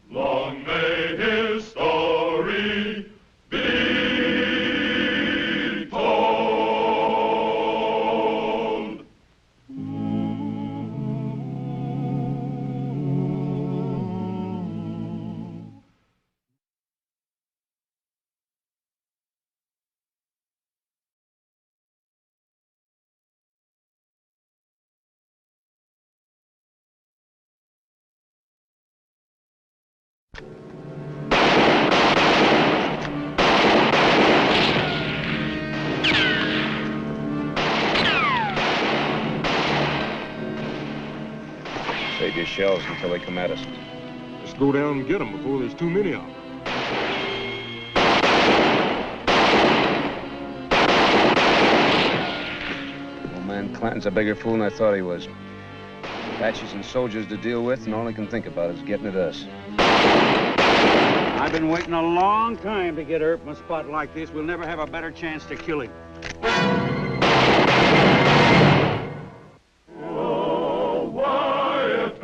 Long may his story be told. Save your shells until they come at us. Let's go down and get them before there's too many of them. Old man Clanton's a bigger fool than I thought he was. Apaches and soldiers to deal with, and all he can think about is getting at us. I've been waiting a long time to get Earp in a spot like this. We'll never have a better chance to kill him. Oh, Wyatt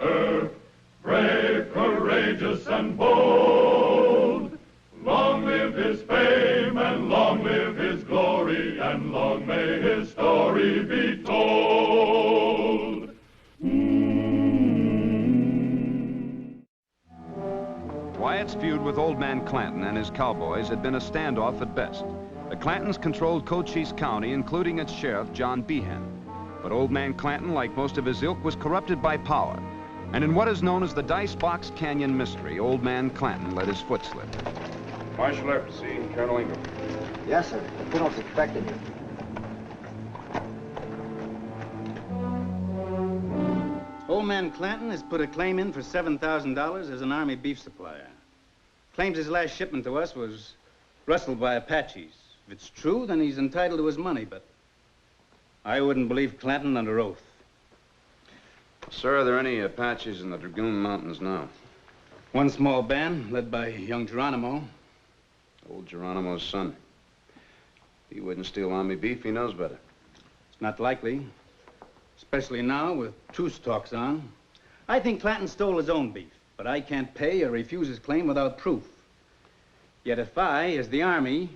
Earp, brave, courageous, and bold. Long live his fame, and long live his glory, and long may his story be told. Wyatt's feud with Old Man Clanton and his cowboys had been a standoff at best. The Clantons controlled Cochise County, including its sheriff, John Behan. But Old Man Clanton, like most of his ilk, was corrupted by power. And in what is known as the Dice Box Canyon mystery, Old Man Clanton let his foot slip. Marshal Earp to see Colonel Ingram. Yes, sir. The colonel's expecting you. Old man Clanton has put a claim in for $7,000 as an Army beef supplier. Claims his last shipment to us was rustled by Apaches. If it's true, then he's entitled to his money, but I wouldn't believe Clanton under oath. Sir, are there any Apaches in the Dragoon Mountains now? One small band led by young Geronimo. Old Geronimo's son. He wouldn't steal Army beef, he knows better. It's not likely, especially now with truce talks on. I think Clanton stole his own beef, but I can't pay or refuse his claim without proof. Yet if I, as the Army,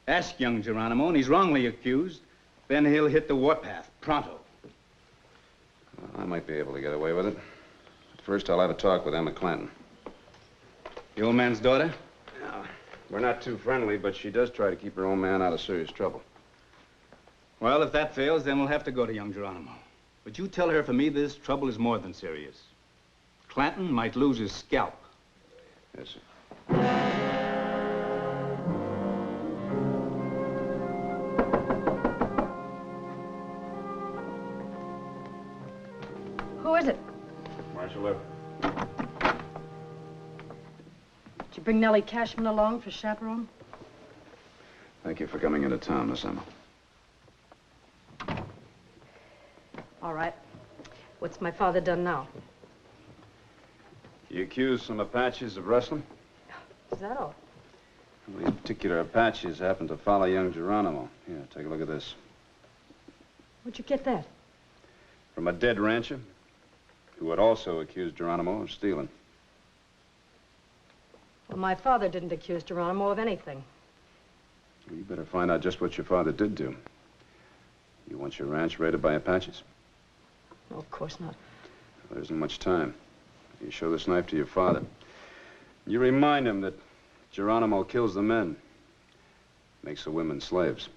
ask young Geronimo and he's wrongly accused, then he'll hit the warpath pronto. Well, I might be able to get away with it. But first, I'll have a talk with Emma Clanton. The old man's daughter? Yeah. We're not too friendly, but she does try to keep her old man out of serious trouble. Well, if that fails, then we'll have to go to young Geronimo. But you tell her for me this trouble is more than serious. Clanton might lose his scalp. Yes, sir. Who is it? Marshal Epp. Did you bring Nellie Cashman along for chaperone? Thank you for coming into town, Miss Emma. All right. What's my father done now? You accused some Apaches of rustling? Is that all? Well, these particular Apaches happened to follow young Geronimo. Here, take a look at this. Where'd you get that? From a dead rancher who had also accused Geronimo of stealing. Well, my father didn't accuse Geronimo of anything. Well, you better find out just what your father did do. You want your ranch raided by Apaches? No, of course not. Well, there isn't much time. You show this knife to your father. You remind him that Geronimo kills the men, makes the women slaves.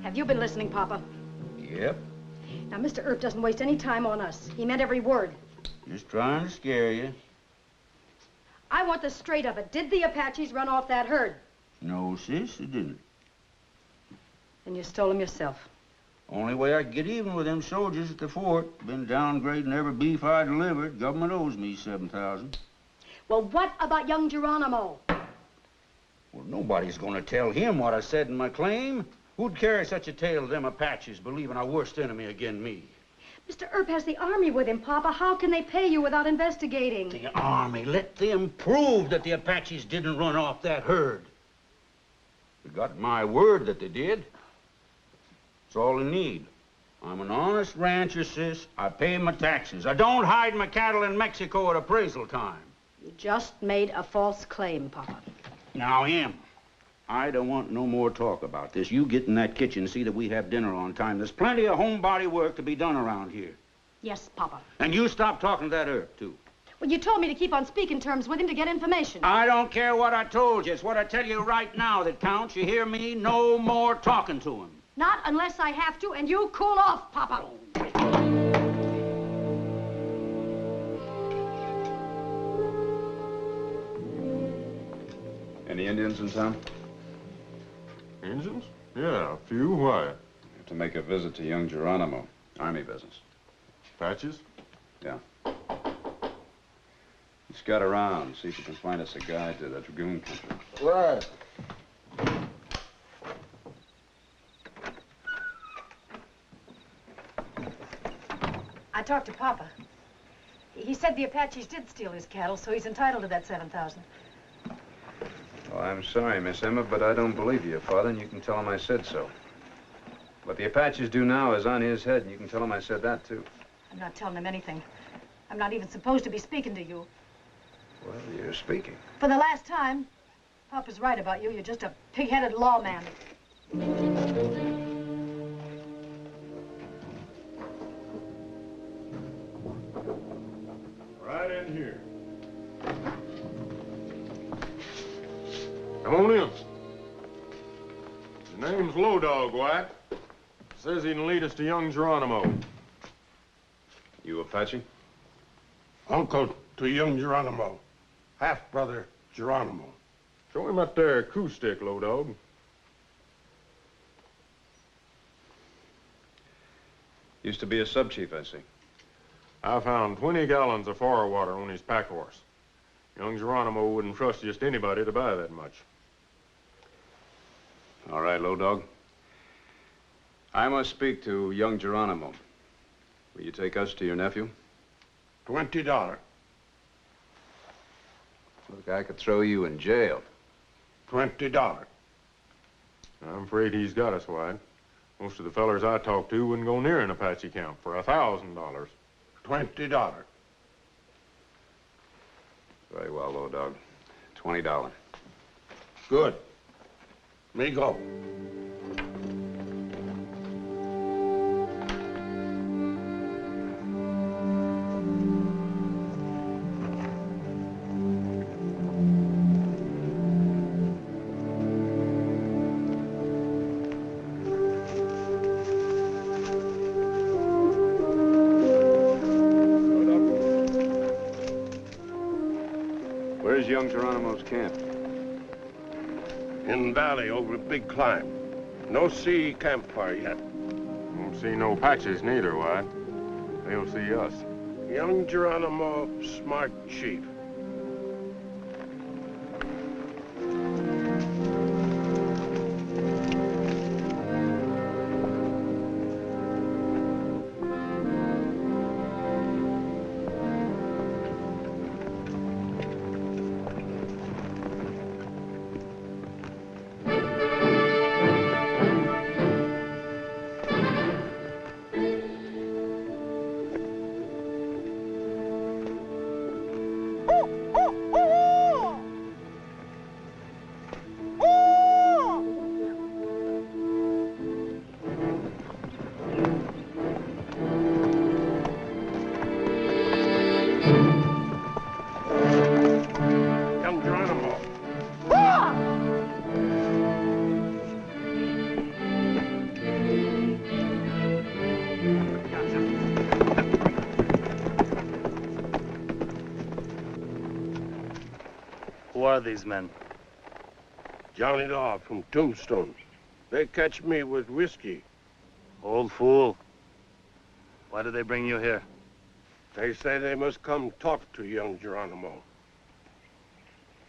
Have you been listening, Papa? Yep. Now, Mr. Earp doesn't waste any time on us. He meant every word. Just trying to scare you. I want the straight of it. Did the Apaches run off that herd? No, sis, it didn't. And you stole them yourself. Only way I could get even with them soldiers at the fort. Been downgrading every beef I delivered. Government owes me $7,000. Well, what about young Geronimo? Well, nobody's gonna tell him what I said in my claim. Who'd carry such a tale to them Apaches, believing our worst enemy again me? Mr. Earp has the Army with him, Papa. How can they pay you without investigating? The Army, let them prove that the Apaches didn't run off that herd. They got my word that they did. That's all they need. I'm an honest rancher, sis. I pay my taxes. I don't hide my cattle in Mexico at appraisal time. You just made a false claim, Papa. Now, Em, I don't want no more talk about this. You get in that kitchen and see that we have dinner on time. There's plenty of homebody work to be done around here. Yes, Papa. And you stop talking to that Earp, too. Well, you told me to keep on speaking terms with him to get information. I don't care what I told you. It's what I tell you right now that counts. You hear me? No more talking to him. Not unless I have to, and you cool off, Papa. Any Indians in town? Indians? Yeah, a few. Why? You have to make a visit to young Geronimo. Army business. Apaches? Yeah. You scout around, see if you can find us a guide to the Dragoon country. Right. I talked to Papa. He said the Apaches did steal his cattle, so he's entitled to that $7,000. Well, I'm sorry, Miss Emma, but I don't believe you, Father, and you can tell him I said so. What the Apaches do now is on his head, and you can tell him I said that, too. I'm not telling him anything. I'm not even supposed to be speaking to you. Well, you're speaking. For the last time, Papa's right about you. You're just a pig-headed lawman. Right in here. Come on in. Your name's Low Dog, White. Says he can lead us to young Geronimo. You Apache? Uncle to young Geronimo. Half-brother Geronimo. Show him up there coup stick, Low Dog. Used to be a sub-chief, I see. I found 20 gallons of fire water on his pack horse. Young Geronimo wouldn't trust just anybody to buy that much. All right, Low Dog. I must speak to young Geronimo. Will you take us to your nephew? $20. Look, I could throw you in jail. $20. I'm afraid he's got us, White. Most of the fellers I talked to wouldn't go near an Apache camp for $1,000. $20. Very well, Low Dog. $20. Good. Me go. Where's young Geronimo's camp? In valley over a big climb. No see campfire yet. Won't see no Apaches neither, Wyatt. They'll see us. Young Geronimo, smart chief. Who are these men? Johnny Law from Tombstone. They catch me with whiskey. Old fool. Why did they bring you here? They say they must come talk to young Geronimo.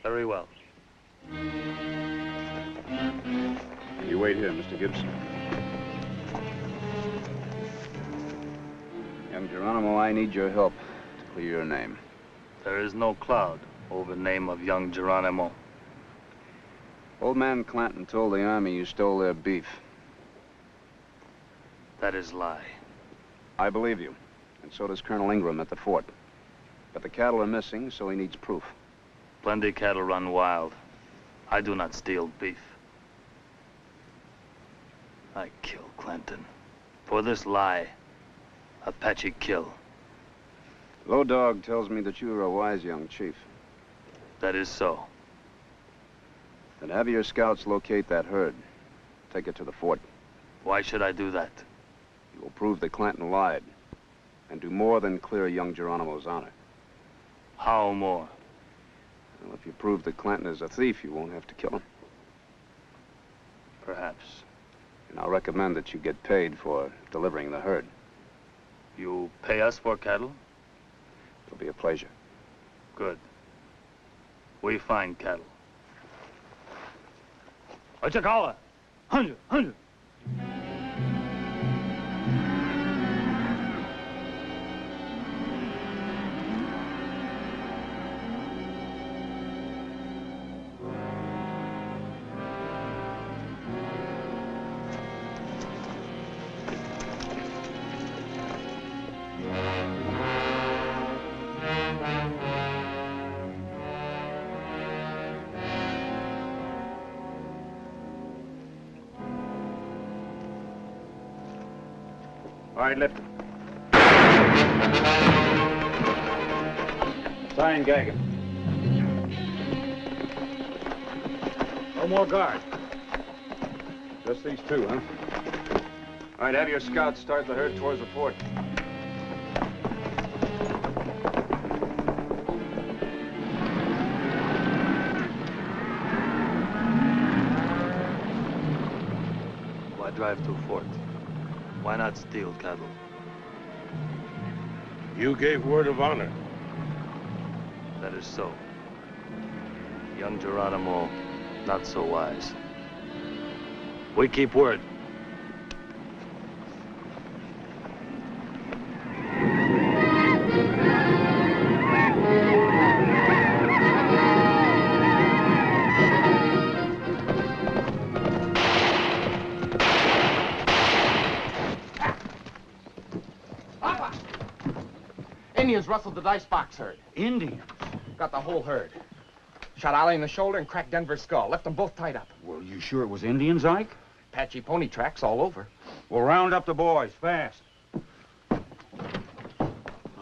Very well. You wait here, Mr. Gibson. Young Geronimo, I need your help to clear your name. There is no cloud over the name of young Geronimo. Old man Clanton told the Army you stole their beef. That is lie. I believe you, and so does Colonel Ingram at the fort. But the cattle are missing, so he needs proof. Plenty cattle run wild. I do not steal beef. I kill Clanton. For this lie, Apache kill. Low Dog tells me that you are a wise young chief. That is so. Then have your scouts locate that herd. Take it to the fort. Why should I do that? You will prove that Clanton lied, and do more than clear young Geronimo's honor. How more? Well, if you prove that Clanton is a thief, you won't have to kill him. Perhaps. And I'll recommend that you get paid for delivering the herd. You pay us for cattle? It'll be a pleasure. Good. We find cattle. Ochakala! 100! All right, lift him. Try and gag him. No more guard. Just these two, huh? All right, have your scouts start the herd towards the fort. Why drive to fort? Why not steal cattle? You gave word of honor. That is so. Young Geronimo, not so wise. We keep word. Indians rustled the dice box herd. Indians? Got the whole herd. Shot Ollie in the shoulder and cracked Denver's skull. Left them both tied up. Well, you sure it was Indians, Ike? Apache pony tracks all over. Well, round up the boys, fast.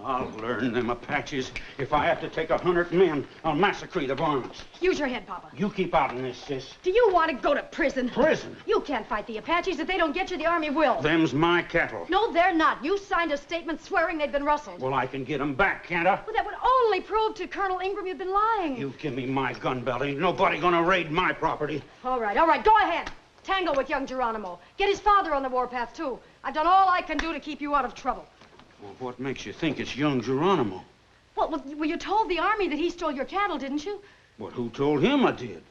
I'll learn them Apaches. If I have to take 100 men, I'll massacre the varmints. Use your head, Papa. You keep out in this, sis. Do you want to go to prison? Prison? You can't fight the Apaches. If they don't get you, the Army will. Them's my cattle. No, they're not. You signed a statement swearing they'd been rustled. Well, I can get them back, can't I? Well, that would only prove to Colonel Ingram you've been lying. You give me my gun belt. Ain't nobody gonna raid my property. All right, go ahead. Tangle with young Geronimo. Get his father on the warpath, too. I've done all I can do to keep you out of trouble. Well, what makes you think it's young Geronimo? Well, you told the Army that he stole your cattle, didn't you? Well, who told him I did?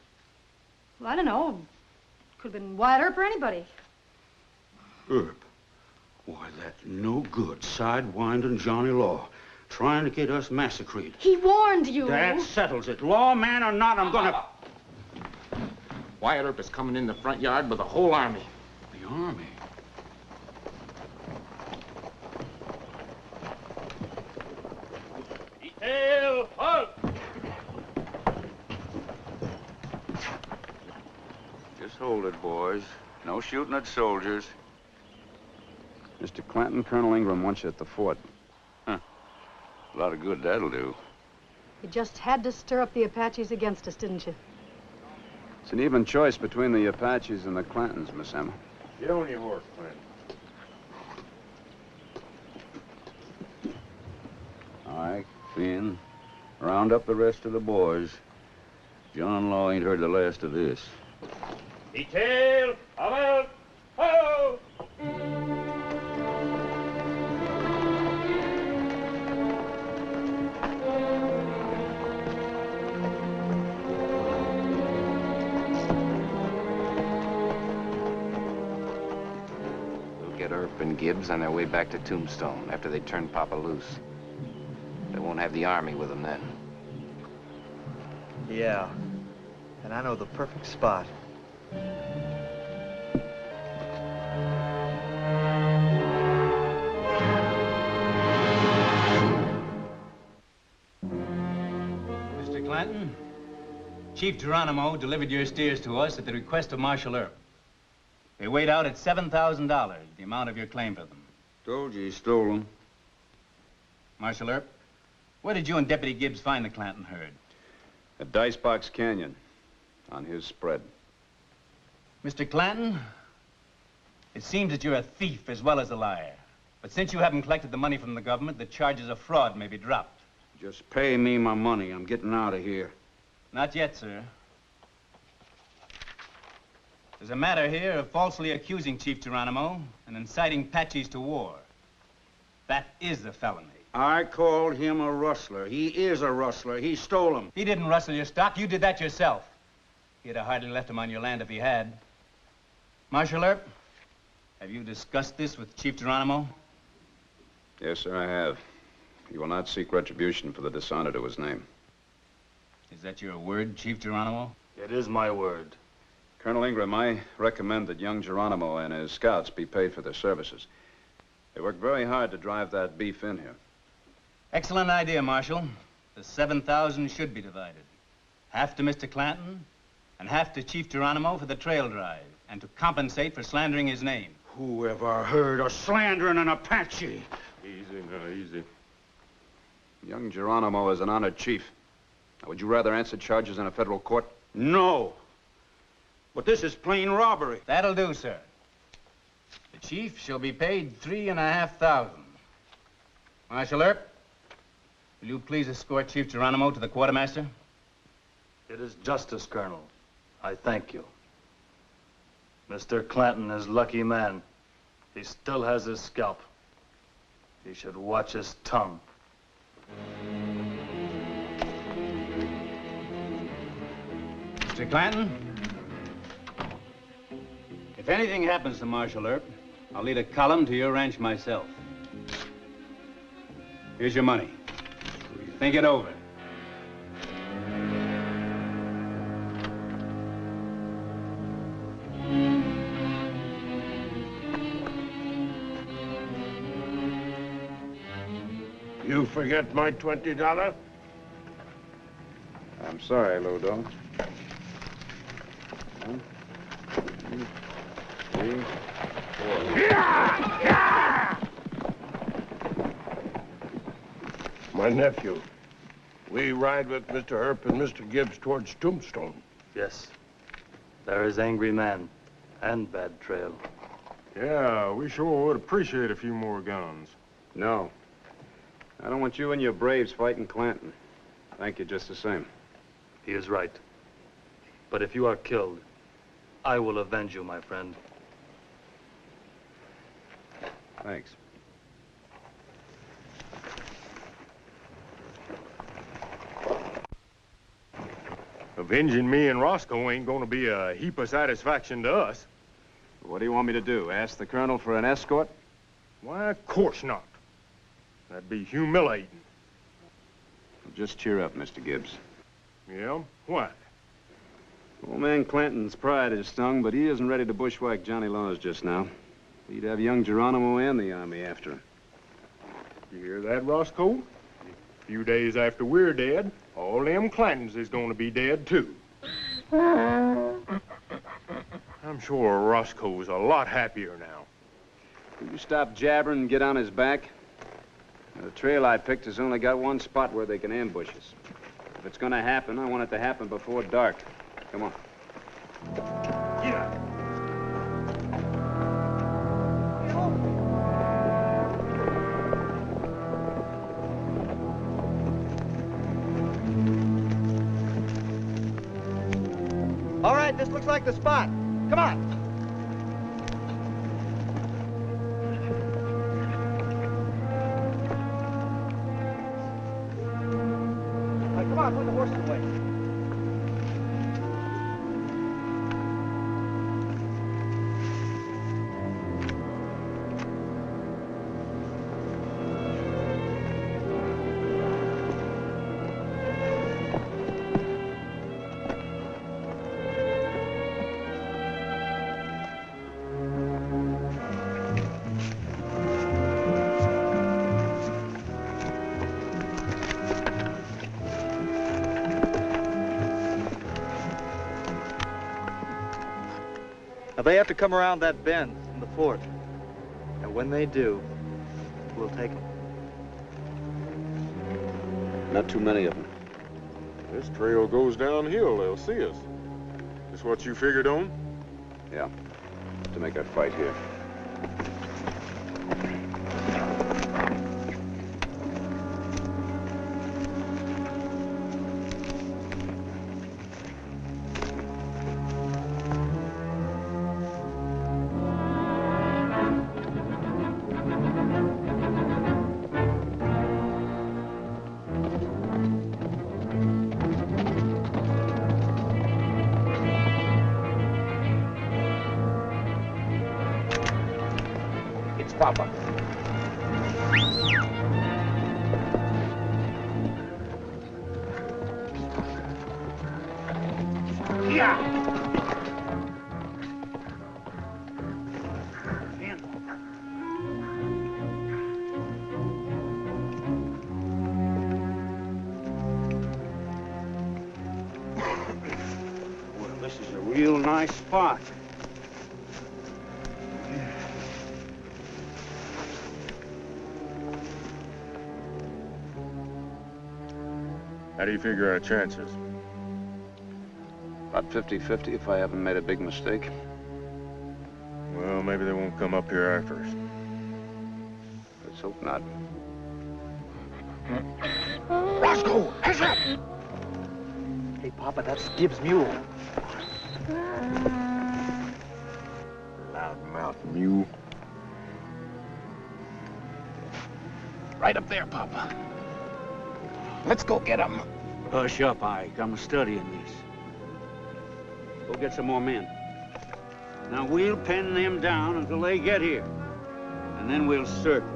Well, I don't know. Could have been Wyatt Earp or anybody. Earp? Why, that's no good. Sidewinding Johnny Law. Trying to get us massacred. He warned you. That settles it. Lawman or not, I'm gonna... Wyatt Earp is coming in the front yard with the whole army. The army? Detail, halt! Just hold it, boys. No shooting at soldiers. Mr. Clanton, Colonel Ingram wants you at the fort. Huh. A lot of good that'll do. You just had to stir up the Apaches against us, didn't you? It's an even choice between the Apaches and the Clantons, Miss Emma. Get on your horse, Clanton. All right, Finn. Round up the rest of the boys. John Law ain't heard the last of this. Detail, about, ho! Get Earp and Gibbs on their way back to Tombstone after they turn Papa loose. They won't have the Army with them then. Yeah, and I know the perfect spot. Mr. Clanton, Chief Geronimo delivered your steers to us at the request of Marshal Earp. They weighed out at $7,000, the amount of your claim for them. Told you he stole them. Marshal Earp, where did you and Deputy Gibbs find the Clanton herd? At Dicebox Canyon, on his spread. Mr. Clanton, it seems that you're a thief as well as a liar. But since you haven't collected the money from the government, the charges of fraud may be dropped. Just pay me my money. I'm getting out of here. Not yet, sir. There's a matter here of falsely accusing Chief Geronimo and inciting Apaches to war. That is a felony. I called him a rustler. He is a rustler. He stole them. He didn't rustle your stock. You did that yourself. He'd have hardly left him on your land if he had. Marshal Earp, have you discussed this with Chief Geronimo? Yes, sir, I have. He will not seek retribution for the dishonor to his name. Is that your word, Chief Geronimo? It is my word. Colonel Ingram, I recommend that young Geronimo and his scouts be paid for their services. They worked very hard to drive that beef in here. Excellent idea, Marshal. The 7,000 should be divided. Half to Mr. Clanton and half to Chief Geronimo for the trail drive and to compensate for slandering his name. Who ever heard of slandering an Apache? Easy now, easy. Young Geronimo is an honored chief. Now, would you rather answer charges in a federal court? No. But this is plain robbery. That'll do, sir. The chief shall be paid $3,500. Marshal Earp, will you please escort Chief Geronimo to the quartermaster? It is justice, Colonel. I thank you. Mr. Clanton is lucky man. He still has his scalp. He should watch his tongue. Mr. Clanton, if anything happens to Marshal Earp, I'll lead a column to your ranch myself. Here's your money. Think it over. You forget my $20? I'm sorry, Low Dog. 1, 2, 3, 4. My nephew. We ride with Mr. Earp and Mr. Gibbs towards Tombstone. Yes. There is angry man and bad trail. Yeah, we sure would appreciate a few more guns. No. I don't want you and your braves fighting Clanton. Thank you just the same. He is right. But if you are killed, I will avenge you, my friend. Thanks. Avenging me and Roscoe ain't gonna be a heap of satisfaction to us. What do you want me to do? Ask the colonel for an escort? Why, of course not. That'd be humiliating. Well, just cheer up, Mr. Gibbs. Yeah? Why? Old man Clanton's pride is stung, but he isn't ready to bushwhack Johnny Laws just now. He'd have young Geronimo and the Army after him. You hear that, Roscoe? A few days after we're dead, all them Clantons is gonna be dead, too. I'm sure Roscoe's a lot happier now. Will you stop jabbering and get on his back? The trail I picked has only got one spot where they can ambush us. If it's gonna happen, I want it to happen before dark. Come on. Yeah. All right, this looks like the spot. Come on. All right, come on, put the horses away. Now, they have to come around that bend in the fort. And when they do, we'll take them. Not too many of them. This trail goes downhill. They'll see us. This what you figured on? Yeah. To make a fight here. Papa. Yeah. Well, this is a real nice spot. How do you figure our chances? About 50-50 if I haven't made a big mistake. Well, maybe they won't come up here after us. Let's hope not. Roscoe, heads up! Hey, Papa, that's Gibbs' mule. Loudmouth mule. Right up there, Papa. Let's go get him. Hush up, Ike. I'm studying this. Go get some more men. Now, we'll pin them down until they get here. And then we'll circle.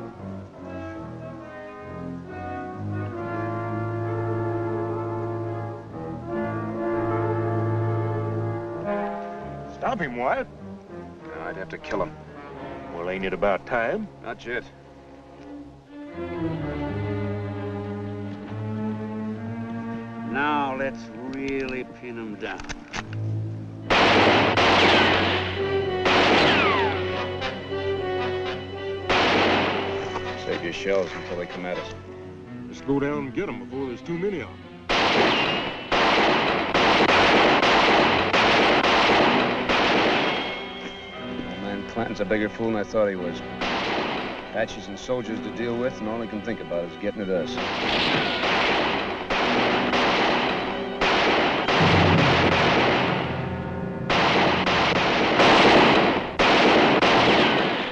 Stop him, Wyatt. I'd have to kill him. Well, ain't it about time? Not yet. Now, let's really pin them down. Save your shells until they come at us. Let's go down and get them before there's too many of them. Old man Clanton's a bigger fool than I thought he was. Apaches and soldiers to deal with, and all he can think about is getting at us.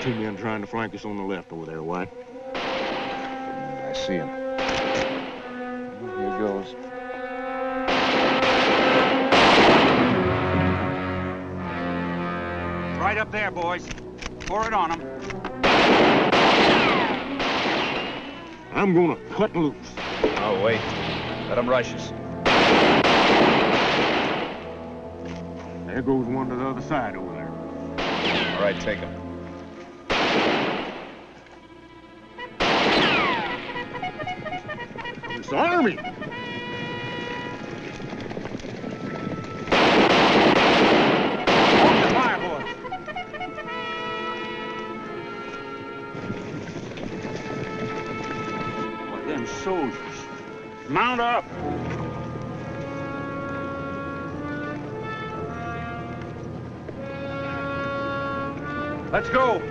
Two men trying to flank us on the left over there, White. I see him. Here goes. Right up there, boys. Pour it on them. I'm gonna cut loose. Oh, wait. Let him rush us. There goes one to the other side over there. All right, take him. It's the Army. Fire, boys. Them soldiers. Mount up. Let's go.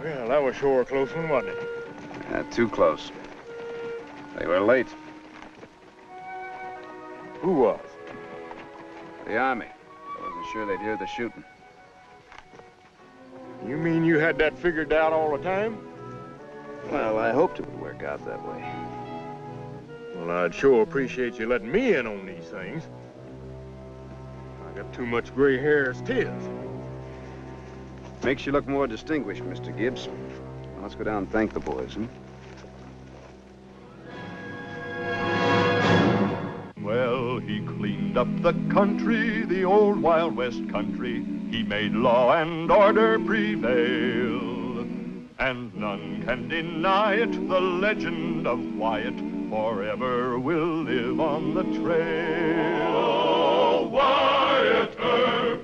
Well, that was sure a close one, wasn't it? Not too close. They were late. Who was? The Army. I wasn't sure they'd hear the shooting. You mean you had that figured out all the time? Well, I hoped it would work out that way. Well, I'd sure appreciate you letting me in on these things. I got too much gray hair as 'tis. Makes you look more distinguished, Mr. Gibbs. Well, let's go down and thank the boys, huh? Well, he cleaned up the country, the old Wild West country. He made law and order prevail. And none can deny it, the legend of Wyatt forever will live on the trail. Oh, Wyatt Earp,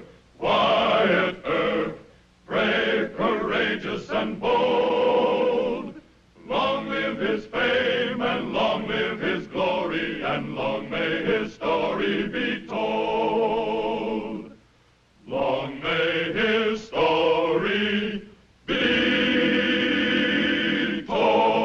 brave, courageous, and bold. Long live his fame, and long live his glory, and long may his story be told. Long may his story be told.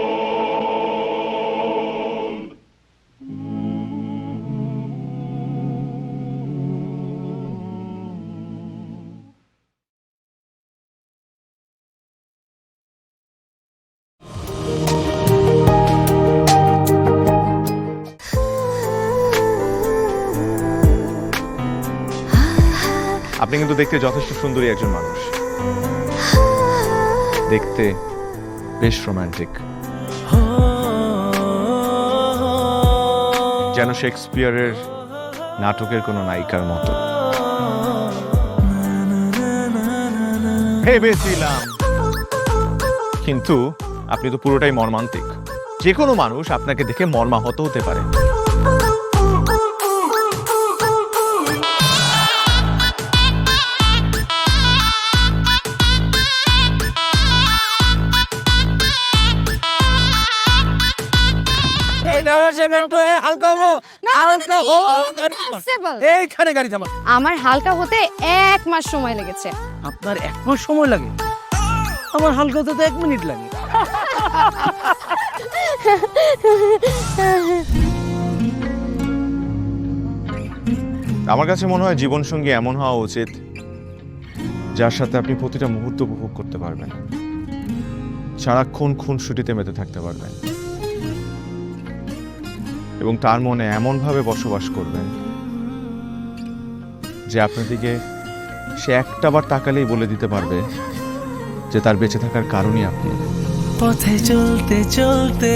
আপনি কিন্তু দেখতে যথেষ্ট সুন্দরী একজন মানুষ, দেখতে বেশ romantic, যেন শেক্সপিয়ারের নাটকের কোনো নায়িকার মতো। ভেবেছিলাম, কিন্তু আপনি তো পুরোটাই মর্মান্তিক। যে কোনো মানুষ আপনাকে দেখে মর্মাহত হতে পারে। আমার হালকা হতে 1 মাস সময় লেগেছে। আপনার 1 মাস সময় লাগে? আমার হালকা হতে তো 1 মিনিট লাগে। আমার কাছে মনে হয় জীবনসঙ্গী এমন হওয়া উচিত যার সাথে আপনি প্রতিটা মুহূর্ত উপভোগ করতে পারবেন, সারাক্ষণ খুনসুটিতে মেতে থাকতে পারবেন এবং তার মনে এমনভাবে বসবাস করবেন যে আপনার দিকে সে একটাবার তাকালেই বলে দিতে পারবে যে তার বেঁচে থাকার কারণই আপনি। পথে চলতে চলতে,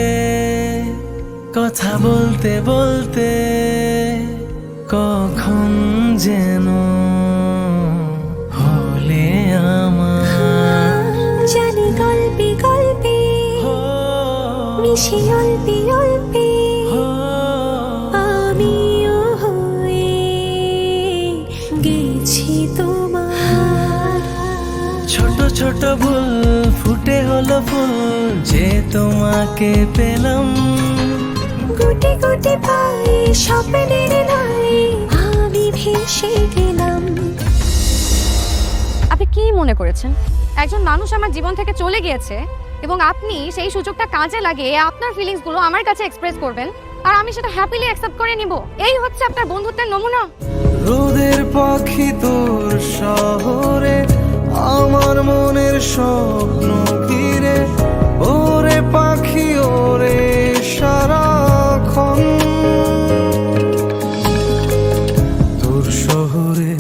কথা বলতে বলতে, কখন যেন হলে আমার জানি গল্পে গল্পে মিশে অল্পে অল্পে ছোট ভুল ফুটে হলো ফুল যে তোমাকে পেলাম গুটি গুটি পাই স্বপ্নের নাই আমি ভেসে গেলাম। আপনি কি মনে করেছেন একজন মানুষ আমার জীবন থেকে চলে গিয়েছে এবং আপনি সেই সুযোগটা কাজে লাগিয়ে আপনার ফিলিংসগুলো আমার কাছে এক্সপ্রেস করবেন আর আমি সেটা হ্যাপিলি অ্যাকসেপ্ট করে নিব? এই হচ্ছে আপনার বন্ধুত্বের নমুনা? রোদের পাখি তোর শহরে আমার মনের স্বপ্ন ঘিরে ওরে পাখি ওরে সারাক্ষণ তোর শহরে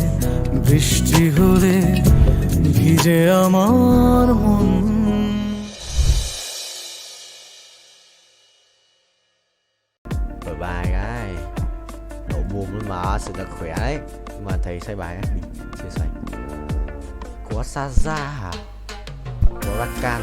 বৃষ্টি হলে ভিজে আমার মন। Rồi bài cái độ buồn luôn mà sự là khỏe đấy, nhưng mà thầy xây bài ấy bị chia sẻ có xa ra hả, có ra can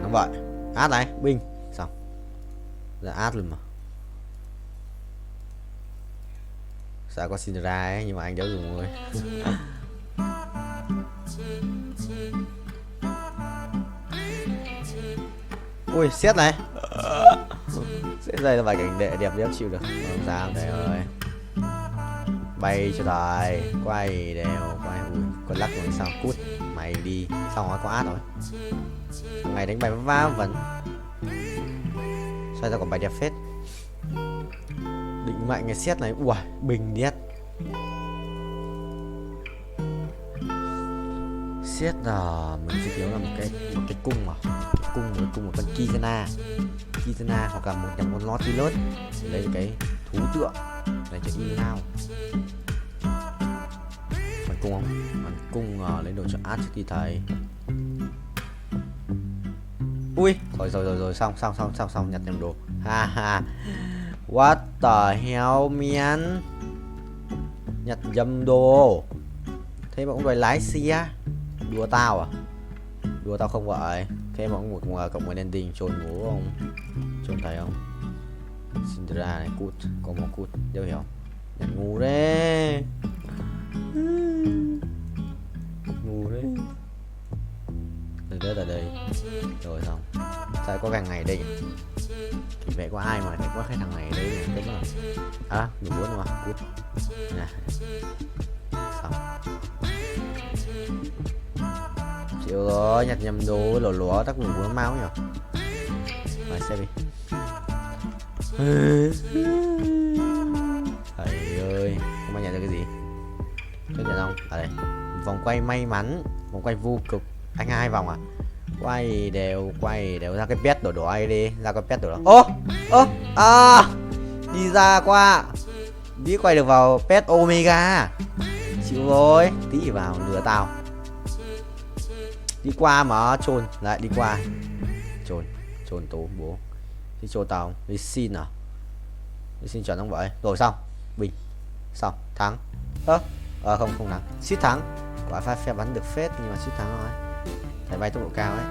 đúng vậy. Át này, binh xong là át luôn mà. Sao có xin ra ấy, nhưng mà anh đéo dùng rồi. Ui, xét này. Xét đây là vài cảnh đẹp đéo chịu được. Không sao, đây ơi. Bay cho đời, quay đều, quay ui, con lắc rồi sao cút. Mày đi, xong rồi có át rồi. Thằng này đánh bài va vẫn. Sao ra còn bài đẹp phết. Định mạnh cái xét này, ui, bình điết. Xét là mình sẽ thiếu là một cái cung mà. Cung một con Kitana hoặc là một con Nautilus. Lấy cái thú tượng để cho in nào. Bắn cung không? Bắn cung lấy đồ cho át trước đi thầy. Ui, rồi xong nhặt nhầm đồ. Ha ha. What the hell man. Nhặt nhầm đồ. Thế mà cũng đòi lái xe. Đùa tao à? Đùa tao không vậy. Thế mà cũng một cộng một ending trồn bố không? Trồn thầy không? Cinderella này cút, có một cút, đéo hiểu. Nhặt ngu đấy. Ngu đấy. Tới đây. Rồi xong. Sao có càng ngày đây nhỉ? Thì vẽ có ai mà phải có cái thằng này đây nhỉ? Đúng rồi. À, đủ 4 rồi mà, cút. Nè. Xong. Chịu rồi, nhặt nhầm đồ lúa tắc ngủ nó mau nhỉ. Rồi xem đi. Trời ơi, không ai nhận được cái gì. Cho nhận không? Ở đây. Vòng quay may mắn, vòng quay vô cực. Anh 2 vòng à? Quay đều ra cái pet đổ ai đi, ra cái pet đổ đó. Đi ra qua. Biết quay được vào pet Omega. Chịu rồi, tí vào lừa tao. Đi qua mà trôn, lại đi qua. Trôn tố bố. Đi trôn tao, đi xin à? Đi xin chuẩn không vậy? Rồi xong, bình. Xong, thắng. Không thắng. Suýt thắng. Quả phép bắn được phết nhưng mà suýt thắng rồi. Phải bay tốc độ cao ấy.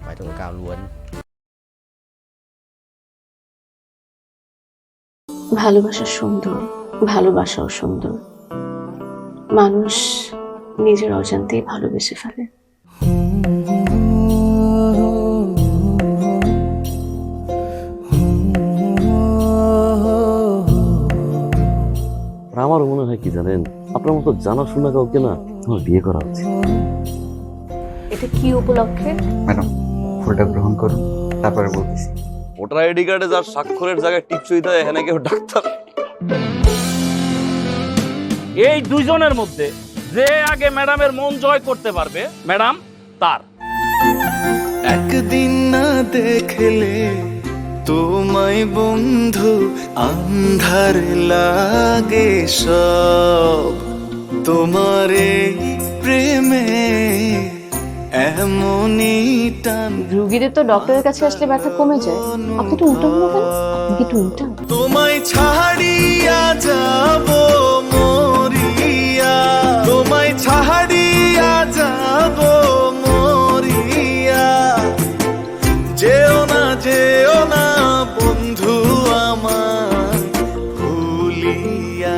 Bay tốc độ cao luôn. ভালোবাসা সুন্দর, ভালোবাসাও সুন্দর। মানুষ নিজের অজান্তেই ভালোবেসে ফেলে। আমারও মনে হয় কি জানেন, আপনার মতো জানাশোনা কাউকে না আমার বিয়ে করা উচিত। এটা কি উপলক্ষে? ম্যাডাম, ফুলটা গ্রহণ করুন, তারপরে বলতেছি। ভোটার আইডি কার্ডে যার স্বাক্ষরের জায়গায় টিপসই দেয়, এখানে কেউ ডাক্তার। এই দুইজনের মধ্যে যে আগে ম্যাডামের মন জয় করতে পারবে, ম্যাডাম তার। একদিন না দেখলে তোমায় বন্ধু আন্ধার লাগে সব, তোমার এই প্রেমে এমনই টান রুগীদের তো ডক্টরের কাছে আসলে ব্যথা কমে যায়, আপনি তো উল্টো হলো কেন? আপনি কি একটু উল্টা? তোমায় ছাড়িয়া যাব মরিয়া, তোমায় ছাড়িয়া যাব মরিয়া, যেও না বন্ধু আমার ভুলিয়া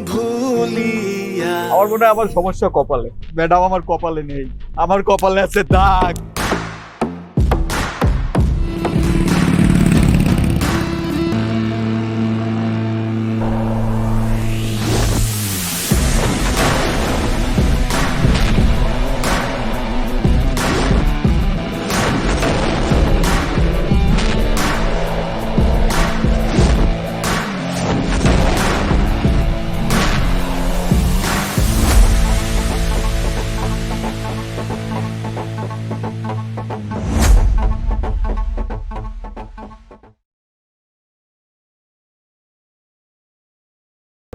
ভুলিয়া। আমার মনে হয় আমার সমস্যা কপালে, ম্যাডাম আমার কপালে নেই, আমার কপালে আছে দাগ।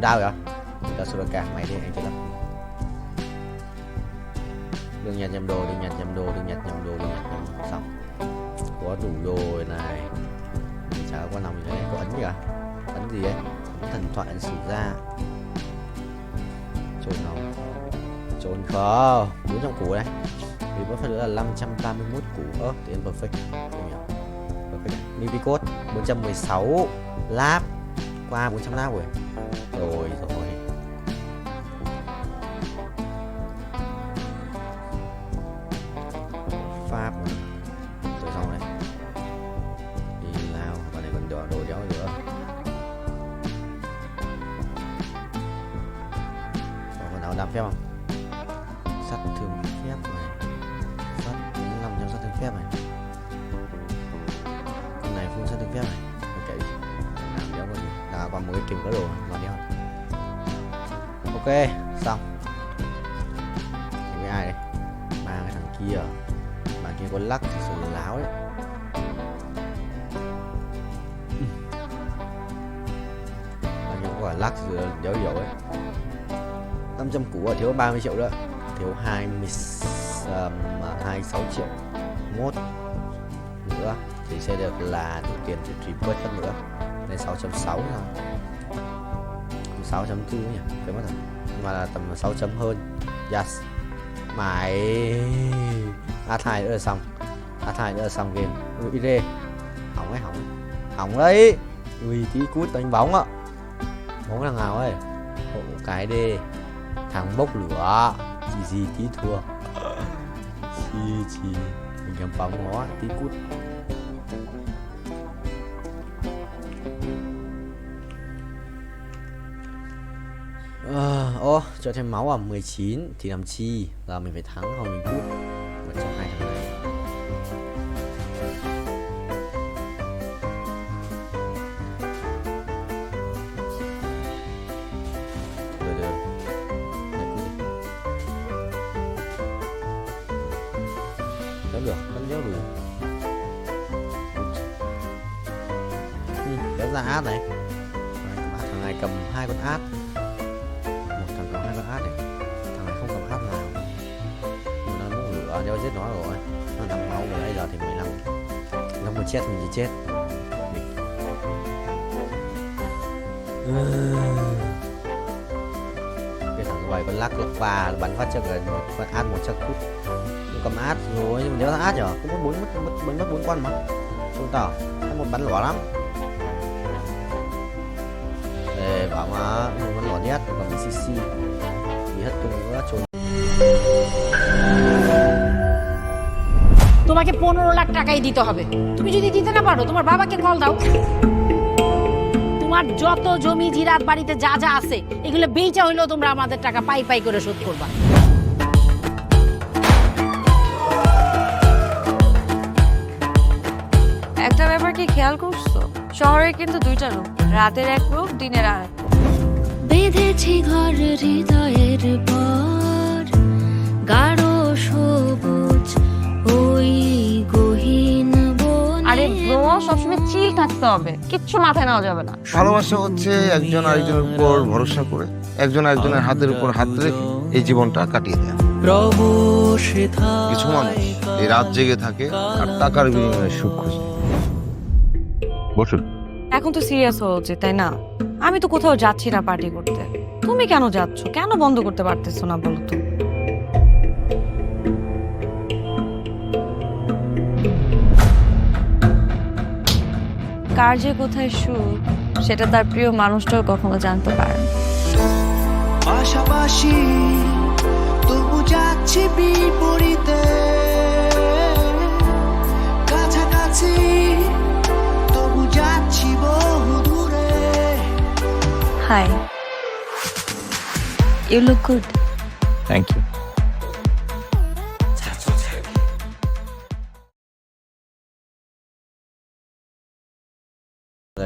Đau vậy? Tao sửa càng mày đi anh chết lắm. Đừng nhặt nhầm đồ, đừng nhặt nhầm đồ, đừng nhặt nhầm đồ, đừng nhặt nhầm đồ. Xong. Có đủ đồ này. Chả có nằm gì đấy, có ấn gì à? Ấn gì ấy? Ấn thần thoại, ấn sử ra. Trồn nó. Trồn khó. 400 củ đây. Vì có phải nữa là 531 củ. Thì ăn perfect. Không hiểu. Perfect. Nibi code 416 lap. Qua 400 lap rồi. Rồi. Pháp rồi xong này. Đi lao. Và này còn đồ đéo nữa. Còn nào làm phép không? Sắt thường phép này. Sắt 500 sắt thường phép này. Con này full sắt thường phép này. Ok. Làm đéo có gì. Là còn một cái kìm có đồ mà đéo. Ok, xong. Với ai đây? Ba cái thằng kia. Bạn kia có lắc thì sự láo đấy. Bạn kia có cả lắc thì đéo dấu ấy. 500 củ ở thiếu 30 triệu nữa. Thiếu 26 triệu mốt nữa thì sẽ được là đủ tiền để trip bớt hơn nữa. Nên 6.6 rồi. 6.4 nhỉ, phải mất rồi. Nhưng mà là tầm 6 chấm hơn. Yes. Mày A2 nữa là xong. A2 nữa là xong game. Ui đi. Hỏng ấy, hỏng đấy. Ui tí cút đánh bóng ạ. Bóng thằng nào ấy. Hộ cái đi. Thằng bốc lửa. Gì tí thua. Chi mình cầm bóng nó tí cút. Cho thêm máu à 19 thì làm chi, là mình phải thắng không mình cút. Và cho hai thằng này. Được. Đấy, được, vẫn đéo đủ. Kéo ra át này. Thằng này cầm 2 con át. Át này. Thằng này không cầm át nào. Nó muốn lửa đeo giết nó rồi. Nó nằm máu rồi bây giờ thì 15. Nó mà chết mình chỉ chết. Cái thằng quay con lắc và bắn phát cho gần con át 100 phút. Nó cầm át rồi nhưng mà nếu thằng át nhở cũng mất 4 con mà. Không tao. Nó một bắn lỏ lắm. Để bảo mà một bắn lỏ nhất còn bị CC. তোমাকে 15 লাখ টাকাই দিতে হবে। তুমি যদি দিতে না পারো তোমার বাবাকে কল দাও। তোমার যত জমি জিরাত বাড়িতে যা যা আছে এগুলো বেচা হইলেও তোমরা আমাদের টাকা পাই পাই করে শোধ করবা। একটা ব্যাপার কি খেয়াল করছো? শহরে কিন্তু দুইটা রূপ, রাতের এক রূপ, দিনের আর এক রূপ। বেঁধেছি ঘর হৃদয়ের পর গাঢ় সবুজ ওই গহীন বনে। আরে ব্রো, সবসময় চিল থাকতে হবে, কিচ্ছু মাথায় নেওয়া যাবে না। ভালোবাসা হচ্ছে একজন আরেকজনের উপর ভরসা করে, একজন আরেকজনের হাতের উপর হাত রেখে এই জীবনটা কাটিয়ে দেয়া। রব সে কিছু মানুষ এই রাত জেগে থাকে আর টাকার বিনিময়ে সুখ খুঁজে। বসুন। এখন তো সিরিয়াস হওয়া উচিত, তাই না? আমি তো কোথাও যাচ্ছি না পার্টি করতে। তুমি কেন যাচ্ছ? কেন বন্ধ করতে পারতেছো না বলো তো? কার যে কোথায় সুখ সেটা তার প্রিয় মানুষটাও কখনো জানতে পারে না। পাশাপাশি তবু যাচ্ছি বিপরীতে, কাছাকাছি তবু যাচ্ছি বহু দূরে। Hi, you look good. Thank you.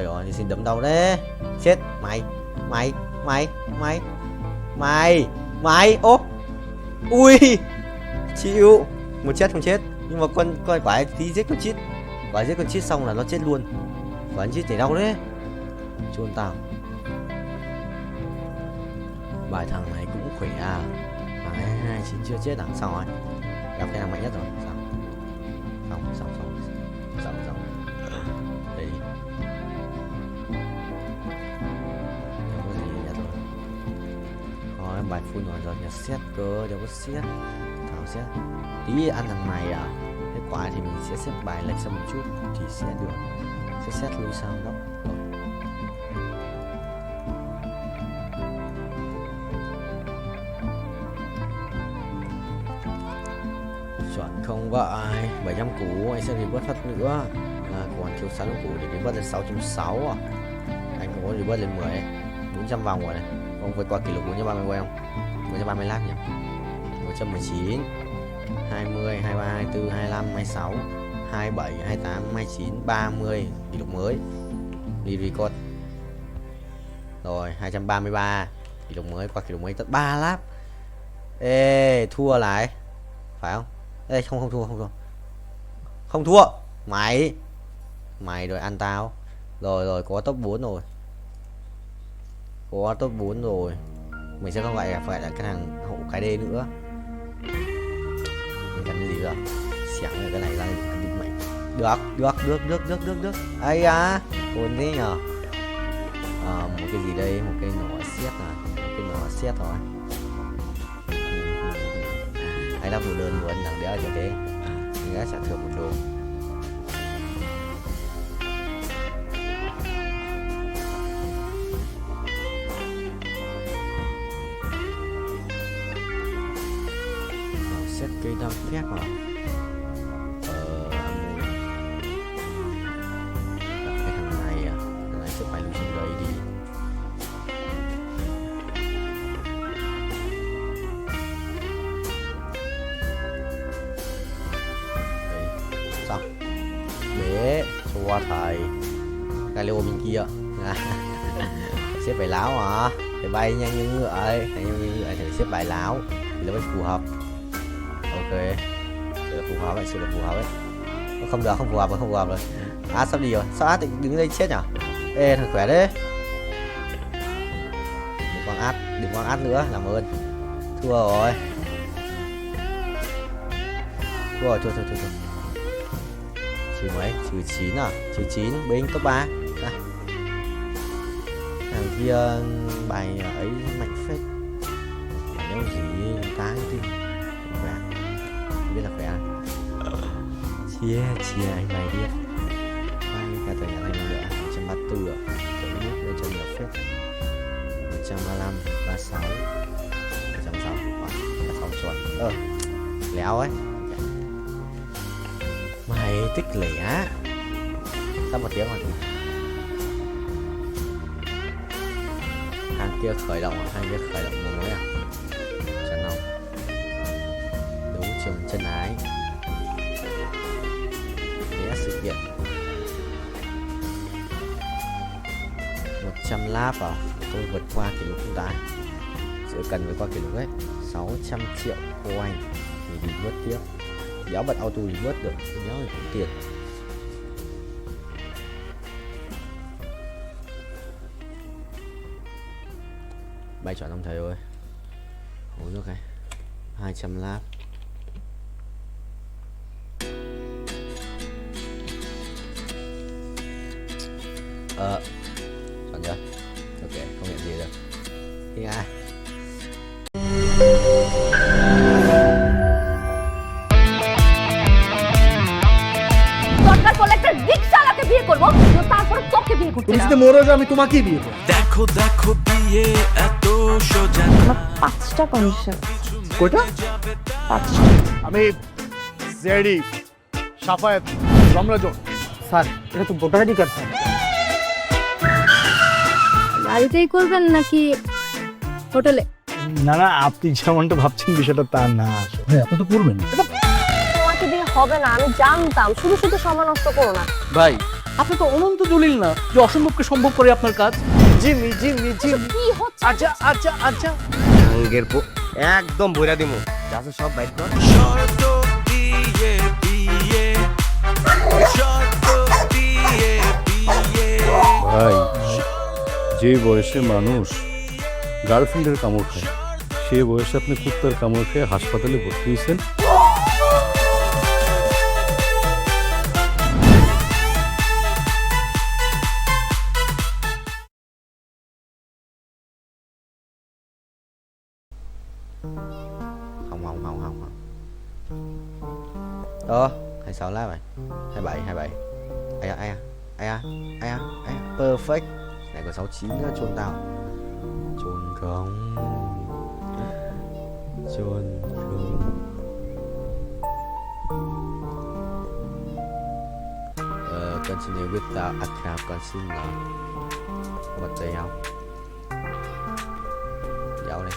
Rồi thì xin đấm đầu đấy. Chết mày. Mày. Ô. Ui. Chịu. Một chết không chết. Nhưng mà con quái tí giết con chít. Quái giết con chít xong là nó chết luôn. Quái chít chảy đau đấy. Chôn tao. Bài thằng này cũng khỏe à. Mà 29 chưa chết à? Xong rồi. Gặp cái thằng mạnh nhất rồi. Xong. Đây đi. Bài full rồi nhà xét cơ, đâu có xét. Thảo xét. Tí ăn thằng này à. Hết quả thì mình sẽ xếp bài lệch sang một chút thì sẽ được. Sẽ xét lui sang góc. Rồi. Chuẩn không vậy. 700 củ anh sẽ revert phát nữa. Còn thiếu 6 củ để revert lên 660 à. Anh có revert lên 10 400 vòng rồi này. Ông vượt qua kỷ lục 430 quay không? 430 lap nhỉ? 119 20 23 24 25 26 27 28 29 30 kỷ lục mới. Đi record. Rồi 233 kỷ lục mới, qua kỷ lục mới tất 3 lap. Ê, thua lại. Phải không? Ê, không thua. Không thua. Mày rồi ăn tao. Rồi có top 4 rồi. Có top 4 rồi. Mình sẽ không phải là cái thằng hậu cái D nữa. Mình cần cái gì rồi? Xẻng rồi cái này ra định mệnh. Được. Ai à, ổn thế nhờ. Một cái gì đây? Một cái nỏ xét à? Một cái nỏ xét rồi. Hay là đồ đơn luôn thằng đéo cho thế. Mình đã trả thưởng một đồ. Cây đăng phép hả? Cái thằng này à? Thằng này sẽ phải lưu xuống đấy đi. Đấy, xong. Để cho thầy cái lô bên kia. Xếp bài láo hả? Phải bay nhanh như ngựa ấy. Thầy xếp bài láo thì nó mới phù hợp. Ok, sự là phù hợp ấy. Không phù hợp rồi. À, sắp đi rồi. Sao át đứng đây chết nhở? Ê, thằng khỏe đấy. Đừng quăng át nữa, làm ơn. Thua rồi. Trừ mấy? Trừ 9 à? Trừ 9, binh top 3. Thằng kia bài ấy mạnh phết. Bài đâu gì táng tim. Biết là khỏe. Chia anh mày biết. Cả tờ nhà anh nữa 134 ạ. Tớ biết lên cho nhiều phép. 135 36 106 36 chuẩn. Léo ấy. Mày tích lẻ. Sắp một tiếng rồi. Hàng kia khởi động một mới à? Chẳng không. Đấu trường chân ái. Né sự kiện 100 lap vào. Tôi vượt qua kỷ lục chúng ta. Sẽ cần vượt qua kỷ lục ấy 600 triệu coin thì đi vớt tiếp. Đéo bật auto đi vớt được. Đéo thì cũng tiền. Bay chọn ông thầy ơi. Uống nước này. 200 lap. Chọn chưa? Ok, không nhận gì đâu. Đi ai? দরকার পড়লে একটা রিকশাওয়ালাকে বিয়ে করবো, তারপর তোকে বিয়ে করতে তুমি যদি মরে যাও আমি তোমাকেই বিয়ে করব। দেখো দেখো বিয়ে এত সোজা আমার 5টা কন্ডিশন। কয়টা? 5টা। আমি সিআইডি সাফায়েত রমরাজন। স্যার এটা তো ভোটার আইডি কার্ড স্যার। বাড়িতেই করবেন নাকি হোটেলে? না না, আপনি যেমনটা ভাবছেন বিষয়টা তা না। ভাই আপনি তো করবেন। তোমাকে দিয়ে হবে না, আমি জানতাম। শুধু শুধু সময় নষ্ট করো না। ভাই আপনি তো অনন্ত দলিল না যে অসম্ভবকে সম্ভব করে আপনার কাজ। জিমি জিমি জিমি কি হচ্ছে? আচ্ছা আচ্ছা আচ্ছা আঙ্গের একদম বইরা দিমু যাচ্ছে সব বাইক কর। শর্ত দিয়ে বিয়ে শর্ত দিয়ে বিয়ে। ভাই যে বয়সে মানুষ গার্লফ্রেন্ডের কামড় খায় সে বয়সে আপনি কুত্তার কামড় খেয়ে হাসপাতালে ভর্তি হয়েছেন। Không. 26 lá rồi. 27. Ai à. Perfect. Này còn 69 nữa, chôn tao. Chôn không. Continue without account consumer. Một giây không? Dạo này.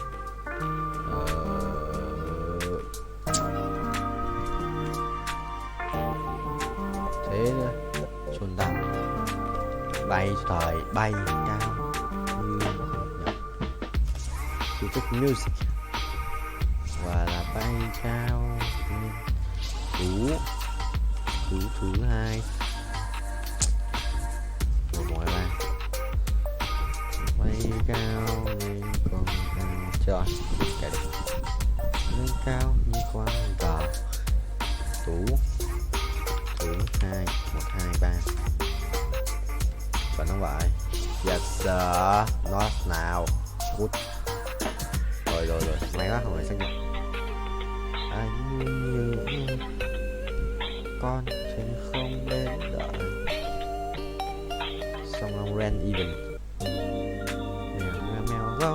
Thế nữa. Chôn tao. Bay trời, bay cao như yêu thích music và là bay cao thứ hai của mọi bạn bay cao lên còn cao trời cái đấy lên cao như khoan cò thứ hai 1 2 3 và nó vậy. Yes sir. Not now. Good. Rồi may quá không phải xác nhận. Anh như con sẽ không bên đợi. Xong ông ran even. Mèo go.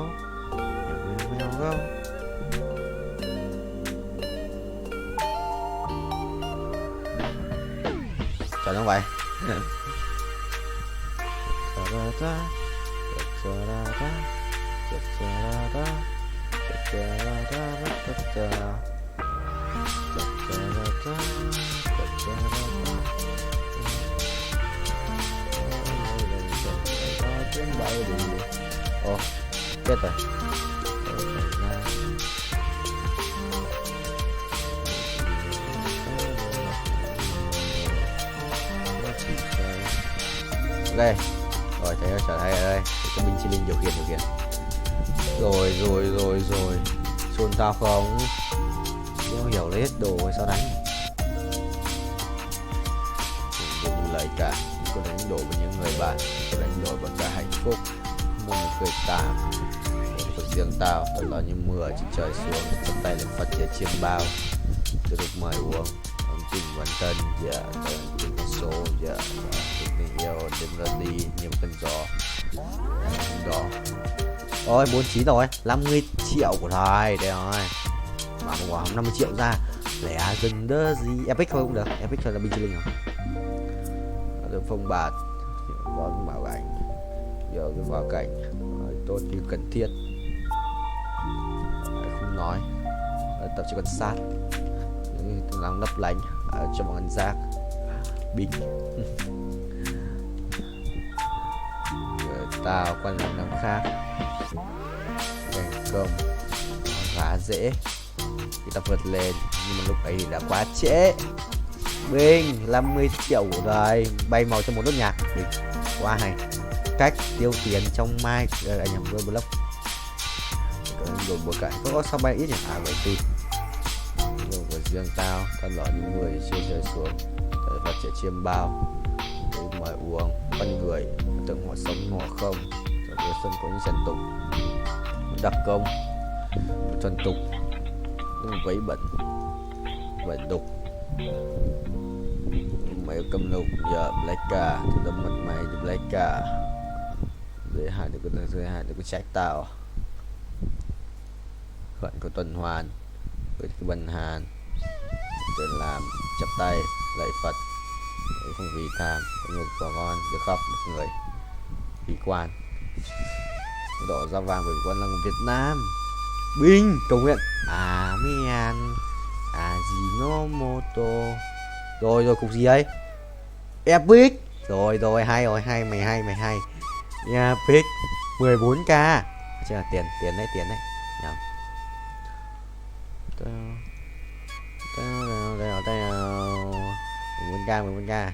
Mèo go. Chào nó vậy. Ồ, chết rồi. Ok. Rồi thấy trở lại ở đây cái binh chi linh điều khiển rồi xôn tao không không hiểu lấy hết đồ rồi sao đánh đừng như lời cả có đánh đổ với những người bạn có đánh đổi bằng cả hạnh phúc một người tạm của riêng tao tao lo như mưa chỉ trời xuống cầm tay lên phật để chiêm bao tôi được mời uống tình quan tân dạ tình số dạ tình yêu đêm ra đi như một cơn gió đó. Ôi 49 rồi, 50 triệu của thầy đây rồi. Mà một quả 50 triệu ra lẻ gần đó gì. Epic thôi cũng được, Epic thôi là binh chi linh rồi. Được phong bạt có bảo cảnh giờ cái vào cảnh tốt như cần thiết không nói tập cho con sát làm lấp lánh cho bọn ăn giác binh. Tao quan điểm năm khác thành công khá dễ khi ta vượt lên nhưng mà lúc ấy thì đã quá trễ. Binh 50 triệu rồi bay màu cho một nốt nhạc Binh quá hay. Cách tiêu tiền trong mai anh nhầm với blog rồi bữa cạnh có sao bay ít nhỉ? À vậy thì riêng tao lọ những người chưa rơi xuống thời vật trẻ chiêm bao với mọi uống con người từng họ sống họ không rồi với sân có những trần tục đặc công trần tục những vấy bẩn vẩn đục mày cầm lục giờ lấy cả đâm mặt mày thì lấy cả dễ hại được cái trách tao phận của tuần hoàn với cái bần hàn để làm chắp tay lạy Phật không vì tham không ngược vào con được khóc một người vì quan đỏ da vàng bởi quan là người Việt Nam binh cầu nguyện Amen Ajinomoto rồi cục gì ấy Epic rồi hay mày hay Epic 14k chứ là tiền đấy nhầm 14k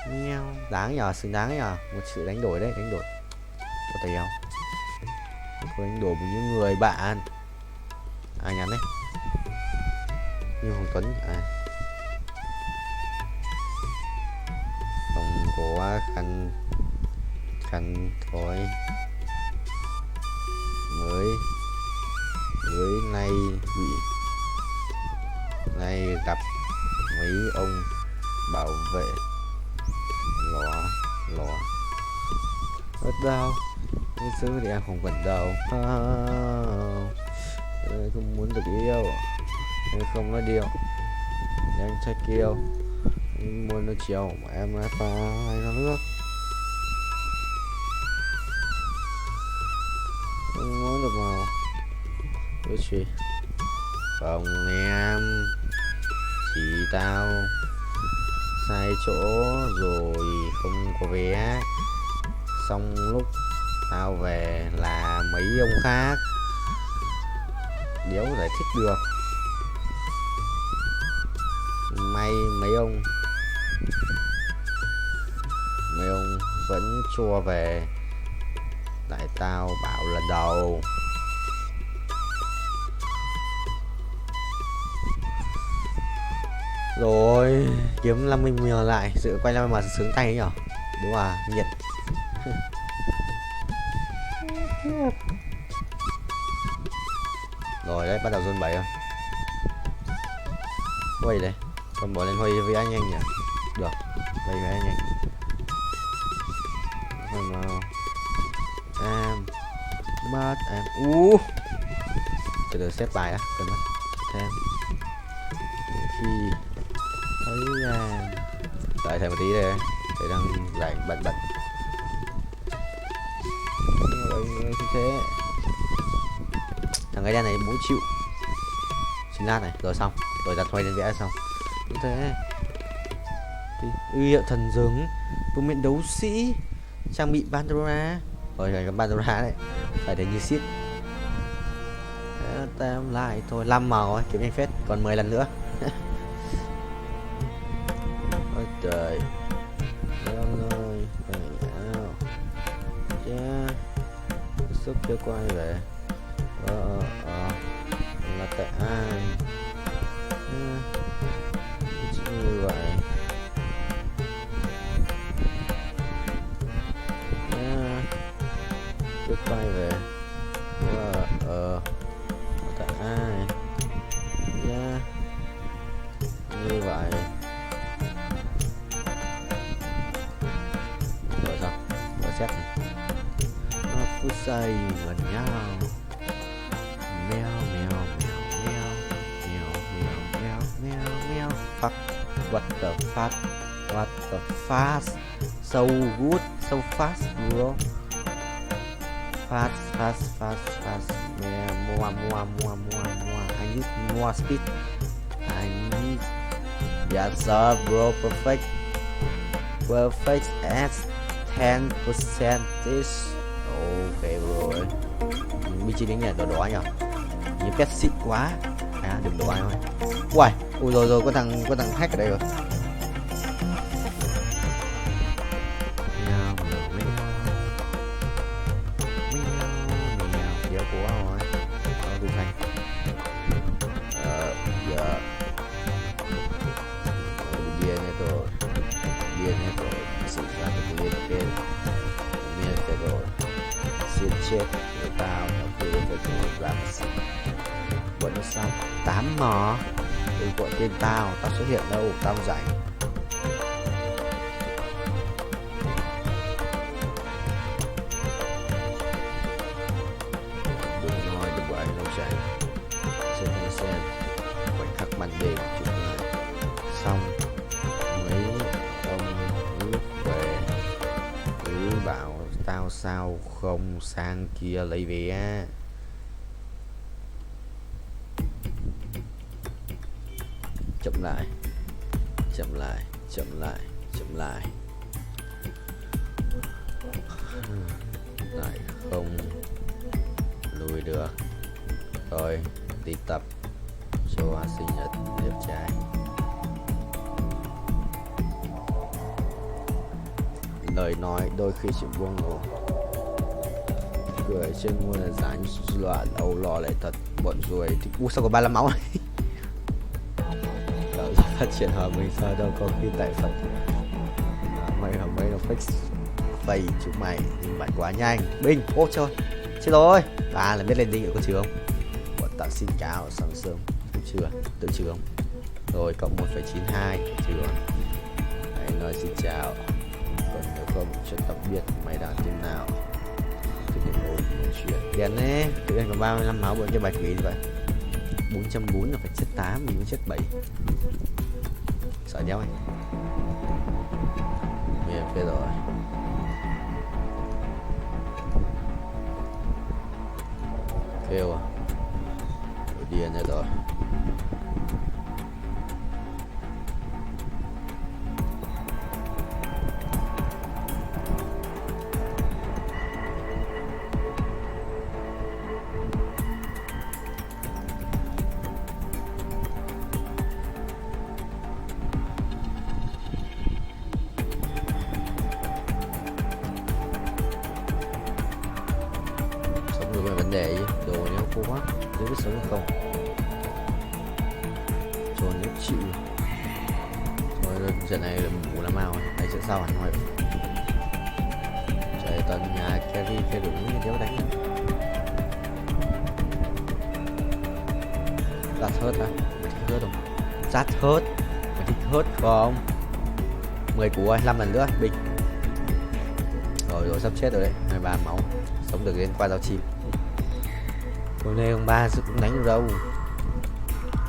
Mèo đáng nhờ, xứng đáng nhờ, một sự đánh đổi đấy, có thấy không? Có đánh đổi với những người bạn. Ai nhắn đấy? Như Hồng Tuấn không có khăn thôi mới nay gặp mấy ông bảo vệ lò ở đâu cái xứ thì em không cần đâu không muốn được yêu em không nói điều anh trai kêu anh muốn nó chiều mà em nói phải nó nước không muốn được màu cái gì không em chỉ tao sai chỗ rồi không có vé xong lúc tao về là mấy ông khác đéo giải thích được mấy ông vẫn chua về tại tao bảo lần đầu rồi kiếm 50 mil lại sự quay lại mà sướng tay ấy nhở đúng à nhiệt rồi đấy bắt đầu zone 7 rồi quay đây còn bỏ lên huy với anh nhanh nhỉ được đây với anh nhanh em mất em từ từ xếp bài á cần mất thêm khi thấy đợi thêm một tí đây để đang giải bận thế thằng ấy đen này bố chịu xin lát này rồi xong rồi đặt thuê lên vẽ xong như thế uy hiệu thần dứng vương miện đấu sĩ trang bị Pandora rồi cái Pandora đấy phải để như shit tam lại thôi 5 màu ấy kiếm nhanh phết còn 10 lần nữa ôi trời em ơi sức chưa quay về là tại ai như vậy chưa quay về tại ai như vậy rồi xong rồi xét này phút giây gần nhau mèo fuck what the fast so good so fast bro fast more I need more speed I need yes sir bro perfect at 10% ok rồi mình chỉ đến nhà đỏ nhở như pet xịn quá đừng đổ ai thôi ui rồi có thằng hack ở đây rồi kéo của rồi tôi thành rồi, điên hết rồi, xảy ra cái điên kêu, miên phải rồi, xin chết người tao nó cứ phải rồi làm gì, gọi nó sao, 8 mò, đừng gọi tên tao xuất hiện đâu, tao rảnh. Đừng nói đừng gọi đâu chạy, xem, khoảnh khắc ban đêm chụp lại, xong mấy ông nước về cứ bảo tao sao không sang kia lấy vé. Chậm lại lại không lùi được rồi, đi tập cho hoa sinh nhật đẹp trai. Lời nói đôi khi chỉ buông ngủ, cười trên môi là dáng loạn âu lo lại thật bọn ruồi thì sao có 35 máu này. Phát triển hòa mình sao đâu có khi tại phòng mày hả mấy nó fake chúng mày nhưng bạn quá nhanh. Binh, ô trời chết rồi, bà là biết lên đinh ở có chưa không? Bọn tao xin cáo sáng sớm chưa tự chưa không? Rồi cộng 1,92 chưa? Hãy nói xin chào, còn nếu không cho tao biết mày đã tên nào thì đừng ổn một chuyện đèn đấy. Tự nhiên có 35 máu bọn cho bài quỷ như vậy. 440 là phải chết 8, mình mới chết 7. Sợ đéo anh. Mình phê rồi. Kêu à. Điên này rồi. Vấn đề chứ, đồ nếu khô quá, nếu biết sống không cho nếu chịu thôi, trận này là ngủ làm nào này sẽ sao hẳn thôi. Trời tận nhà carry cái đủ như đéo đánh rát hớt à, mày thích hớt không? Rát hớt, mày thích hớt không? 10 cú ơi, 5 lần nữa, Bình. Rồi sắp chết rồi đấy, 13 máu, sống được đến qua giao chim. Hôm nay ông ba cũng đánh được đâu.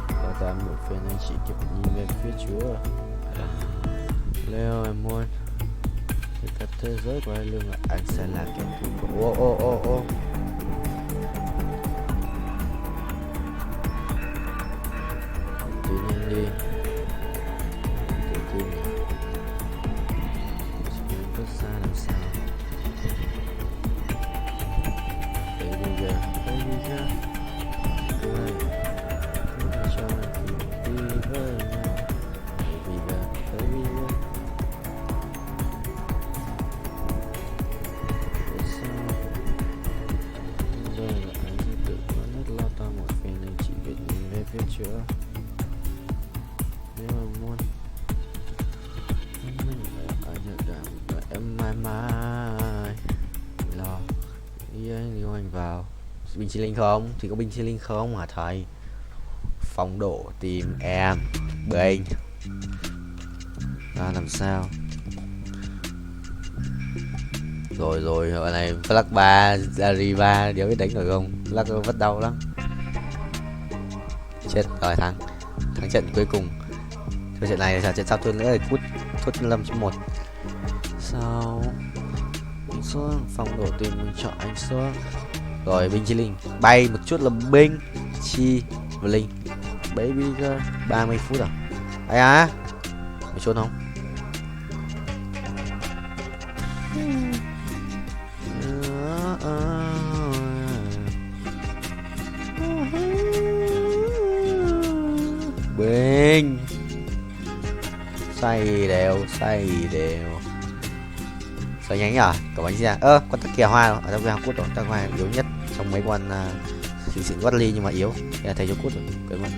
Có ta một phen anh chỉ kịp nhìn về phía chúa. Leo em ơi, thì cả thế giới của anh lương là anh sẽ là kẻ thù của ô. Tự nhiên đi. Tự tin nhỉ. Chỉ nên bước ra làm sao. Chưa nếu mà muốn mình ở nhận đảm em mãi lo nếu anh vào binh chi linh không thì có binh chi linh không hả thầy? Phong độ tìm em Bình ra làm sao rồi hồi này Flash 3 Zari 3 đéo biết đánh được không? Flash vất đau lắm. Chết rồi, thắng trận cuối cùng. Thôi trận này là trận sau tuần nữa là cút 5-1. Sao xuống phong độ tìm mình chọn anh xuống. Rồi binh chi linh bay một chút là binh chi và linh baby girl 30 phút à? Ai á mày trốn không? Bình xoay đều xoay nhanh à? Có bánh ra con tắc kìa hoa ở trong cút rồi, tắc hoa yếu nhất trong mấy con xịn quát ly nhưng mà yếu, thầy cho cút rồi quên mất.